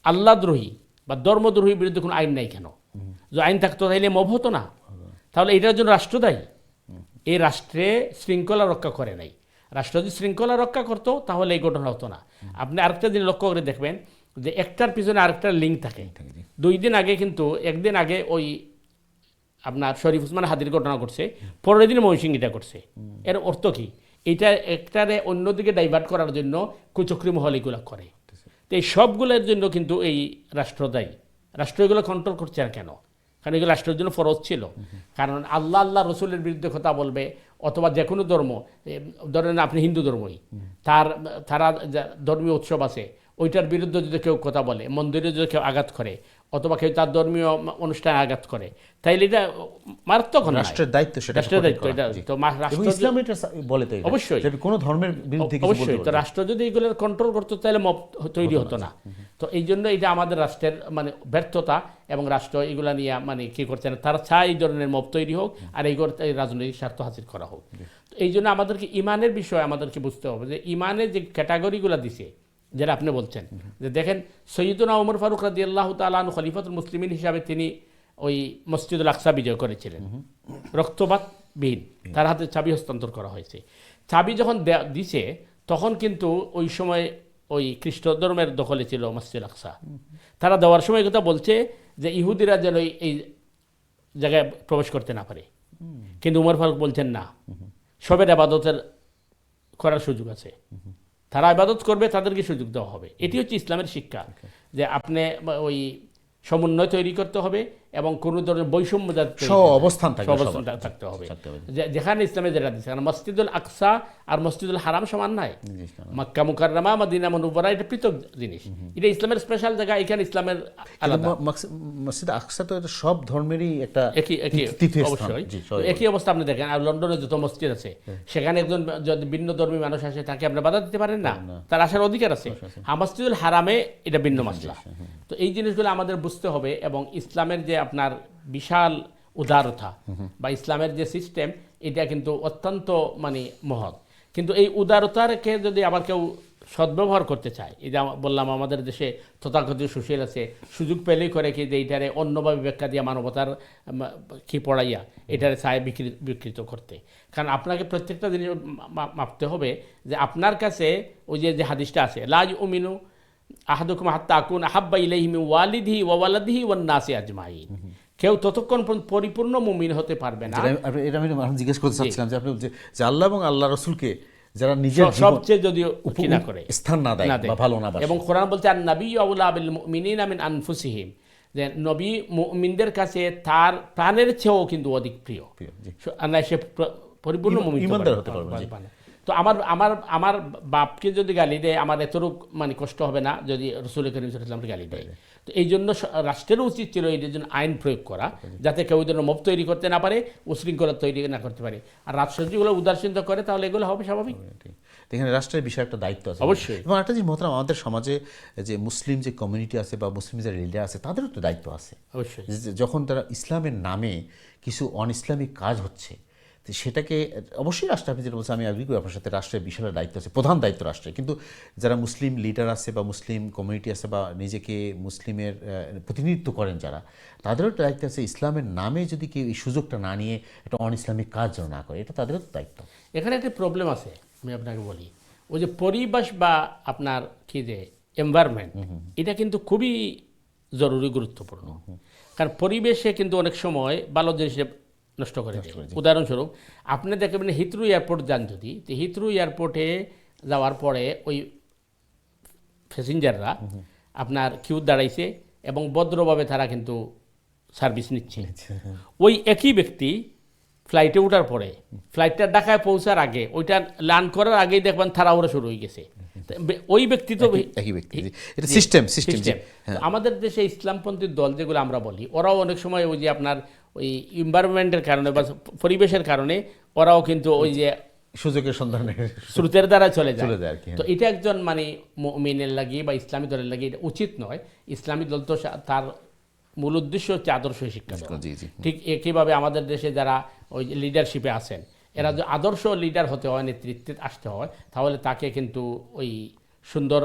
আল্লাহদ্রোহী বা ধর্মদ্রোহীর বিরুদ্ধে কোনো আইন নাই। কেন? যে আইন থাকতো তাইলে মব হতো না? তাহলে এটার জন্য রাষ্ট্র দায়ী। এই রাষ্ট্রে শৃঙ্খলা রক্ষা করে নাই। রাষ্ট্র যদি শৃঙ্খলা রক্ষা করতো তাহলে এই ঘটনা হতো না। আপনি আরেকটা দিন লক্ষ্য করে দেখবেন যে একটার পিছনে আরেকটার লিঙ্ক থাকে। 2 দিন আগে কিন্তু একদিন আগে ওই আপনার শরীফ উসমান হাদির ঘটনা ঘটছে, পরের দিন ময়মনসিংহীটা করছে। এর অর্থ কি? এটা একটারে অন্যদিকে ডাইভার্ট করার জন্য কুচক্রী মহল এগুলো করে। তো এই সবগুলোর জন্য কিন্তু এই রাষ্ট্র দায়ী। রাষ্ট্র এগুলো কন্ট্রোল করছে আর কেন? কারণ এগুলো রাষ্ট্রের জন্য ফরজ ছিল। কারণ আল্লাহ রসুলের বিরুদ্ধে কথা বলবে, অথবা যে কোনো ধর্ম, ধরেন আপনি হিন্দু ধর্মই, তারা ধর্মীয় উৎসব আছে, ওইটার বিরুদ্ধে যদি কেউ কথা বলে, মন্দিরে যদি কেউ আঘাত করে অথবা কেউ তার ধর্মীয় অনুষ্ঠানে আঘাত করে, তাইলে এটা মারাত্মক অন্যায়। রাষ্ট্রের দায়িত্ব, সেটা রাষ্ট্রের দায়িত্ব এটা। তো রাষ্ট্র ইসলাম এটা বলে তো, অবশ্যই কোনো ধর্মের বিরুদ্ধে কিছু বলতে অবশ্যই। তো পারবে না। রাষ্ট্র যদি এগুলো কন্ট্রোল করতো তাহলে মব তৈরি হতো না। তো এই জন্য এটা আমাদের রাষ্ট্রের মানে ব্যর্থতা, এবং রাষ্ট্র এগুলা নিয়ে মানে কি করছে না, তারা চায় এই ধরনের মব তৈরি হোক আর এই রাজনৈতিক স্বার্থ হাসিল করা হোক। তো এই জন্য আমাদেরকে ইমানের বিষয়ে আমাদেরকে বুঝতে হবে যে ইমানের যে ক্যাটাগরিগুলো দিছে, যেটা আপনি বলছেন যে দেখেন সৈয়দনা ওমর ফারুক রাদিয়াল্লাহু তাআলা আনহু খলিফাতুল মুসলিমিন হিসাবে তিনি ওই মসজিদুল আকসা বিজয় করেছিলেন রক্তপাতবিহীন, তার হাতে চাবি হস্তান্তর করা হয়েছে। চাবি যখন দিছে তখন কিন্তু ওই সময় ওই খ্রিস্ট ধর্মের দখলে ছিল মসজিদুল আকসা। তারা দেওয়ার সময় কথা বলছে যে ইহুদিরা যেন এই জায়গায় প্রবেশ করতে না পারে, কিন্তু উমর ফারুক বলছেন না, সবের আবাদতের করার সুযোগ আছে, তারা ইবাদত করবে, তাদেরকে সুযোগ দেওয়া হবে। এটি হচ্ছে ইসলামের শিক্ষা, যে আপনি ওই সমন্বয় তৈরি করতে হবে এবং কোনো ধরনের বৈষম্য অবস্থান থাকতে হবে, যেখানে ইসলামে যেটা দিচ্ছে। কারণ মসজিদুল আকসা আর মসজিদুল হারাম সমান নাই, মক্কা মুকাররমা মদিনা মুনাওয়ারা এটা পৃথক জিনিস, এটা ইসলামের স্পেশাল জায়গা, এখানে ইসলামের আলাদা। মসজিদ আকসা তো সব ধর্মেরই একটা অবশ্যই একই অবস্থা। আপনি দেখেন আর লন্ডনে যত মসজিদ আছে সেখানে একজন যদি ভিন্ন ধর্মী মানুষ আসে তাকে আপনি বাধা দিতে পারেন না, তার আসার অধিকার আছে। মসজিদুল হারামে এটা ভিন্ন মাসলা। তো এই জিনিসগুলো আমাদের বুঝতে হবে, এবং ইসলামের যে আপনার বিশাল উদারতা বা ইসলামের যে সিস্টেম, এটা কিন্তু অত্যন্ত মানে মহৎ। কিন্তু এই উদারতাকে যদি আবার কেউ সদ্ব্যবহার করতে চায়, এই যে বললাম আমাদের দেশে তথাকথিত সুশীল আছে, সুযোগ পেলেই করে কি যে এইটারে অন্যভাবে ব্যাখ্যা দিয়া মানবতার কি পড়াইয়া এটারে চায় বিকৃত করতে। কারণ আপনাকে প্রত্যেকটা জিনিস মাপতে হবে যে আপনার কাছে ওই যে হাদিসটা আছে, লা ইউমিনু আহাদুকুম হাত্তা আকুন আহাব্বা ইলাইহি মিন ওয়ালিদিহি ওয়া ওয়ালাদিহি ওয়ান নাসি আজমাইন। কেউ ততক্ষণ পরিপূর্ণ মুমিন হতে পারবে না। এটা আমি জিজ্ঞেস করতে চাচ্ছিলাম যে আপনি যে আল্লাহ এবং আল্লাহ রাসূলকে যারা নিজের সবচেয়ে যদি ঘৃণা করে, স্থান না দেয় বা ভালো না বাসে, এবং কোরআন বলছে আন নাবিয়্যু আউলা বিল মুমিনিনা মিন আনফুসিহিম, যে নবী মুমিনদের কাছে তার প্রাণের চেয়েও কিন্তু অধিক প্রিয়, না সে পরিপূর্ণ মুমিন হতে পারবে। তো আমার বাপকে যদি গালি দেয় আমার এতটুক মানে কষ্ট হবে না যদি রাসূল করিম সাল্লাল্লাহু আলাইহি ওয়াসাল্লাম গালি দেয়। তো এই জন্য রাষ্ট্রের উচিত ছিল এই জন্য আইন প্রয়োগ করা, যাতে কেউ যেন মব তৈরি করতে না পারে, উশৃঙ্খলা তৈরি না করতে পারে। আর রাষ্ট্র যেগুলো উদাসীনতা করে তাহলে এগুলো হবে স্বাভাবিক। এখানে রাষ্ট্রের বিষয়ে একটা দায়িত্ব আছে অবশ্যই। এবং একটা জিনিস মোহতারাম, আমাদের সমাজে যে মুসলিম যে কমিউনিটি আছে বা মুসলিম যে লিডার আছে তাদেরও তো দায়িত্ব আছে অবশ্যই। যখন তারা ইসলামের নামে কিছু অন ইসলামিক কাজ হচ্ছে সেটাকে অবশ্যই রাষ্ট্র, আপনি যেটা বলছেন আমি এগ্রি করি আপনার সাথে, রাষ্ট্রের বিশাল দায়িত্ব আছে, প্রধান দায়িত্ব রাষ্ট্রের। কিন্তু যারা মুসলিম লিডার আছে বা মুসলিম কমিউনিটি আছে বা নিজেকে মুসলিমের প্রতিনিধিত্ব করেন যারা, তাদেরও দায়িত্ব আছে ইসলামের নামে যদি কেউ এই সুযোগটা না নিয়ে একটা অন ইসলামিক কাজ যেন না করে, এটা তাদেরও তো দায়িত্ব। এখানে একটা প্রবলেম আছে, আমি আপনাকে বলি, ওই যে পরিবেশ বা আপনার কি যে এনভায়রনমেন্ট, এটা কিন্তু খুবই জরুরি, গুরুত্বপূর্ণ। কারণ পরিবেশে কিন্তু অনেক সময় ভালো জিনিস নষ্ট করে দেয়। উদাহরণস্বরূপ আপনি দেখবেন হিথ্রো এয়ারপোর্ট যান যদি, তো হিথ্রো এয়ারপোর্টে যাওয়ার পরে ওই প্যাসেঞ্জাররা আপনার কিউ দাঁড়াইছে এবং ভদ্রভাবে তারা কিন্তু সার্ভিস নিচ্ছে। ওই একই ব্যক্তি ফ্লাইটে ওঠার পরে ফ্লাইটটা ঢাকায় পৌঁছার আগে, ওইটা ল্যান্ড করার আগেই দেখবেন তাড়াহুড়ো শুরু হয়ে গেছে। ওই ব্যক্তি তো একই ব্যক্তি, এটা সিস্টেম। আমাদের দেশে ইসলামপন্থী দল যেগুলো আমরা বলি, ওরাও অনেক সময় ওই যে আপনার ওই এনভায়রনমেন্টের কারণে বা পরিবেশের কারণে ওরাও কিন্তু ওই যে সুযোগের সন্ধানে স্রোতের দ্বারা চলে যায়। তো এটা একজন মানে মুমিনের লাগি বা ইসলামী দলের লাগি এটা উচিত নয়। ইসলামী দল তো তার মূল উদ্দেশ্য হচ্ছে আদর্শ শিক্ষা দেওয়া। ঠিক একইভাবে আমাদের দেশে যারা ওই লিডারশিপে আছেন, এরা যদি আদর্শ লিডার হতে হয়, নেতৃত্বে আসতে হয়, তাহলে তাকে কিন্তু ওই সুন্দর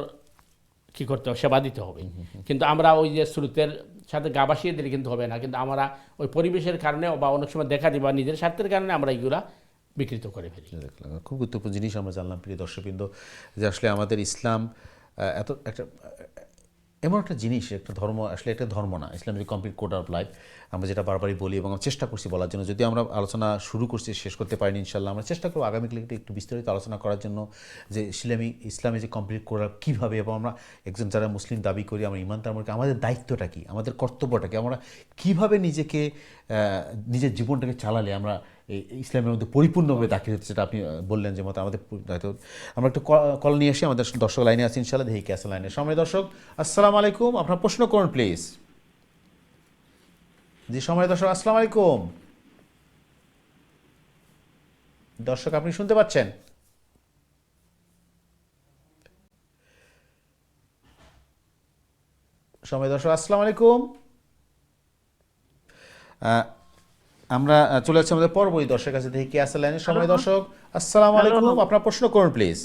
কী করতে হবে, সেবা দিতে হবে। কিন্তু আমরা ওই যে স্রোতের সাথে গা ভাসিয়ে দিলে কিন্তু হবে না। কিন্তু আমরা ওই পরিবেশের কারণে বা অনেক সময় দেখা দিই বা নিজের স্বার্থের কারণে আমরা এইগুলা বিকৃত করে ফেলি। খুব গুরুত্বপূর্ণ জিনিস আমরা জানলাম প্রিয় দর্শকবৃন্দ, যে আসলে আমাদের ইসলাম এত একটা এমন একটা জিনিস, একটা ধর্ম আসলে একটা ধর্ম না, Islam is complete code of life. আমরা যেটা বারবারই বলি এবং আমরা চেষ্টা করছি বলার জন্য, যদি আমরা আলোচনা শুরু করছি শেষ করতে পারিনি ইনশাল্লাহ, আমরা চেষ্টা করবো আগামীকালকে একটু বিস্তারিত আলোচনা করার জন্য যে ইসলামে যে কমপ্লিট করা কীভাবে, এবং আমরা একজন যারা মুসলিম দাবি করি আমরা ইমানদার মধ্যে আমাদের দায়িত্বটা কী, আমাদের কর্তব্যটা কী, আমরা কীভাবে নিজের জীবনটাকে চালালে আমরা এই ইসলামের মধ্যে পরিপূর্ণভাবে দাখিল হচ্ছে, যেটা আপনি বললেন যে মতো আমাদের দায়িত্ব। আমরা একটু কল নিয়ে আসি, আমাদের দর্শক লাইনে আছে ইনশাল্লাহ, দেখি কে আছে লাইনে। সময় দর্শক আসসালামু আলাইকুম, আপনার প্রশ্ন করুন প্লিজ। জি সময় দর্শক আসসালামু আলাইকুম। দর্শক আপনি শুনতে পাচ্ছেন? সময় দর্শক আসসালামু আলাইকুম। আমরা চলে যাচ্ছি আমাদের পরবর্তী দর্শকের কাছে, দেখি কে আছে লাইনে। সময় দর্শক আসসালামু আলাইকুম, আপনার প্রশ্ন করুন প্লিজ।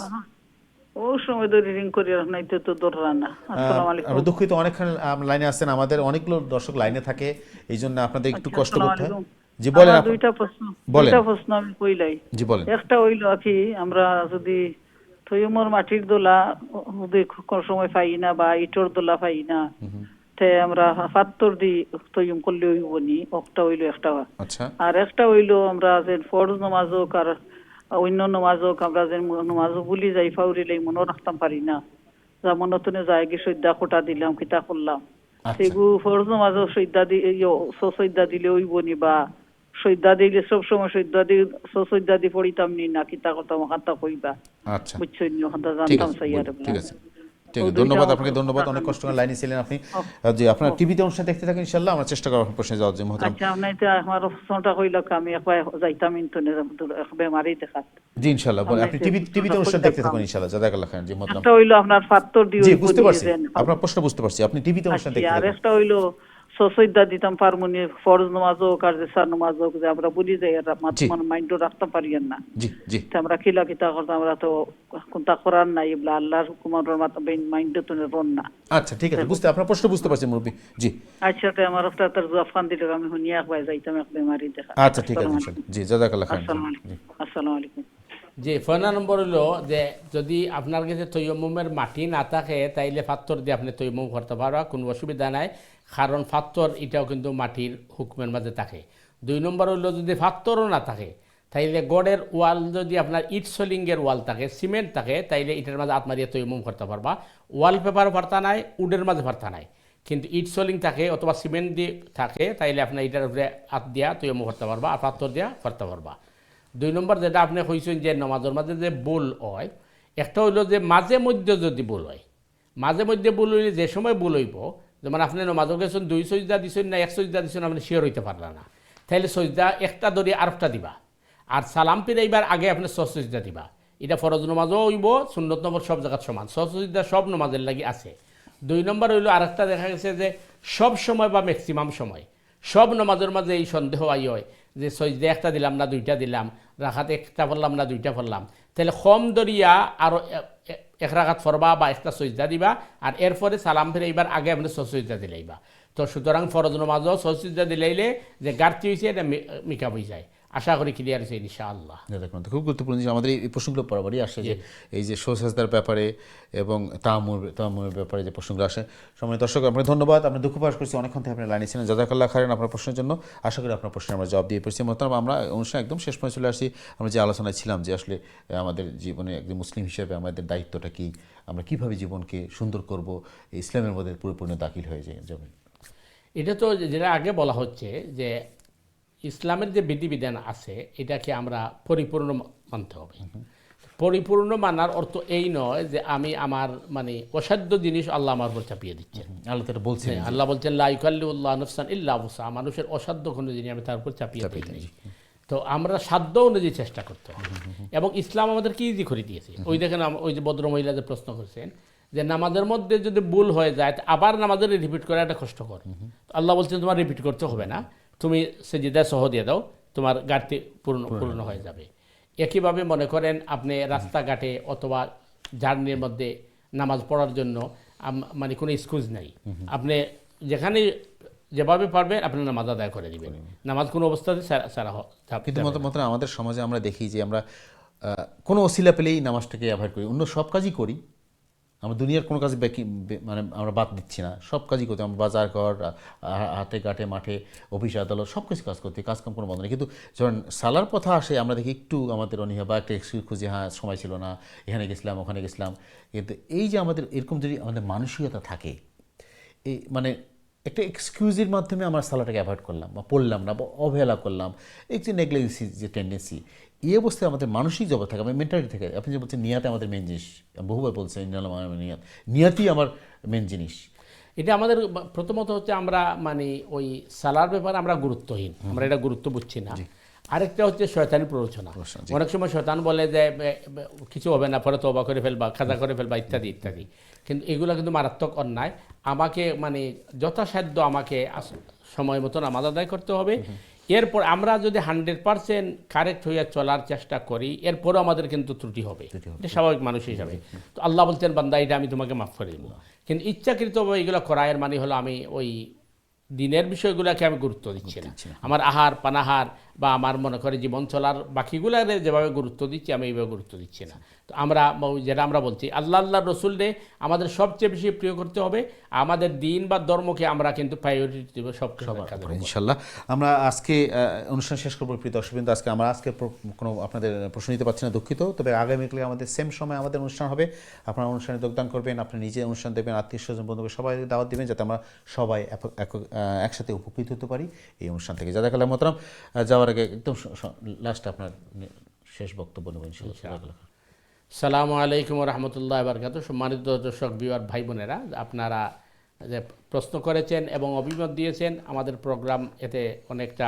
ও সময় ধরে রিং করি নাই তো দররা না। আসসালামু আলাইকুম। আমরা দুঃখিত, অনেকক্ষণ লাইনে আছেন, আমাদের অনেকগুলো দর্শক লাইনে থাকে, এই জন্য আপনাদের একটু কষ্ট করতে হয়। জি বলেন। দুইটা প্রশ্ন আমি কইলাই। জি বলেন। একটা হইল কি, আমরা যদি থইমর মাটির দোলা কোন সময় পাই না বা ইটর দোলা পাই না, তে আমরা পাত্তর দি তৈম করলে হইব নি, একটা হইলো একটা। আর একটা হইলো আমরা যে ফরজ নামাজ হোক আর অন্য নামাজ হোক, আমরা যে নামাজ ভুলি যাই ফাউরিলে মনে রাখতাম পারি না, যা মনতনে যায় কি সৈদ্যা কোটা দিলাম কিতা করলাম, সেগুলো ফরজ নামাজ সৈদ্যা দিলে হইব নি, বা সৈদ্যা দিলে সবসময় সৈদ্যা দি পড়িতাম নি না কিতা করতাম হাতা কইবা। বুঝছেন? জানতাম সাইয়ার। ঠিক আছে, ধন্যবাদ আপনাকে, ধন্যবাদ, অনেক কষ্ট করে লাইনে ছিলেন আপনি। জি আপনার টিভিতে অনুষ্ঠান দেখতে থাকেন ইনশাআল্লাহ, আমরা চেষ্টা করব প্রশ্নে যাওয়ার জন্য। আচ্ছা, আপনি তো আমার প্রশ্নটা কইলো আমি একবার যাইতাম ইন্টারনেট বেমারি দেখাত। জি ইনশাআল্লাহ, আপনি টিভিতে অনুষ্ঠান দেখতে থাকুন ইনশাআল্লাহ, জাযাকাল্লাহ খাইর। জি মতলব একটা হইলো আপনার ফাত্তর দিও। জি বুঝতে পারছি, আপনার প্রশ্ন বুঝতে পারছি, আপনি টিভিতে অনুষ্ঠান দেখতে থাকুন। আর একটা হইলো সৈদ্যা দিতাম পারমুনি ফরজ নামাজ হোক আর সার নামাজ হোক, যে আমরা বুঝি যাই আর মাইন্ড রাখতে পারি না। জি জি আমরা কিলা কিতা করতাম, আমরা তো কোনটা করার নাই, এগুলা আল্লাহর হুকুমের মাইন্ড তো রন না। আচ্ছা ঠিক আছে, আপনার প্রশ্ন বুঝতে পারছি মুরব্বি। জি আচ্ছা, তে আমার একটা তার জবাব খান দিলে আমি শুনি একবার যাইতাম এক বেমারি দেখা। আচ্ছা ঠিক আছে ইনশাআল্লাহ। জি জাযাকাল্লাহ খাইর। আসসালামু আলাইকুম। জি ফোন নম্বর হলো যে যদি আপনার কাছে তৈয়মুমের মাটি না থাকে তাইলে পাত্তর দিয়ে আপনি তৈয়মুম করতে পারবা, কোনো অসুবিধা নাই, কারণ পাত্তর এটাও কিন্তু মাটির হুকুমের মাঝে থাকে। 2 নম্বর হলো যদি পাত্তরও না থাকে তাইলে গড়ের ওয়াল যদি আপনার ইট সোলিংয়ের ওয়াল থাকে, সিমেন্ট থাকে, তাইলে ইটের মাঝে হাত মারিয়ে তৈয়মুম করতে পারবা। ওয়ালপেপার পারতা নাই, উডের মাঝে পারতা নাই, কিন্তু ইট সোলিং থাকে অথবা সিমেন্ট দিয়ে থাকে, তাইলে আপনার ইটার উপরে হাত দিয়া তৈয়মুম করতে পারবা আর পাত্তর দিয়া করতে পারবা। 2 নম্বর যেটা আপনি কইছেন যে নামাজের মাঝে যে ভুল হয়, একটা হইল যে মাঝে মধ্যে যদি ভুল হয়, মাঝে মধ্যে ভুল হইলে যে সময় ভুল হইব, যেমন আপনি নামাজও গেছেন 2 সজদা দিছেন না 1 সজদা দিছেন, আপনি শিওর হইতে পারলেন না, তাইলে সজদা একটা ধরে আরেকটা দিবা, আর সালাম ফিরাইবার আগে আপনি 6 সজদা দিবা। এটা ফরজ নামাজও হইব, সুন্নত নম্বর সব জায়গায় সমান, 6 সজদা সব নামাজের লাগি আছে। 2 নম্বর হইল আরেকটা দেখা গেছে যে সব সময় বা ম্যাক্সিমাম সময় সব নামাজের মাঝে এই সন্দেহ আই হয় যে সজদা একটা দিলাম না 2টা দিলাম, রাখাতে একটা পড়লাম না 2টা পড়লাম, তাহলে কম দরিয়া আরও 1 রাকাত পড়বা বা একটা সজদা দিবা, আর এরপরে সালাম ফিরাইবার আগে আপনি 6 সজদা দিলাইবা। তো সুতরাং ফরজ নামাজও 6 সজদা দিলাইলে যে ঘাটতি হয়েছে এটা মেকআপ হয়ে যায়। আশা করি ক্লিয়ার হয়েছে ইনশাআল্লাহ। দেখুন খুব গুরুত্বপূর্ণ যে আমাদের এই প্রশ্নগুলো বরাবরই আসে, যে এই যে সাজদার ব্যাপারে এবং তায়াম্মুমের ব্যাপারে যে প্রশ্নগুলো আসে। সম্মানিত দর্শক আপনাকে ধন্যবাদ, আপনি দুঃখ প্রকাশ করছি অনেকক্ষণ থেকে আপনি লাইনে ছিলেন, জাযাকাল্লাহ খাইরান আপনার প্রশ্নের জন্য। আশা করি আপনার প্রশ্নের আমরা জবাব দিয়ে পড়ছি। মোহতারাম আমরা অনুষ্ঠান একদম শেষ পর্যন্ত চলে আসছি। আমরা যে আলোচনায় ছিলাম যে আসলে আমাদের জীবনে একজন মুসলিম হিসেবে আমাদের দায়িত্বটা কী, আমরা কীভাবে জীবনকে সুন্দর করব, ইসলামের মধ্যে পরিপূর্ণ দাখিল হয়ে যাবে। এটা তো যেটা আগে বলা হচ্ছে যে ইসলামের যে বিধিবিধান আছে এটাকে আমরা পরিপূর্ণ মানতে হবে। পরিপূর্ণ মানার অর্থ এই নয় যে আমি আমার মানে অসাধ্য জিনিস আল্লাহ আমার উপর চাপিয়ে দিচ্ছেন। আল্লাহ বলছেন লা ইউকাল্লিফুল্লাহু নাফসান ইল্লা উসআহা, মানুষের অসাধ্য কোনো জিনিস আমি তার উপর চাপিয়ে দিই। তো আমরা সাধ্য অনুযায়ী চেষ্টা করতে হবে, এবং ইসলাম আমাদেরকে ইজি করে দিয়েছে। ওই দেখেন ওই যে ভদ্র মহিলা যে প্রশ্ন করছেন যে নামাজের মধ্যে যদি ভুল হয়ে যায় আবার নামাজের রিপিট করা একটা কষ্টকর। আল্লাহ বলছেন তোমার রিপিট করতে হবে না, তুমি সেজদা সহ দিয়ে দাও, তোমার ঘাটতি পূর্ণ হয়ে যাবে। একইভাবে মনে করেন আপনি রাস্তাঘাটে অথবা জার্নির মধ্যে নামাজ পড়ার জন্য মানে কোনো এক্সকিউজ নেই, আপনি যেখানে যেভাবে পারবেন আপনি নামাজ আদায় করে দিবেন, নামাজ কোনো অবস্থাতে সারা। কিন্তু মতো আমাদের সমাজে আমরা দেখি যে আমরা কোনো ওসিলা পেলেই নামাজটাকে অ্যাভয়েড করি, অন্য সব কাজই করি, আমরা দুনিয়ার কোনো কাজে মানে আমরা বাদ দিচ্ছি না, সব কাজই করতে, আমরা বাজার ঘর, হাতে ঘাটে মাঠে, অফিস আদালত সব কিছু কাজ করতে, কাজকাম কোনো বন্ধ নেই। কিন্তু যখন সালার কথা আসে আমরা দেখি একটু আমাদের অনীহা বা একটা এক্সকিউজ খুঁজি, হ্যাঁ সময় ছিল না, এখানে গেছিলাম ওখানে গেছিলাম। কিন্তু এই যে আমাদের এরকম যদি আমাদের মানসিকতা থাকে, এই মানে একটা এক্সকিউজের মাধ্যমে আমরা সালাটাকে অ্যাভয়েড করলাম বা পড়লাম না বা অবহেলা করলাম, এই যে নেগলিজেন্সি যে টেন্ডেন্সি, এই অবস্থায় আমাদের মানসিক জগৎ থাকে, আমাদের মেন্টালিটি থাকে। আপনি যে বলছেন নিয়াতে আমাদের মেন জিনিস, বহুবার বলছেন নিয়াতই আমার মেন জিনিস। এটা আমাদের প্রথমত হচ্ছে আমরা মানে ওই সালার ব্যাপারে আমরা গুরুত্বহীন, আমরা এটা গুরুত্ব বুঝছি না। আরেকটা হচ্ছে শয়তানি প্ররোচনা। অনেক সময় শয়তান বলে যে কিছু হবে না, পরে তওবা করে ফেলবা, খাজা করে ফেলবা, ইত্যাদি ইত্যাদি। কিন্তু এগুলো কিন্তু মারাত্মক অন্যায়। আমাকে মানে যথাসাধ্য আমাকে সময় মতো নামাজ আদায় করতে হবে। এরপর আমরা যদি 100% কারেক্ট হইয়া চলার চেষ্টা করি, এরপরও আমাদের কিন্তু ত্রুটি হবে, এটা স্বাভাবিক মানুষ হিসাবে। তো আল্লাহ বলছেন বান্দা এটা আমি তোমাকে মাফ করে দেবো। কিন্তু ইচ্ছাকৃতভাবে এগুলো করা এর মানে হলো আমি ওই দিনের বিষয়গুলোকে আমি গুরুত্ব দিচ্ছি না। আমার আহার পানাহার বা আমার মনে করে জীবন চলার বাকিগুলারে যেভাবে গুরুত্ব দিচ্ছি আমি এইভাবে গুরুত্ব দিচ্ছি না। তো আমরা যেটা আমরা বলছি আল্লাহ রসুলরে আমাদের সবচেয়ে বেশি প্রিয় করতে হবে, আমাদের দিন বা ধর্মকে আমরা কিন্তু প্রায়োরিটি দেবো সব ইনশাল্লাহ। আমরা আজকে অনুষ্ঠান শেষ করবো প্রিয় দর্শক বিন্দু। আমরা আজকে কোনো আপনাদের প্রশ্ন নিতে পারছি না, দুঃখিত। তবে আগামীকালে আমাদের সেম সময় আমাদের অনুষ্ঠান হবে, আপনারা অনুষ্ঠানে যোগদান করবেন, আপনি নিজে অনুষ্ঠান দেবেন, আত্মীয় স্বজন বন্ধুকে সবাই দাওয়াত দেবেন, যাতে আমরা সবাই একসাথে উপকৃত হতে পারি এই অনুষ্ঠান থেকে। জাযাকাল্লাহু মোহতারাম, যাওয়ার আগে একদম লাস্টে আপনার শেষ বক্তব্য নেবেন ইনশাআল্লাহ। সালামু আলাইকুম রহমতুল্লাহ বারকাতুহু। সম্মানিত দর্শক বিওয়ার ভাই বোনেরা, আপনারা যে প্রশ্ন করেছেন এবং অভিমত দিয়েছেন, আমাদের প্রোগ্রাম এতে অনেকটা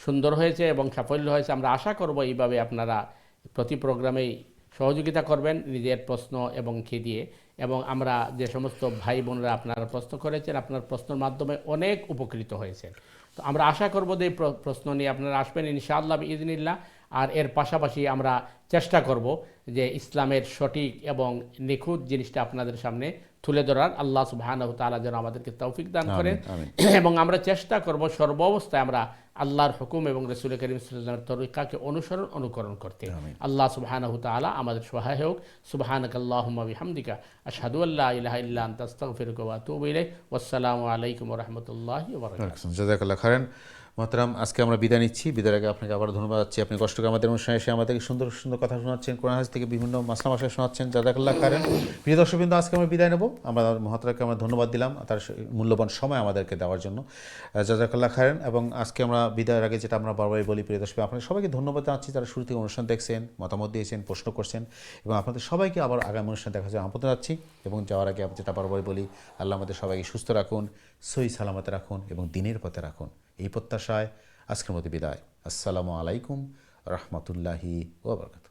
সুন্দর হয়েছে এবং সাফল্য হয়েছে। আমরা আশা করব এইভাবে আপনারা প্রতি প্রোগ্রামেই সহযোগিতা করবেন নিজের প্রশ্ন এবং কি দিয়ে। এবং আমরা যে সমস্ত ভাই বোনেরা আপনারা প্রশ্ন করেছেন, আপনার প্রশ্নের মাধ্যমে অনেক উপকৃত হয়েছেন। তো আমরা আশা করব যে এই প্রশ্ন নিয়ে আপনারা আসবেন ইনশাআল্লাহ বিইজনিল্লাহ। আর এর পাশাপাশি আমরা চেষ্টা করব যে ইসলামের সঠিক এবং নিখুঁত জিনিসটা আপনাদের সামনে তুলে ধরার। আল্লাহ সুবহানাহু ওয়া তাআলা যেন আমাদেরকে তৌফিক দান করেন। এবং আমরা চেষ্টা করব সর্বাবস্থায় আমরা আল্লাহর হুকুম এবং রাসূল করিম সাল্লাল্লাহু আলাইহি ওয়াসাল্লামের তরিকাকে অনুকরণ করতে। আল্লাহ সুবহানাহু ওয়া তাআলা আমাদের সহায় হোক। সুবহানাকাল্লাহুম্মা বিহামদিকা আশহাদু আল্লা ইলাহা ইল্লা আনতা আস্তাগফিরুকা ওয়া আতুবু ইলাইক। ওয়াসসালামু আলাইকুম ওয়া রাহমাতুল্লাহি ওয়া বারাকাতুহু। জাযাকাল্লাহু খাইরান। মোহতারাম, আজকে আমরা বিদায় নিচ্ছি। বিদায়ের আগে আপনাকে আবার ধন্যবাদ জানাচ্ছি। আপনি কষ্ট করে আমাদের অনুষ্ঠানে এসে আমাদেরকে সুন্দর সুন্দর কথা শোনাচ্ছেন, কোরআন হাদিস থেকে বিভিন্ন মাসলা মাসাইল শোনাচ্ছেন। জাযাকাল্লাহু খাইরান। প্রিয় দর্শকবৃন্দ, আজকে আমরা বিদায় নেব। আমরা মোহতারামকে আমরা ধন্যবাদ দিলাম তার মূল্যবান সময় আমাদেরকে দেওয়ার জন্য। জাযাকাল্লাহু খাইরান। এবং আজকে আমরা বিদায়ের আগে যেটা আমরা বারবারই বলি, প্রিয় দর্শক, আপনাদের সবাইকে ধন্যবাদ জানাচ্ছি যারা শুরু থেকে অনুষ্ঠান দেখছেন, মতামত দিয়েছেন, প্রশ্ন করছেন। এবং আপনাদের সবাইকে আবার আগামী অনুষ্ঠান দেখা যায় আমন্ত্রণ জানাচ্ছি। এবং যাওয়ার আগে যেটা বারবারই বলি, আল্লাহ আমাদের সবাইকে সুস্থ রাখুন, সহি সালামতে রাখুন এবং দিনের পথে রাখুন, এই প্রত্যাশায় আজকের মতো বিদায়। আসসালামু আলাইকুম রহমতুল্লাহি ওয়া বারাকাতুহু।